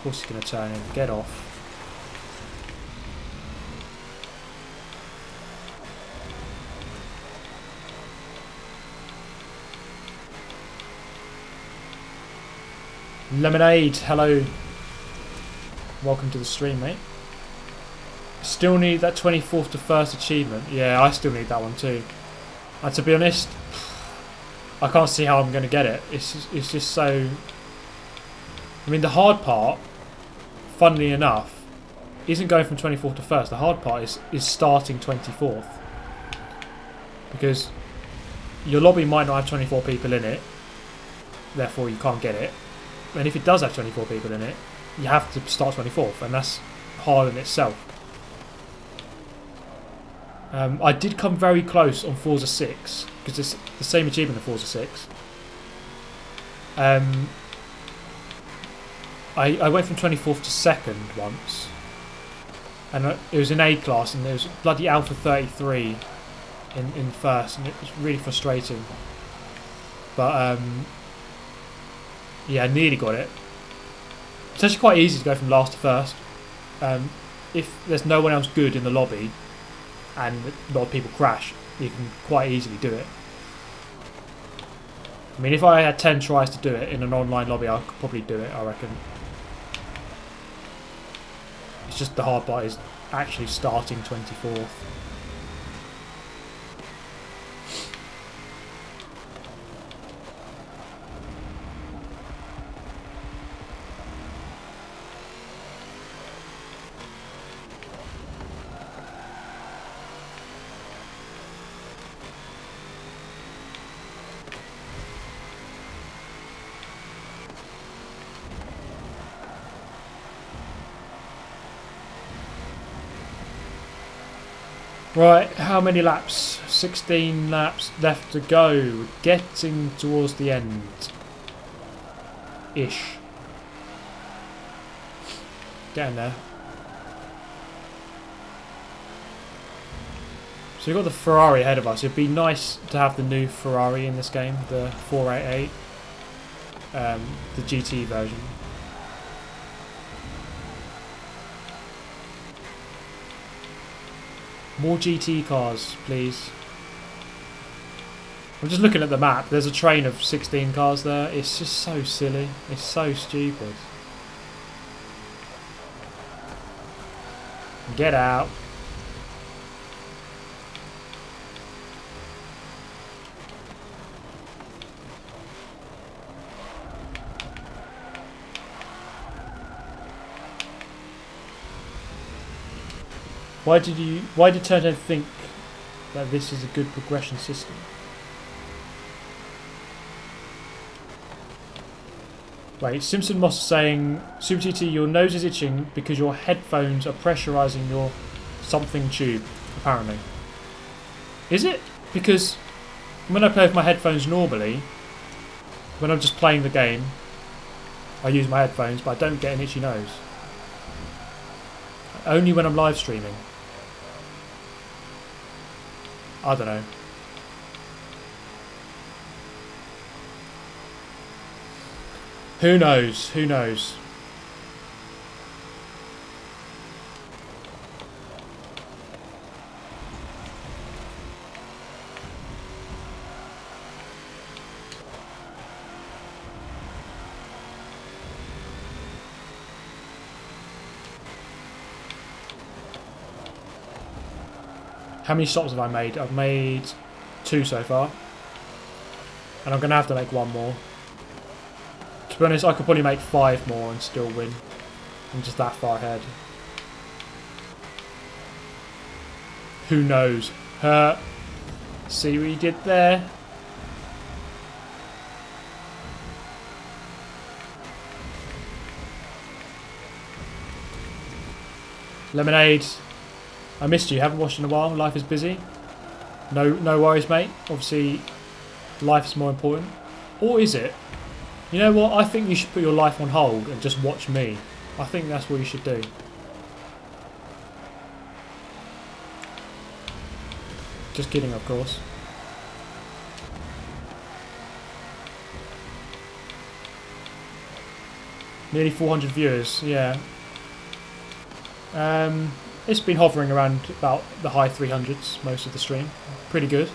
course he's going to turn in. Get off. Lemonade, hello. Welcome to the stream, mate. Still need that 24th to 1st achievement. Yeah, I still need that one too. And to be honest, I can't see how I'm going to get it. It's just so... I mean, the hard part, funnily enough, isn't going from 24th to 1st. The hard part is starting 24th. Because your lobby might not have 24 people in it. Therefore, you can't get it. And if it does have 24 people in it, you have to start 24th. And that's hard in itself. I did come very close on Forza 6. Because it's the same achievement in Forza 6. I went from 24th to 2nd once, and it was in A class, and there was bloody Alpha 33 in first, and it was really frustrating. But yeah, I nearly got it. It's actually quite easy to go from last to first. If there's no one else good in the lobby, and a lot of people crash, you can quite easily do it. I mean, if I had 10 tries to do it in an online lobby, I could probably do it, I reckon. It's just the hard part is actually starting 24th. Right, how many laps? 16 laps left to go. We're getting towards the end. Ish. Getting there. So we've got the Ferrari ahead of us. It'd be nice to have the new Ferrari in this game, the 488. The GT version. More GT cars, please. I'm just looking at the map. There's a train of 16 cars there. It's just so silly. It's so stupid. Get out. Why did Turn10 think that this is a good progression system? Wait, Simpson Moss is saying, Super GT, your nose is itching because your headphones are pressurising your something tube, apparently. Is it? Because when I play with my headphones normally, when I'm just playing the game, I use my headphones, but I don't get an itchy nose. Only when I'm live streaming. I don't know. Who knows? Who knows? How many stops have I made? I've made 2 so far. And I'm going to have to make 1 more. To be honest, I could probably make 5 more and still win. I'm just that far ahead. Who knows? See what you did there? Lemonade. I missed you. Haven't watched in a while. Life is busy. No worries, mate. Obviously, life is more important. Or is it? You know what? I think you should put your life on hold and just watch me. I think that's what you should do. Just kidding, of course. Nearly 400 viewers, yeah. It's been hovering around about the high 300s most of the stream. Pretty good.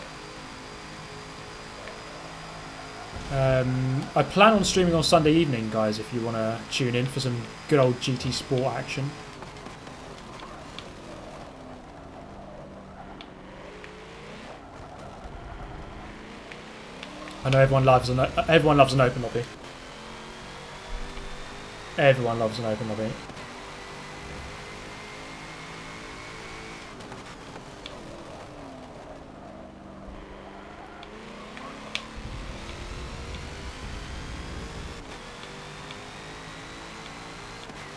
I plan on streaming on Sunday evening, guys, if you want to tune in for some good old GT Sport action. I know everyone loves an open lobby. Everyone loves an open lobby.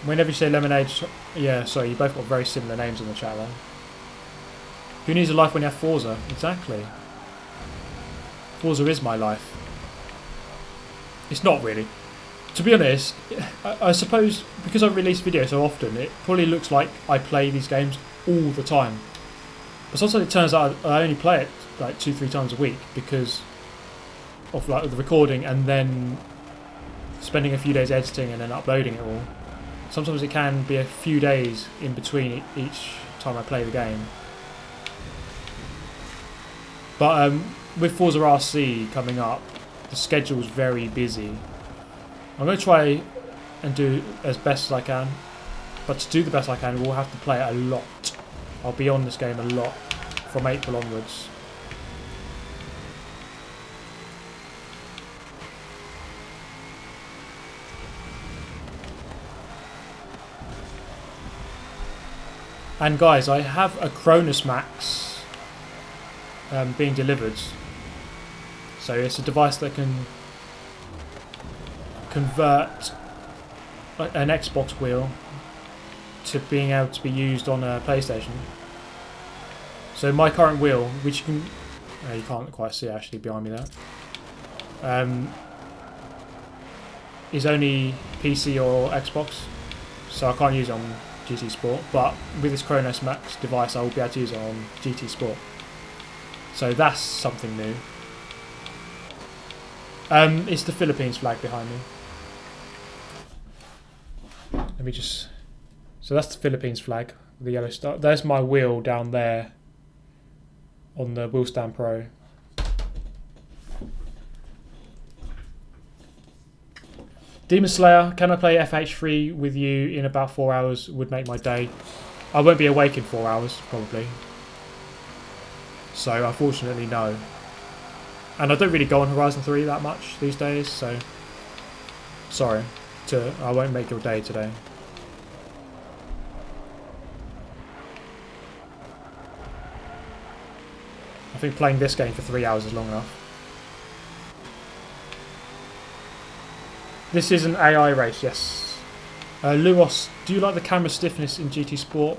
Whenever you say Lemonade, yeah, sorry, you both got very similar names in the chat there. Who needs a life when you have Forza? Exactly. Forza is my life. It's not really. To be honest, I suppose because I release videos so often, it probably looks like I play these games all the time. But sometimes it turns out I only play it like 2-3 times a week because of like the recording and then spending a few days editing and then uploading it all. Sometimes it can be a few days in between each time I play the game. But with Forza RC coming up, the schedule's very busy. I'm going to try and do as best as I can, but to do the best I can, we'll have to play it a lot. I'll be on this game a lot from April onwards. And guys, I have a Cronus Max being delivered. So it's a device that can convert an Xbox wheel to being able to be used on a PlayStation. So my current wheel, which you can, you can't quite see actually behind me there, is only PC or Xbox, so I can't use it on GT Sport. But with this Chronos Max device, I will be able to use it on GT Sport. So that's something new. It's the Philippines flag behind me. Let me just... So that's the Philippines flag, the yellow star. There's my wheel down there on the Wheel Stand Pro. Demon Slayer, can I play FH3 with you in about 4 hours? Would make my day. I won't be awake in 4 hours, probably. So, unfortunately, no. And I don't really go on Horizon 3 that much these days, so... Sorry. I won't make your day today. I think playing this game for 3 hours is long enough. This is an AI race, yes. Luos, do you like the camera stiffness in GT Sport?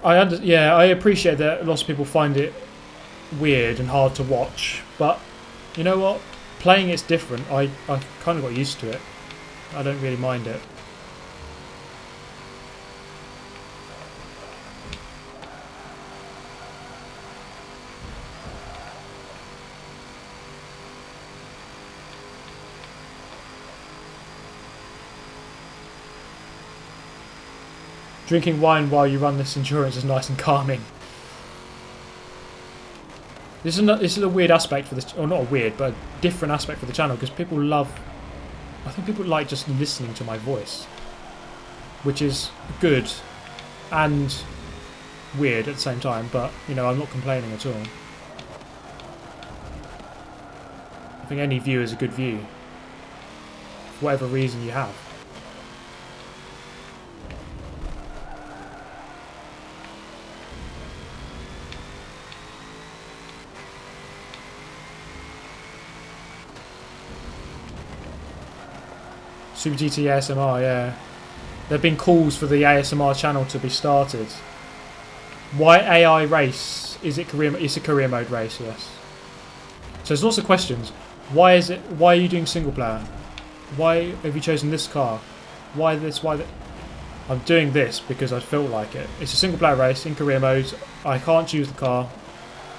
Yeah, I appreciate that lots of people find it weird and hard to watch, but you know what? Playing it's different. I kind of got used to it. I don't really mind it. Drinking wine while you run this endurance is nice and calming. This is a weird aspect for this, or not a weird, but a different aspect for the channel, because people love... I think people like just listening to my voice, which is good and weird at the same time, but, you know, I'm not complaining at all. I think any view is a good view, for whatever reason you have. Super GT ASMR, yeah. There have been calls for the ASMR channel to be started. Why AI race? Is it career? It's a career mode race, yes. So there's lots of questions. Why is it? Why are you doing single player? Why have you chosen this car? Why this? Why that? I'm doing this because I felt like it. It's a single player race in career mode. I can't choose the car.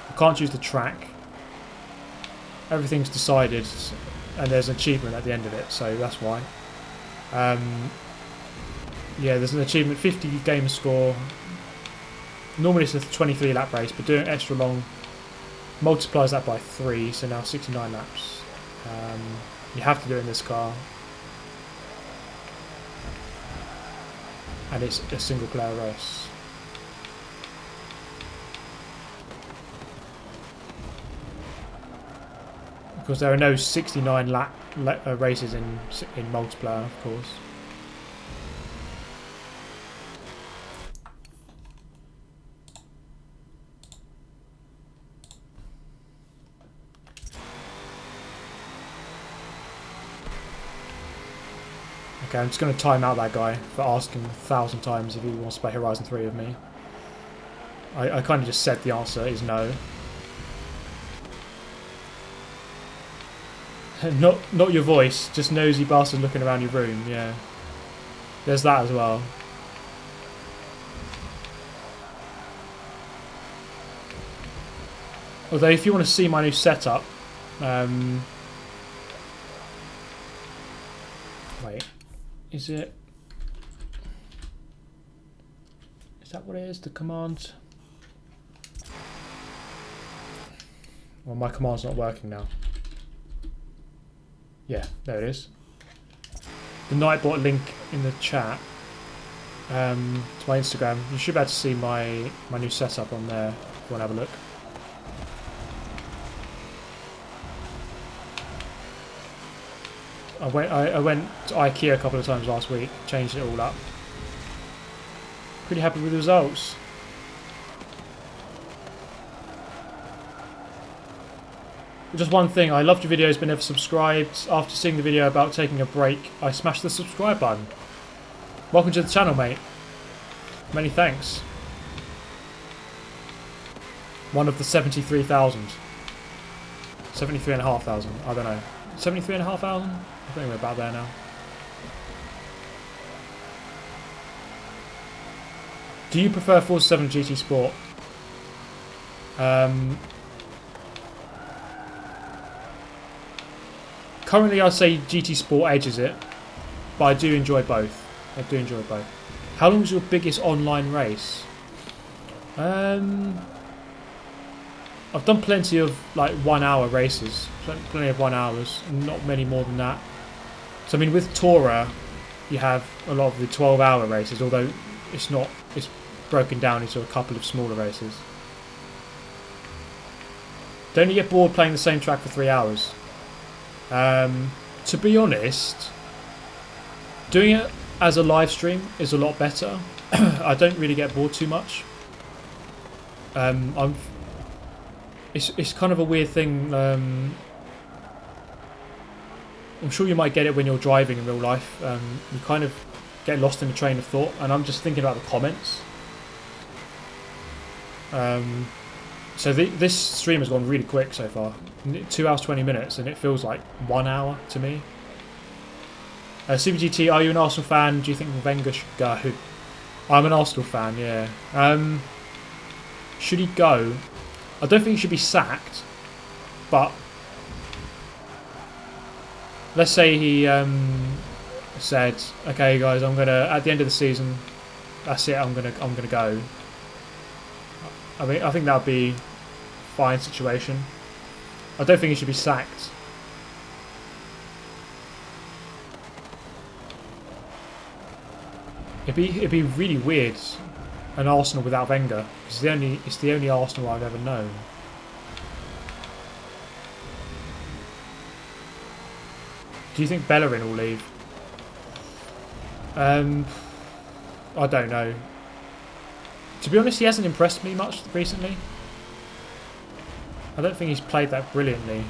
I can't choose the track. Everything's decided, and there's an achievement at the end of it. So that's why. Yeah, there's an achievement, 50 game score. Normally it's a 23 lap race, but doing it extra long multiplies that by 3, so now 69 laps. You have to do it in this car. And it's a single player race. Because there are no 69 lap races in multiplayer, of course. Okay, I'm just going to time out that guy for asking 1,000 times if he wants to play Horizon 3 with me. I kind of just said the answer is no. Not your voice, just nosy bastard looking around your room, yeah. There's that as well. Although if you want to see my new setup, wait, is that what it is, the command? Well, my command's not working now. Yeah, there it is. The Nightbot link in the chat to my Instagram. You should be able to see my new setup on there if you want to have a look. I went to IKEA a couple of times last week, changed it all up. Pretty happy with the results. Just one thing, I loved your videos but never subscribed. After seeing the video about taking a break, I smashed the subscribe button. Welcome to the channel, mate. Many thanks. One of the 73,000. 73,500, I don't know. 73,500? I think we're about there now. Do you prefer Forza 7 GT Sport? Currently I'd say GT Sport edges it, but I do enjoy both. I do enjoy both. How long was your biggest online race? I've done plenty of like 1 hour races, plenty of 1 hours, not many more than that. So I mean with Tora you have a lot of the 12-hour races, although it's broken down into a couple of smaller races. Don't you get bored playing the same track for 3 hours? To be honest, doing it as a live stream is a lot better. I don't really get bored too much. It's kind of a weird thing. I'm sure you might get it when you're driving in real life. You kind of get lost in a train of thought, and I'm just thinking about the comments. So this stream has gone really quick so far. 2 hours 20 minutes, and it feels like 1 hour to me. Super GT, are you an Arsenal fan? Do you think Wenger should go? I'm an Arsenal fan, yeah. Should he go? I don't think he should be sacked, but let's say he said, "Okay, guys, I'm gonna at the end of the season, that's it. I'm gonna go." I mean, I think that would be a fine situation. I don't think he should be sacked. It'd be really weird, an Arsenal without Wenger. It's the only Arsenal I've ever known. Do you think Bellerin will leave? I don't know. To be honest, he hasn't impressed me much recently. I don't think he's played that brilliantly.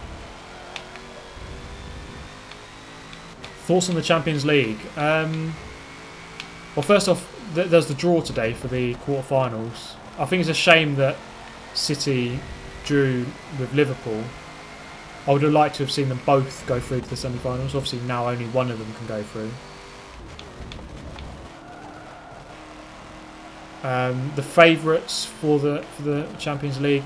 Thoughts on the Champions League? Well, first off, there's the draw today for the quarterfinals. I think it's a shame that City drew with Liverpool. I would have liked to have seen them both go through to the semi-finals. Obviously, now only one of them can go through. The favourites for the Champions League: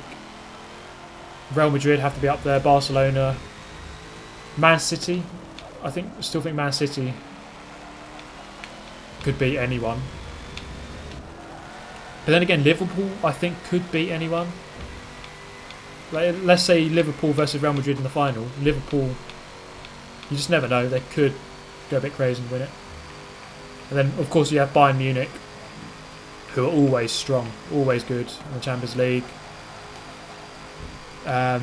Real Madrid have to be up there. Barcelona, Man City. Still think Man City could beat anyone. But then again, Liverpool, I think, could beat anyone. Like, let's say Liverpool versus Real Madrid in the final. Liverpool, you just never know. They could go a bit crazy and win it. And then, of course, you have Bayern Munich, who are always strong, always good in the Champions League. I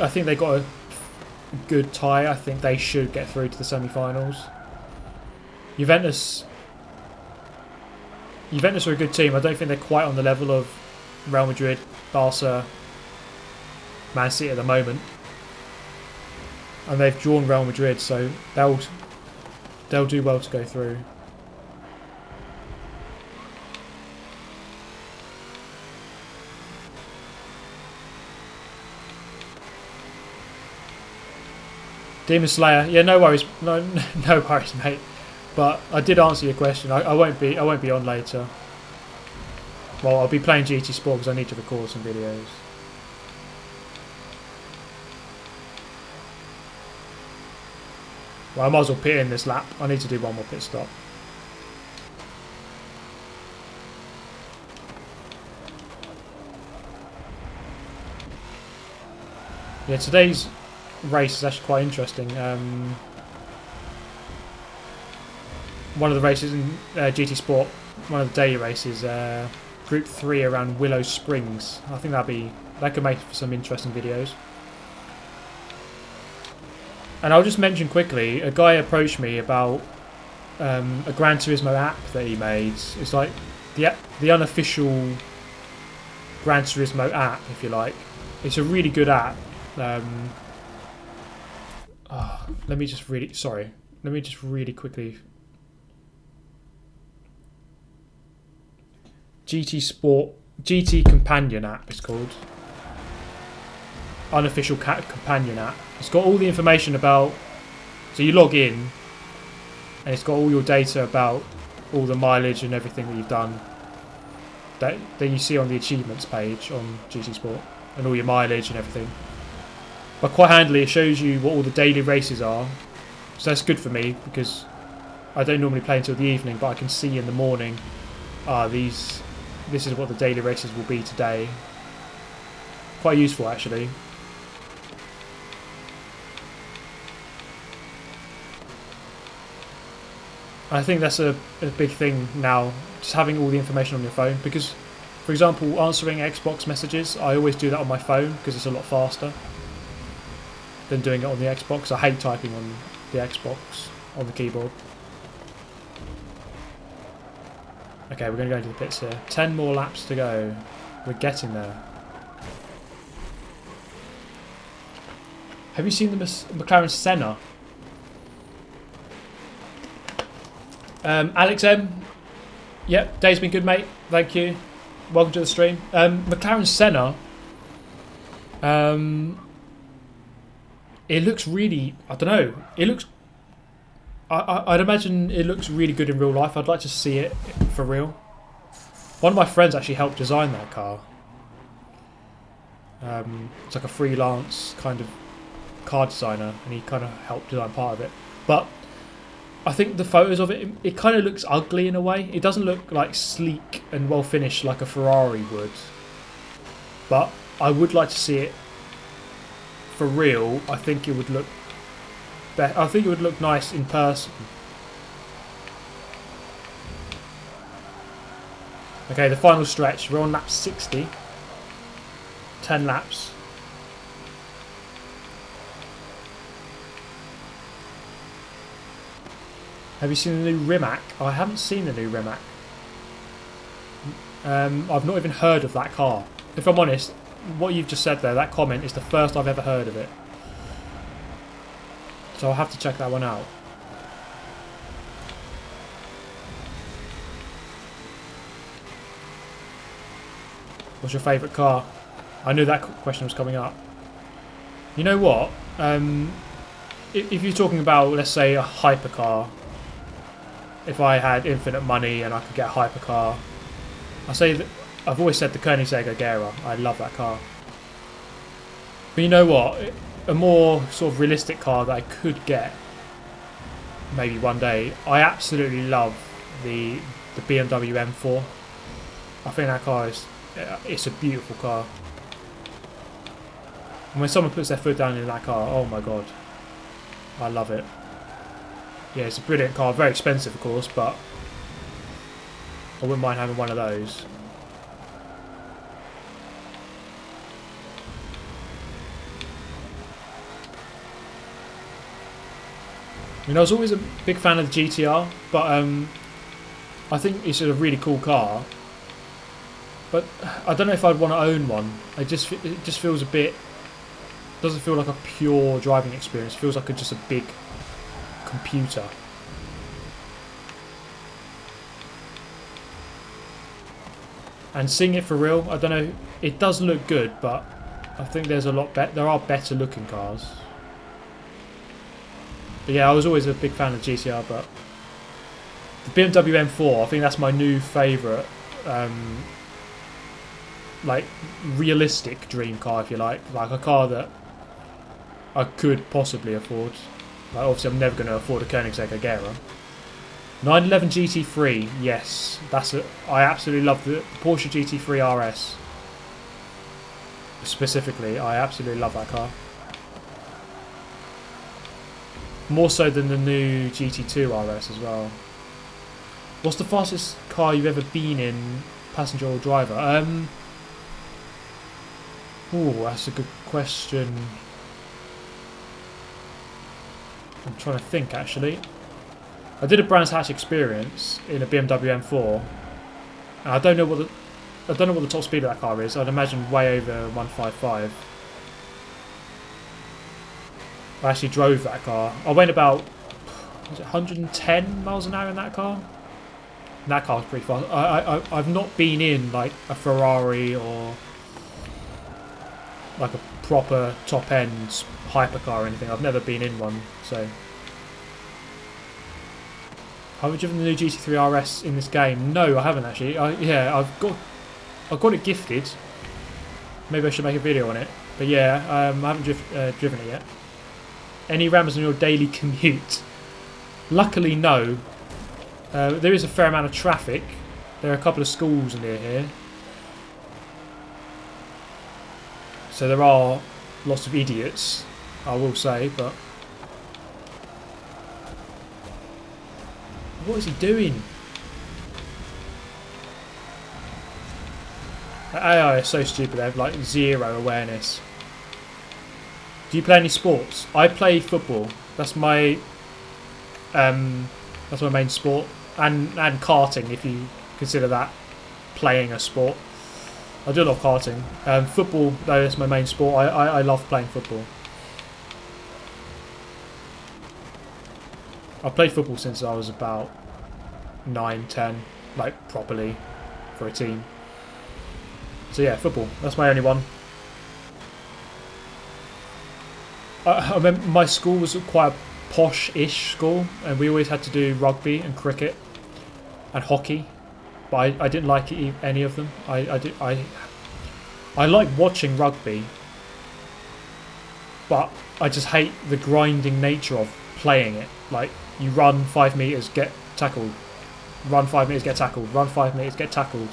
think they got a good tie. I think they should get through to the semi-finals. Juventus are a good team. I don't think they're quite on the level of Real Madrid, Barca, Man City at the moment. And they've drawn Real Madrid, so they'll do well to go through. Demon Slayer, yeah, no worries, no worries, mate. But I did answer your question. I won't be on later. Well, I'll be playing GT Sport because I need to record some videos. Well, I might as well pit in this lap. I need to do one more pit stop. Yeah, today's race is actually quite interesting. One of the races in GT Sport, one of the daily races, Group 3 around Willow Springs. I think that could make for some interesting videos. And I'll just mention quickly, a guy approached me about a Gran Turismo app that he made. It's like the unofficial Gran Turismo app, if you like. It's a really good app. Let me just really quickly. GT Sport, GT Companion app it's called. Unofficial companion app. It's got all the information about, so you log in and it's got all your data about all the mileage and everything that you've done that you see on the achievements page on GT Sport, and all your mileage and everything. But quite handily, it shows you what all the daily races are, so that's good for me because I don't normally play until the evening, but I can see in the morning, this is what the daily races will be today. Quite useful actually. I think that's a big thing now, just having all the information on your phone, because for example answering Xbox messages, I always do that on my phone because it's a lot faster than doing it on the Xbox. I hate typing on the Xbox on the keyboard. Okay, we're going to go into the pits here. 10 more laps to go. We're getting there. Have you seen the McLaren Senna? Alex M. Yep, day's been good, mate. Thank you. Welcome to the stream. McLaren Senna. It looks really, I don't know. It looks. I'd imagine it looks really good in real life. I'd like to see it for real. One of my friends actually helped design that car. It's like a freelance kind of car designer, and he kind of helped design part of it. But I think the photos of it, it kind of looks ugly in a way. It doesn't look like sleek and well finished like a Ferrari would. But I would like to see it for real. I think it would look. I think it would look nice in person. Okay, the final stretch. We're on lap 60. 10 laps. Have you seen the new Rimac? I haven't seen the new Rimac. I've not even heard of that car. If I'm honest, what you've just said there, that comment is the first I've ever heard of it. So I'll have to check that one out. What's your favourite car? I knew that question was coming up. You know what? If you're talking about, let's say, a hypercar, if I had infinite money and I could get a hypercar, I say that I've always said the Koenigsegg Agera. I love that car. But you know what? A more sort of realistic car that I could get maybe one day. I absolutely love the BMW M4. I think that car is, it's a beautiful car. And when someone puts their foot down in that car, oh my god, I love it. Yeah, it's a brilliant car, very expensive of course, but I wouldn't mind having one of those. I mean, I was always a big fan of the GTR, but I think it's a really cool car. But I don't know if I'd want to own one. It just feels a bit. Doesn't feel like a pure driving experience. It feels like just a big computer. And seeing it for real, I don't know. It does look good, but I think there's a lot. There are better looking cars. But yeah, I was always a big fan of GTR, but the BMW M4, I think that's my new favourite, like realistic dream car, if you like a car that I could possibly afford. Like obviously, I'm never going to afford a Koenigsegg Agera. 911 GT3, yes, I absolutely love the Porsche GT3 RS. Specifically, I absolutely love that car. More so than the new GT2 RS as well. What's the fastest car you've ever been in, passenger or driver? Oh, that's a good question. I'm trying to think actually. I did a Brands Hatch experience in a BMW M4. And I don't know what the top speed of that car is. I'd imagine way over 155. I actually drove that car. I went about 110 miles an hour in that car. And that car was pretty fast. I've not been in like a Ferrari or like a proper top end hypercar or anything. I've never been in one. So, have you driven the new GT3 RS in this game? No, I haven't actually. Yeah, I've got it gifted. Maybe I should make a video on it. But yeah, I haven't driven it yet. Any rams on your daily commute? Luckily, no. There is a fair amount of traffic. There are a couple of schools near here. So there are lots of idiots, I will say, but... What is he doing? The AI is so stupid, they have like zero awareness. Do you play any sports? I play football. That's my main sport, and karting, if you consider that playing a sport. I do love karting. Football, though, is my main sport. I love playing football. I've played football since I was about 9, 10, like properly for a team. So yeah, football. That's my only one. I remember my school was quite a posh-ish school, and we always had to do rugby and cricket and hockey, but I didn't like any of them. I like watching rugby, but I just hate the grinding nature of playing it. Like, you run 5 meters, get tackled, run 5 meters, get tackled, run 5 meters, get tackled.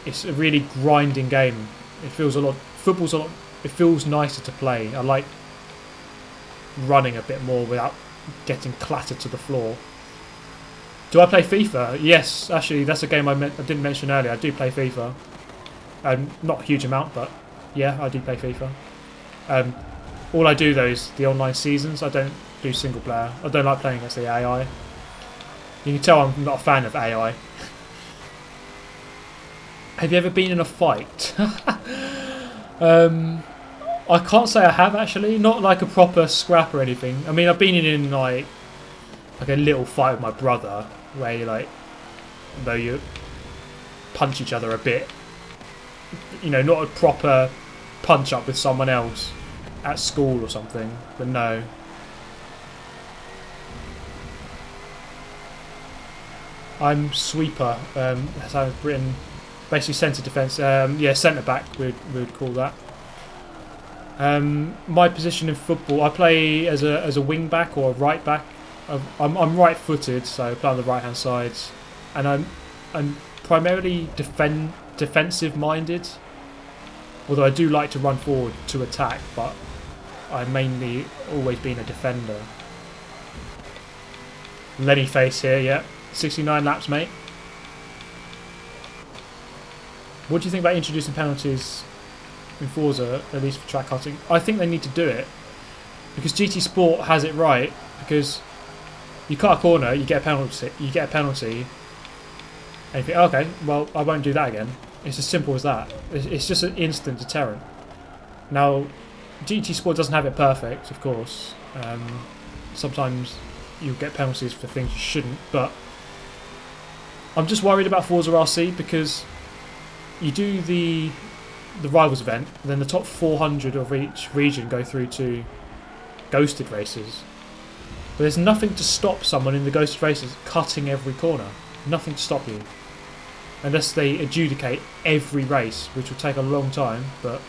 It's a really grinding game. It feels a lot. Football's a lot. It feels nicer to play. I like running a bit more without getting clattered to the floor. Do I play FIFA? Yes, actually, that's a game I didn't mention earlier. I do play FIFA. Not a huge amount, but yeah, I do play FIFA. All I do though is the online seasons. I don't do single player. I don't like playing against the AI. You can tell I'm not a fan of AI. Have you ever been in a fight? I can't say I have actually. Not like a proper scrap or anything. I mean, I've been in like a little fight with my brother where you though you punch each other a bit. You know, not a proper punch up with someone else at school or something. But no. I'm sweeper. That's how it's written. Basically centre defence. Yeah, centre back we would call that. My position in football, I play as a wing back or a right back. I'm right-footed, so I play on the right-hand side, and I'm primarily defensive-minded. Although I do like to run forward to attack, but I've mainly always been a defender. Lenny face here, yeah. 69 laps, mate. What do you think about introducing penalties in Forza, at least for track karting? I think they need to do it, because GT Sport has it right. Because you cut a corner, you get a penalty. And you think, okay, well, I won't do that again. It's as simple as that. It's just an instant deterrent. Now, GT Sport doesn't have it perfect, of course. Sometimes you'll get penalties for things you shouldn't, but I'm just worried about Forza RC because you do the Rivals event, and then the top 400 of each region go through to Ghosted races. But there's nothing to stop someone in the Ghosted races cutting every corner. Nothing to stop you. Unless they adjudicate every race, which will take a long time, but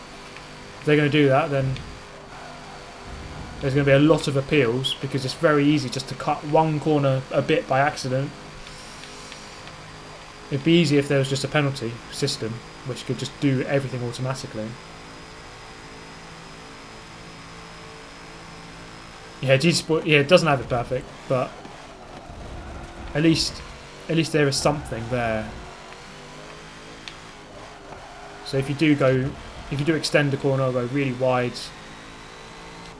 if they're going to do that, then there's going to be a lot of appeals, because it's very easy just to cut one corner a bit by accident. It'd be easy if there was just a penalty system, which could just do everything automatically. Yeah, GT Sport, yeah, it doesn't have it perfect, but at least there is something there. So if you do extend the corner or go really wide,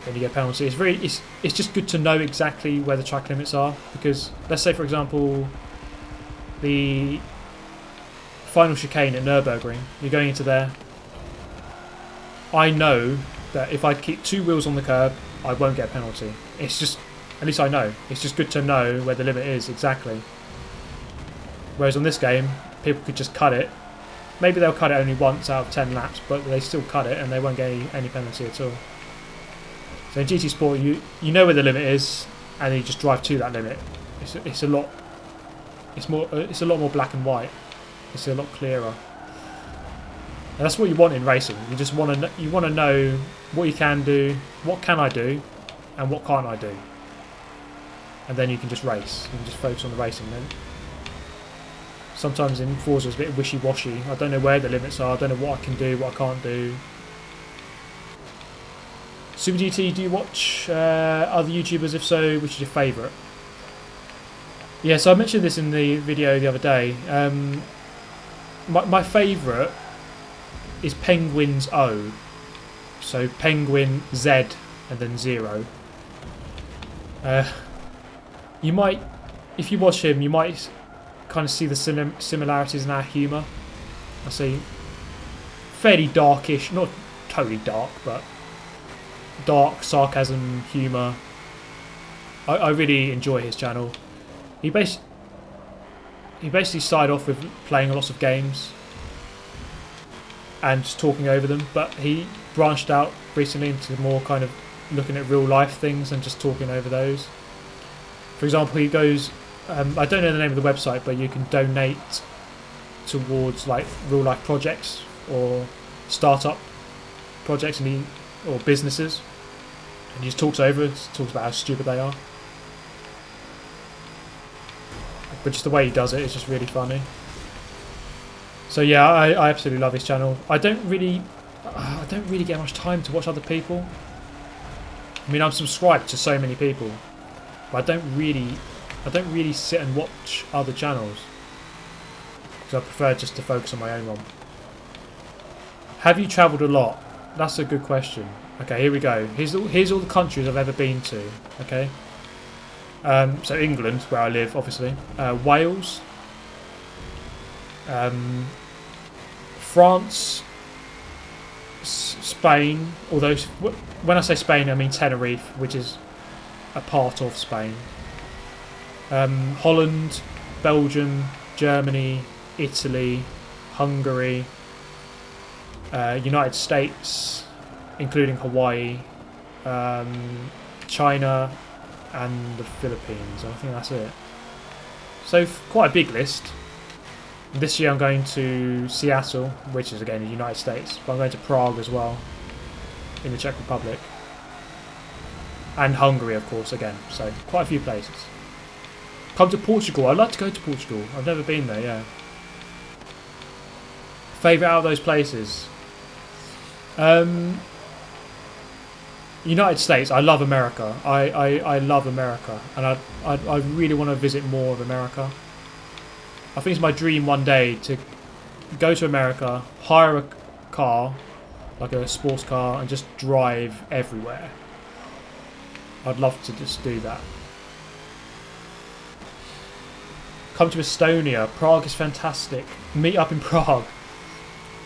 then you get a penalty. It's just good to know exactly where the track limits are, because let's say, for example, the final chicane at Nürburgring, you're going into there. I know that if I keep two wheels on the curb, I won't get a penalty. It's just, at least I know. It's just good to know where the limit is exactly. Whereas on this game, people could just cut it. Maybe they'll cut it only once out of 10 laps, but they still cut it and they won't get any penalty at all. So in GT Sport, you know where the limit is, and you just drive to that limit. It's a lot more black and white. It's a lot clearer. And that's what you want in racing. You just want to know what you can do, what can I do, and what can't I do. And then you can just race. You can just focus on the racing then. Sometimes in Forza it's a bit wishy-washy. I don't know where the limits are. I don't know what I can do, what I can't do. Super GT, do you watch other YouTubers? If so, which is your favourite? Yeah, so I mentioned this in the video the other day. My favourite is Penguin's O. So Penguin Z and then 0. You might, if you watch him, you might kind of see the similarities in our humour. I see fairly darkish, not totally dark, but dark sarcasm, humour. I really enjoy his channel. He basically started off with playing lots of games and just talking over them, but he branched out recently into more kind of looking at real life things and just talking over those. For example, he goes, I don't know the name of the website, but you can donate towards like real life projects or startup projects or businesses, and he just talks over it, talks about how stupid they are. But just the way he does it is just really funny. So yeah, I absolutely love his channel. I don't really get much time to watch other people. I mean, I'm subscribed to so many people, but I don't really sit and watch other channels, because I prefer just to focus on my own one. Have you travelled a lot? That's a good question. Okay, here we go. Here's all the countries I've ever been to. Okay. So England, where I live, obviously. Wales. France. Spain. Although when I say Spain, I mean Tenerife, which is a part of Spain. Holland, Belgium, Germany, Italy, Hungary, United States, including Hawaii, China, and the Philippines. I think that's it. So quite a big list. This year I'm going to Seattle, which is again the United States, but I'm going to Prague as well, in the Czech Republic. And Hungary, of course, again. So quite a few places. Come to Portugal. I'd like to go to Portugal. I've never been there, yeah. Favourite out of those places? United States. I love America. I love America. And I really want to visit more of America. I think it's my dream one day to go to America, hire a car, like a sports car, and just drive everywhere. I'd love to just do that. Come to Estonia. Prague is fantastic. Meet up in Prague.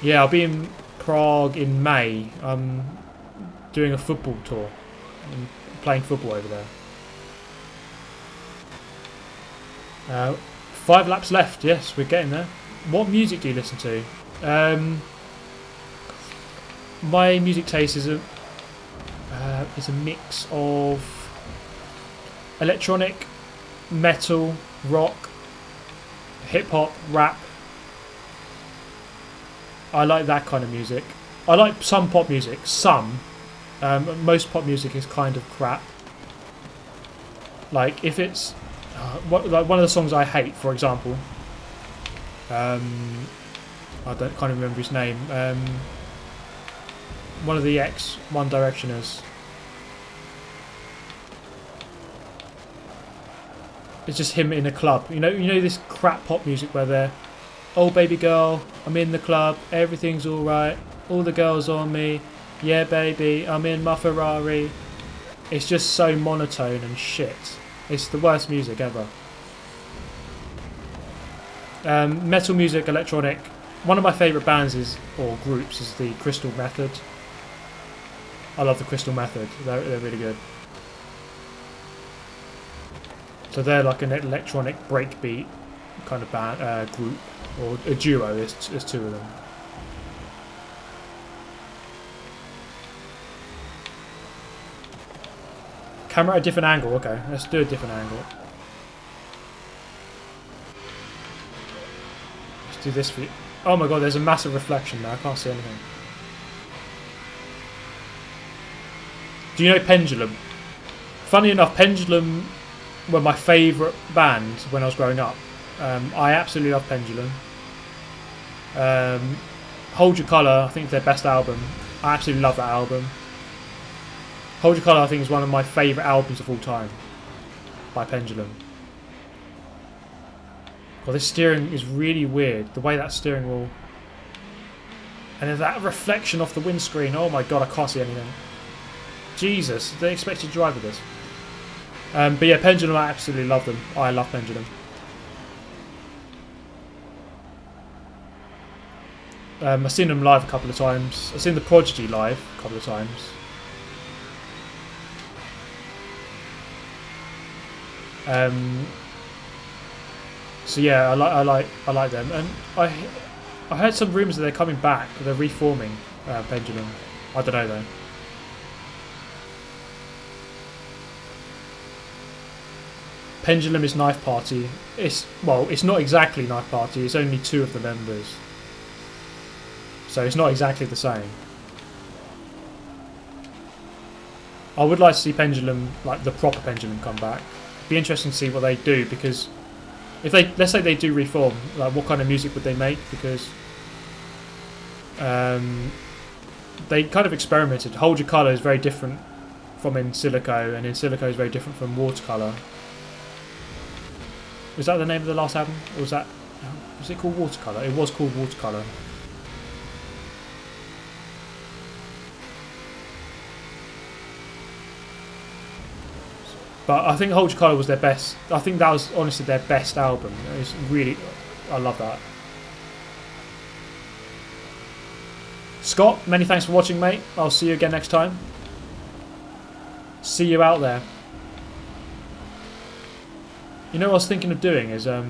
Yeah, I'll be in Prague in May. I'm doing a football tour. I'm playing football over there. 5 laps left. Yes, we're getting there. What music do you listen to? My music taste is a mix of electronic, metal, rock, hip-hop, rap. I like that kind of music. I like some pop music. Some. Most pop music is kind of crap. Like, if it's... like one of the songs I hate, for example... can't remember his name. One of the One Directioners. It's just him in a club. You know this crap pop music where they're, oh baby girl, I'm in the club, everything's alright, all the girls on me, yeah baby, I'm in my Ferrari. It's just so monotone and shit. It's the worst music ever. Metal music, electronic. One of my favourite bands or groups is the Crystal Method. I love the Crystal Method. They're really good. So they're like an electronic breakbeat kind of band group, or a duo. There's 2 of them. Camera at a different angle. Okay, let's do a different angle. Let's do this for you. Oh my god, there's a massive reflection now. I can't see anything. Do you know Pendulum? Funny enough, Pendulum were my favourite band when I was growing up. I absolutely love Pendulum. Hold Your Colour, I think is their best album. I absolutely love that album. Hold Your Colour, I think, is one of my favourite albums of all time by Pendulum. Well, this steering is really weird. The way that steering wheel... And then that reflection off the windscreen. Oh my god, I can't see anything. Jesus, they expect you to drive with this. But yeah, Pendulum, I absolutely love them. I love Pendulum. I've seen them live a couple of times. I've seen the Prodigy live a couple of times. So yeah, I like them, and I heard some rumours that they're coming back. They're reforming Pendulum. I don't know though. Pendulum is Knife Party. It's not exactly Knife Party. It's only 2 of the members, so it's not exactly the same. I would like to see Pendulum, like the proper Pendulum, come back. Be interesting to see what they do, because if let's say they do reform, like what kind of music would they make? Because they kind of experimented. Hold Your Colour is very different from In Silico, and In Silico is very different from Watercolour. Was that the name of the last album? Or was it called Watercolour? It was called Watercolour. But I think Hold Your Colour was their best. I think that was honestly their best album. It's really, I love that. Scott, many thanks for watching, mate. I'll see you again next time. See you out there. You know what I was thinking of doing is, the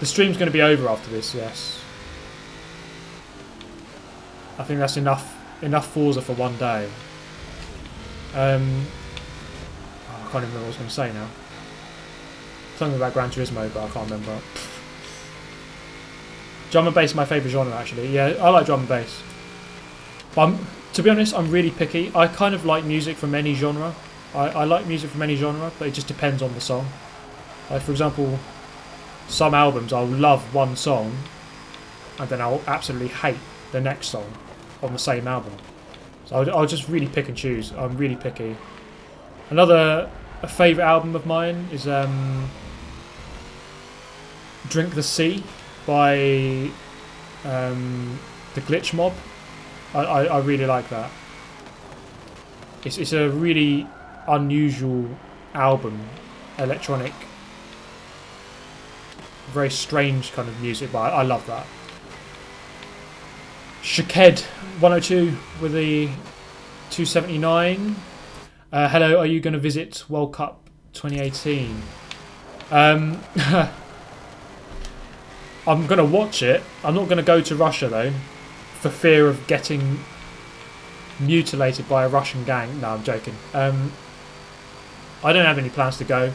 stream's going to be over after this, yes. I think that's enough Forza for one day. I can't even remember what I was going to say now. Something about Gran Turismo, but I can't remember. Drum and bass is my favourite genre, actually. Yeah, I like drum and bass. But to be honest, I'm really picky. I kind of like music from any genre. I like music from any genre, but it just depends on the song. Like for example, some albums I'll love one song, and then I'll absolutely hate the next song on the same album. So I'll just really pick and choose. I'm really picky. A favourite album of mine is Drink the Sea by the Glitch Mob. I really like that. It's a really unusual album, electronic, very strange kind of music, but I love that. Shaked 102 with the 279. Hello, are you going to visit World Cup 2018? I'm going to watch it. I'm not going to go to Russia though, for fear of getting mutilated by a Russian gang. No, I'm joking. I don't have any plans to go.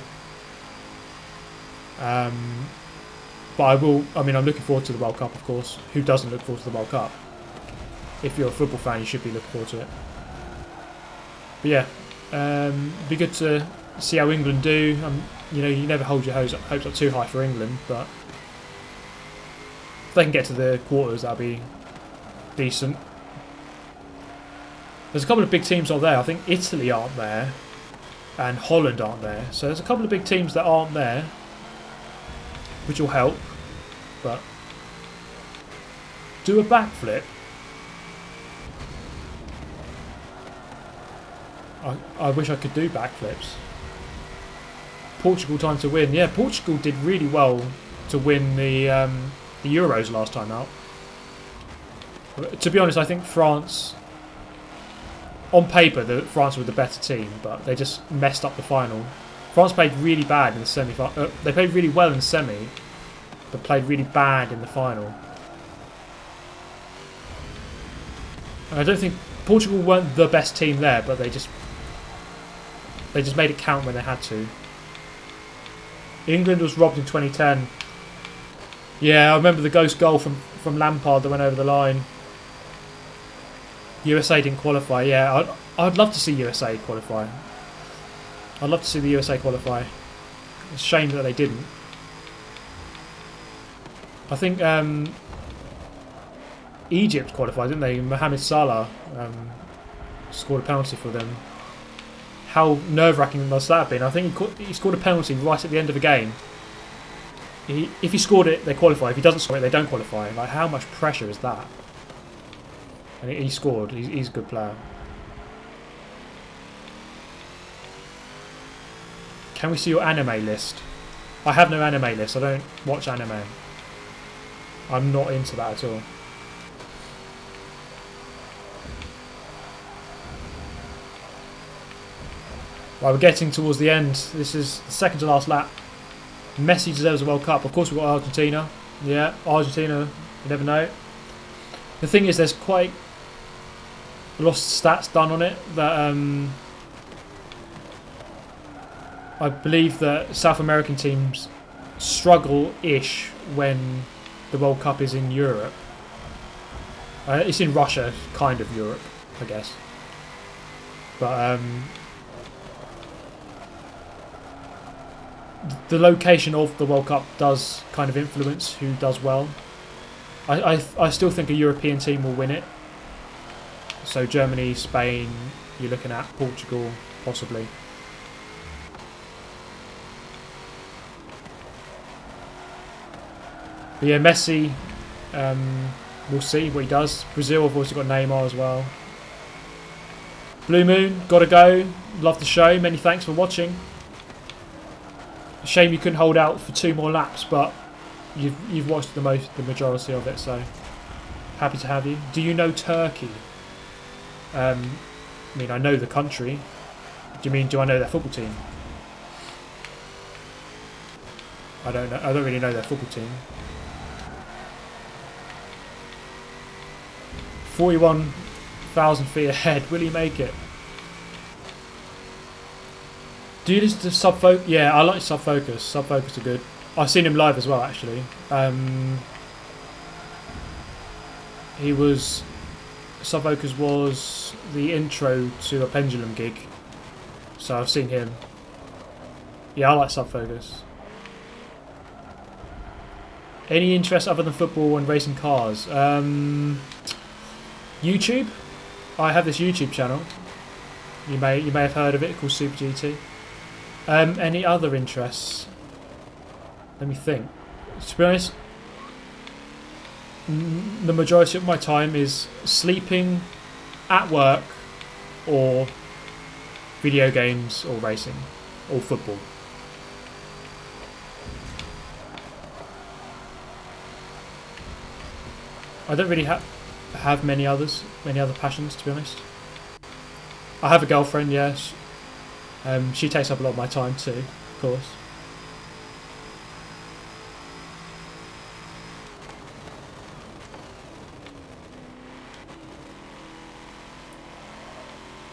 But I will. I mean, I'm looking forward to the World Cup, of course. Who doesn't look forward to the World Cup? If you're a football fan, you should be looking forward to it. But yeah, be good to see how England do. You know, you never hold your hopes up too high for England, but if they can get to the quarters, that'll be decent. There's a couple of big teams out there. I think Italy aren't there, and Holland aren't there. So there's a couple of big teams that aren't there, which will help. But do a backflip. I wish I could do backflips. Portugal time to win. Yeah, Portugal did really well to win the Euros last time out. To be honest, I think France, on paper, France were the better team, but they just messed up the final. France played really bad in the semi-final. They played really well in the semi, but played really bad in the final. And I don't think Portugal weren't the best team there, but they just made it count when they had to. England was robbed in 2010. Yeah, I remember the ghost goal from Lampard that went over the line. USA didn't qualify. Yeah, I'd love to see USA qualify. I'd love to see the USA qualify. It's a shame that they didn't. I think Egypt qualified, didn't they? Mohamed Salah scored a penalty for them. How nerve-wracking must that have been? I think he scored a penalty right at the end of the game. If he scored it, they qualify. If he doesn't score it, they don't qualify. Like, how much pressure is that? And he scored. He's a good player. Can we see your anime list? I have no anime list. I don't watch anime. I'm not into that at all. Right, we're getting towards the end. This is the second to last lap. Messi deserves a World Cup. Of course, we've got Argentina. Yeah, Argentina. You never know. The thing is, there's quite a lot of stats done on it that I believe that South American teams struggle-ish when the World Cup is in Europe. It's in Russia, kind of Europe, I guess. But the location of the World Cup does kind of influence who does well. I still think a European team will win it. So Germany, Spain, you're looking at Portugal, possibly. But yeah, Messi, we'll see what he does. Brazil have also got Neymar as well. Blue Moon, gotta go. Love the show. Many thanks for watching. Shame you couldn't hold out for 2 more laps, but you've watched the majority of it, so happy to have you. Do you know Turkey? I mean, I know the country. Do I know their football team? I don't know. I don't really know their football team. 41,000 feet ahead. Will he make it? Do you listen to Sub-Focus? Yeah, I like Sub-Focus. Sub-Focus are good. I've seen him live as well, actually. Sub-Focus was the intro to a Pendulum gig. so I've seen him. Yeah, I like Subfocus. Any interest other than football and racing cars? YouTube. I have this YouTube channel. You may have heard of it, called Super GT. Any other interests? Let me think. To be honest, the majority of my time is sleeping, at work, or video games, or racing, or football. I don't really have many other passions, to be honest. I have a girlfriend, yes. She takes up a lot of my time too, of course.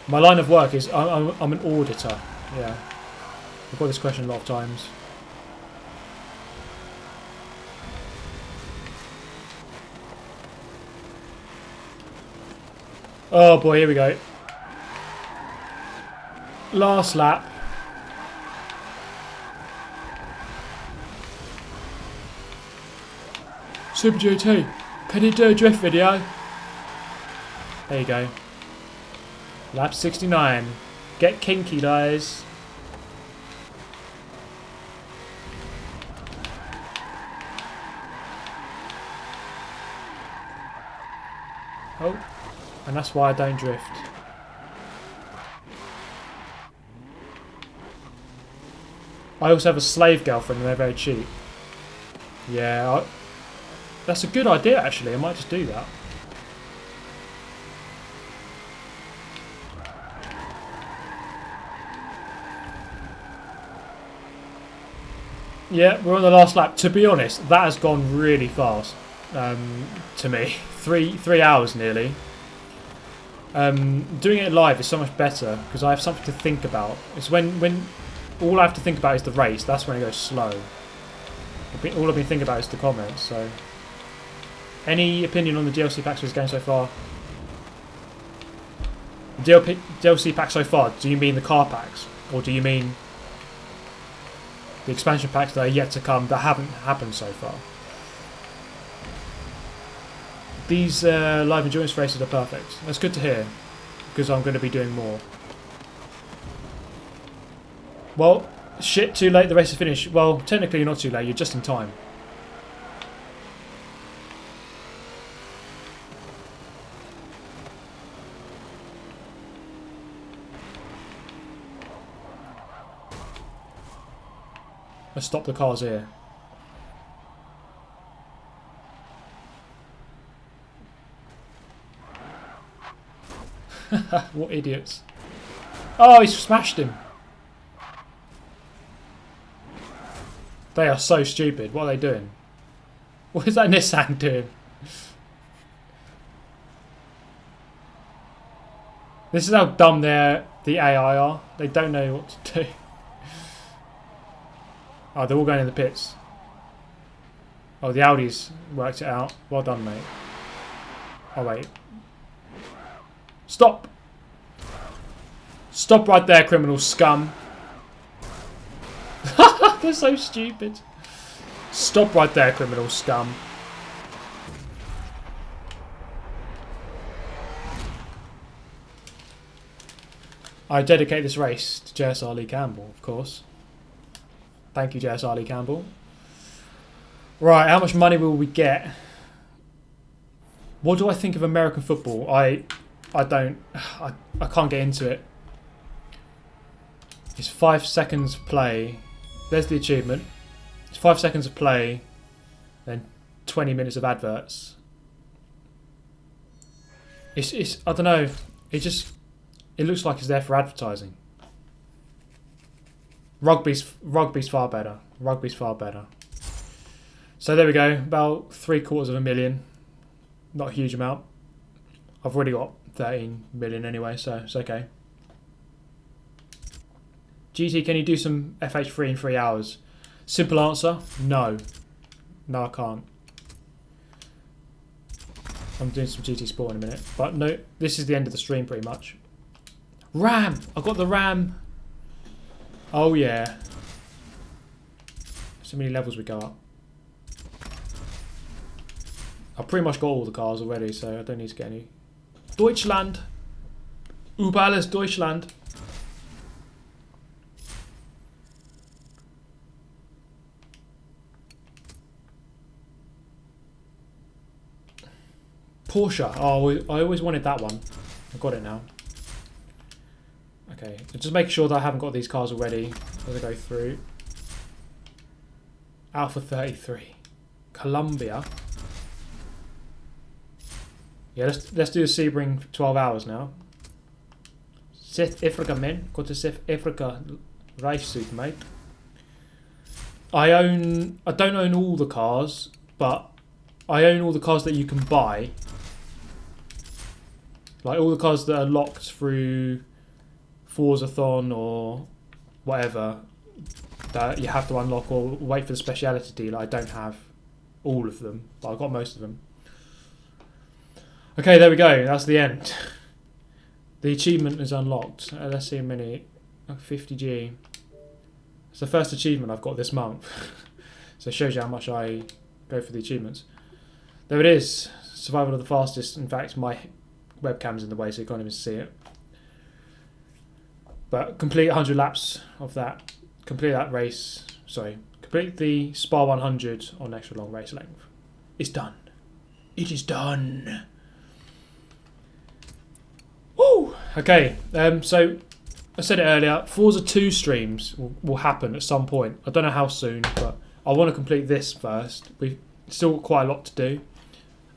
My line of work is I'm an auditor. Yeah, I've got this question a lot of times. Oh boy, here we go. Last lap. Super GT, can you do a drift video? There you go. Lap 69. Get kinky, guys. Oh, and that's why I don't drift. I also have a slave girlfriend and they're very cheap. Yeah, that's a good idea actually. I might just do that. Yeah, we're on the last lap. To be honest, that has gone really fast to me. Three hours nearly. Doing it live is so much better because I have something to think about. It's when all I have to think about is the race. That's when it goes slow. All I've been thinking about is the comments. So, any opinion on the DLC packs for this game so far? DLC pack so far? Do you mean the car packs, or do you mean the expansion packs that are yet to come that haven't happened so far? These live endurance races are perfect. That's good to hear, because I'm going to be doing more. Well, shit, too late, the race is finished. Well, technically you're not too late, you're just in time. Let's stop the cars here. What idiots. Oh, he's smashed him. They are so stupid. What are they doing? What is that Nissan doing? This is how dumb the AI are. They don't know what to do. Oh, they're all going in the pits. Oh, the Audis worked it out. Well done, mate. Oh, wait. Stop! Stop right there, criminal scum. They're so stupid. Stop right there, criminal scum. I dedicate this race to JSR Lee Campbell, of course. Thank you, JSR Lee Campbell. Right, how much money will we get? What do I think of American football? I can't get into it. It's 5 seconds play. There's the achievement. It's 5 seconds of play, then 20 minutes of adverts. It's I don't know. It looks like it's there for advertising. Rugby's far better. Rugby's far better. So there we go. About 750,000. Not a huge amount. I've already got 13 million anyway, so it's okay. GT, can you do some FH3 in 3 hours? Simple answer, no. No, I can't. I'm doing some GT Sport in a minute. But no, this is the end of the stream pretty much. RAM! I've got the RAM. Oh yeah. So many levels we go up. I've pretty much got all the cars already, so I don't need to get any. Deutschland! Über alles Deutschland! Porsche. Oh, I always wanted that one. I've got it now. Okay, just make sure that I haven't got these cars already as I go through. Alpha 33. Colombia. Yeah, let's do the Sebring for 12 hours now. South Africa, man. Got to South Africa race suit, mate. I don't own all the cars, but I own all the cars that you can buy. Like all the cars that are locked through Forzathon or whatever that you have to unlock or wait for the speciality deal. I don't have all of them, but I've got most of them. Okay, there we go. That's the end. The achievement is unlocked. Let's see a minute. 50G. It's the first achievement I've got this month. So it shows you how much I go for the achievements. There it is. Survival of the fastest. In fact, my webcam's in the way, so you can't even see it. But complete 100 laps of that. Complete that race. Sorry. Complete the Spa 100 on extra long race length. It's done. It is done. Woo! Okay. So I said it earlier. Forza 2 streams will happen at some point. I don't know how soon, but I want to complete this first. We've still got quite a lot to do,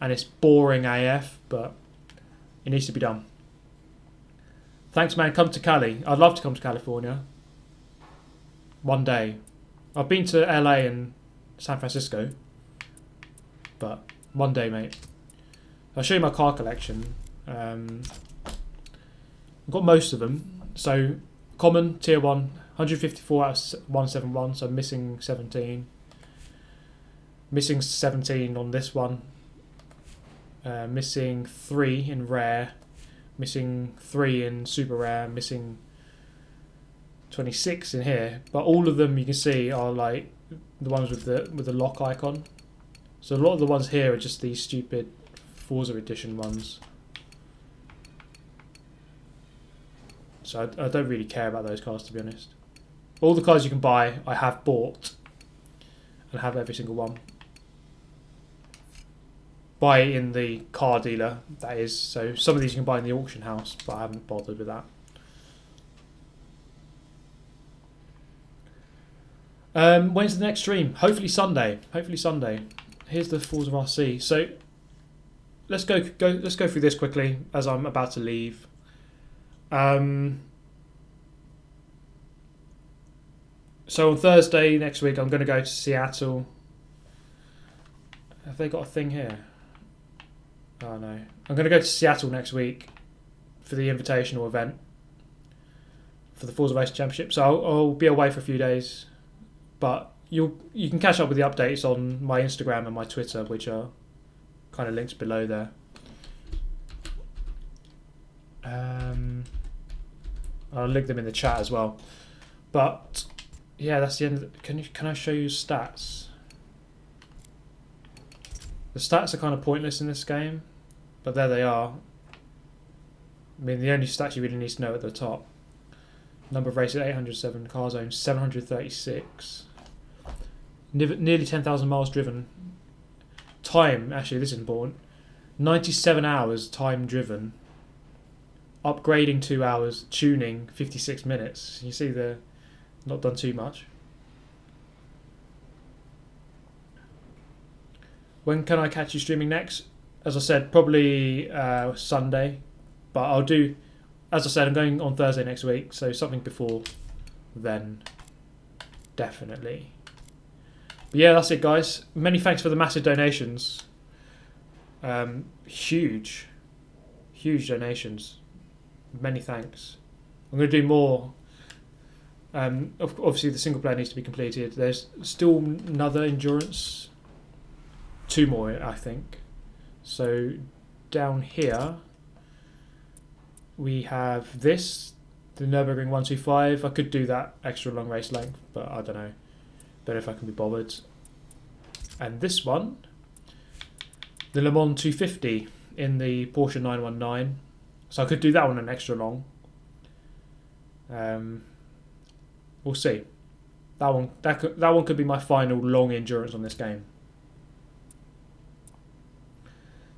and it's boring AF, but it needs to be done. Thanks, man. Come to Cali. I'd love to come to California. One day. I've been to LA and San Francisco, but one day, mate. I'll show you my car collection. I've got most of them. So, common, tier 1, 154 out of 171, so missing 17. Missing 17 on this one. Missing 3 in rare. Missing 3 in super rare. Missing 26 in here. But all of them you can see are like the ones with the lock icon. So a lot of the ones here are just these stupid Forza edition ones. So I don't really care about those cars, to be honest. All the cars you can buy, I have bought. And have every single one. Buy it in the car dealer, that is. So some of these you can buy in the auction house, but I haven't bothered with that. When's the next stream? Hopefully Sunday. Hopefully Sunday. Here's the Forza RC. So let's go through this quickly as I'm about to leave. So on Thursday next week, I'm going to go to Seattle. Have they got a thing here? Oh no. I'm going to go to Seattle next week for the invitational event for the Forza Racing Championship. So I'll be away for a few days, but you can catch up with the updates on my Instagram and my Twitter, which are kind of linked below there. I'll link them in the chat as well. But yeah, that's the end of the, can I show you stats? The stats are kind of pointless in this game, but there they are. I mean, the only stats you really need to know at the top. Number of races 807, cars owned 736. Nearly 10,000 miles driven. Time, actually this is important. 97 hours time driven. Upgrading 2 hours, tuning 56 minutes. You see they're not done too much. When can I catch you streaming next? As I said, probably Sunday. But I'll do, as I said, I'm going on Thursday next week. So something before then, definitely. But yeah, that's it, guys. Many thanks for the massive donations. Huge donations. Many thanks. I'm going to do more. Obviously, the single player needs to be completed. There's still another endurance. 2 more, I think. So down here we have this The Nürburgring 125, I could do that extra long race length, but I don't know. Don't know if I can be bothered. And this one, the Le Mans 250 in the Porsche 919. So I could do that one an extra long. We'll see. That one could be my final long endurance on this game.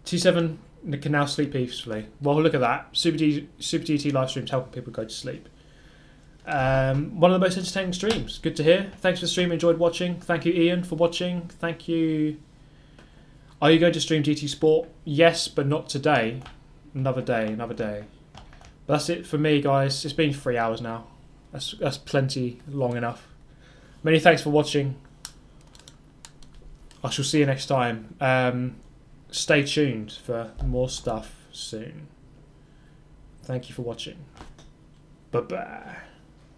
T7 can now sleep peacefully. Well, look at that. Super GT live streams helping people go to sleep. One of the most entertaining streams. Good to hear. Thanks for the stream. Enjoyed watching. Thank you, Ian, for watching. Thank you. Are you going to stream GT Sport? Yes, but not today. Another day. But that's it for me, guys. It's been 3 hours now. That's plenty long enough. Many thanks for watching. I shall see you next time. Stay tuned for more stuff soon. Thank you for watching. Bye-bye.